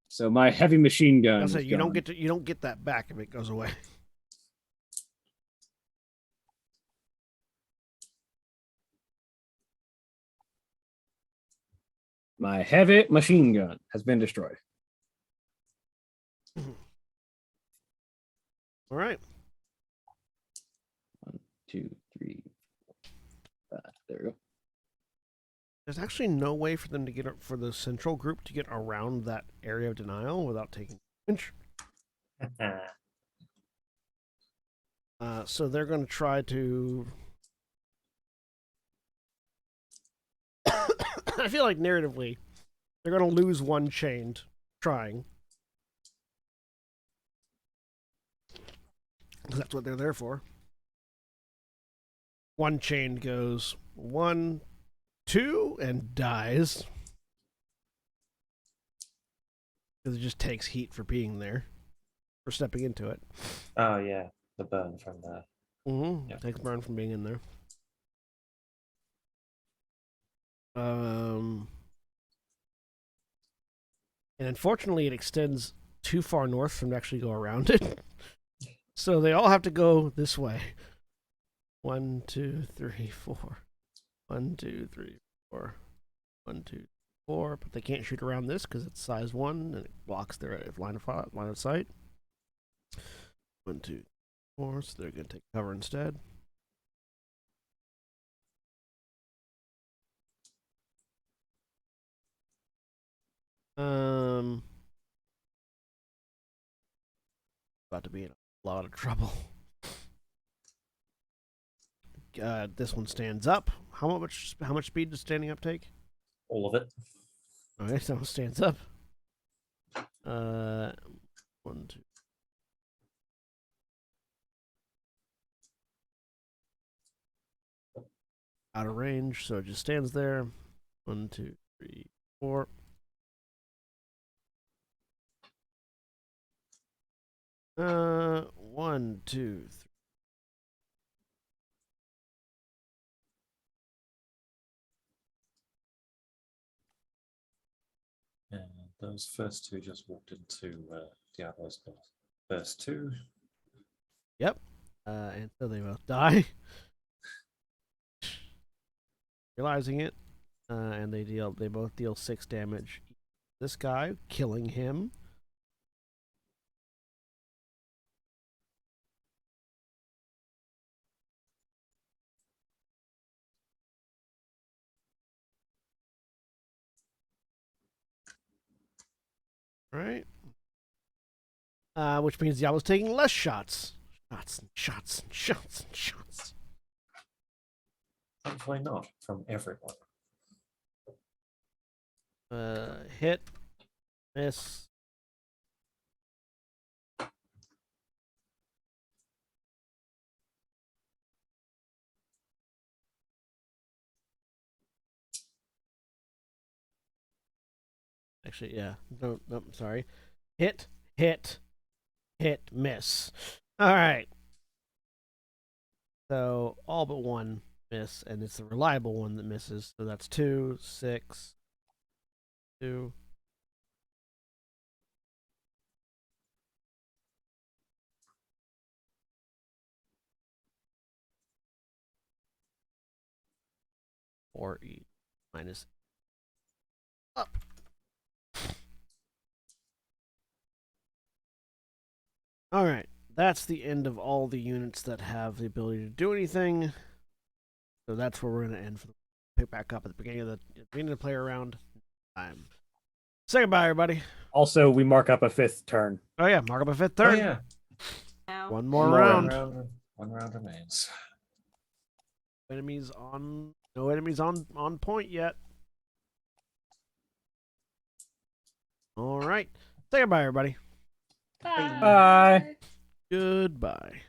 So my heavy machine gun. I'll say is you don't gone. get that back if it goes away. My heavy machine gun has been destroyed. All right. 1, 2, 3, 4, 5. There we go. There's actually no way for them to get for the central group to get around that area of denial without taking damage. So they're going to try to. I feel like narratively, they're going to lose one chained trying. Because that's what they're there for. One chained goes 1, 2, and dies. Because it just takes heat for being there, for stepping into it. Oh yeah, the burn from the. Mm-hmm. Yep. Takes burn from being in there. And unfortunately, it extends too far north for them to actually go around it. So they all have to go this way. 1, 2, 3, 4. 1, 2, 3, 4. 1, 2, 4. But they can't shoot around this because it's size 1 and it blocks their line of sight. 1, 2, 4. So they're going to take cover instead. About to be in a lot of trouble. This one stands up. How much speed does standing up take? All of it. Okay, so it stands up. 1, 2. Out of range, so it just stands there. 1, 2, 3, 4. One, two, three. And those first 2 just walked into Diablo's first 2. Yep. And so they both die. Realizing it. And they both deal 6 damage. This guy, killing him. Right. Which means Diablo's taking less shots. Shots and shots and shots and shots. Thankfully not from everyone. Hit. Miss. Actually, yeah. No, sorry. Hit, hit, hit, miss. All right. So all but one miss, and it's the reliable one that misses. So that's 2, 6, 2. Or E minus up. All right, that's the end of all the units that have the ability to do anything. So that's where we're going to end for the pick back up at the beginning of the player round time. Say goodbye, everybody. Also, we mark up a 5th turn. Oh yeah, mark up a 5th Oh turn. yeah, Now. One more More round. one round remains. Enemies on. No enemies on point yet. All right. Say goodbye, everybody. Bye. Bye. Goodbye.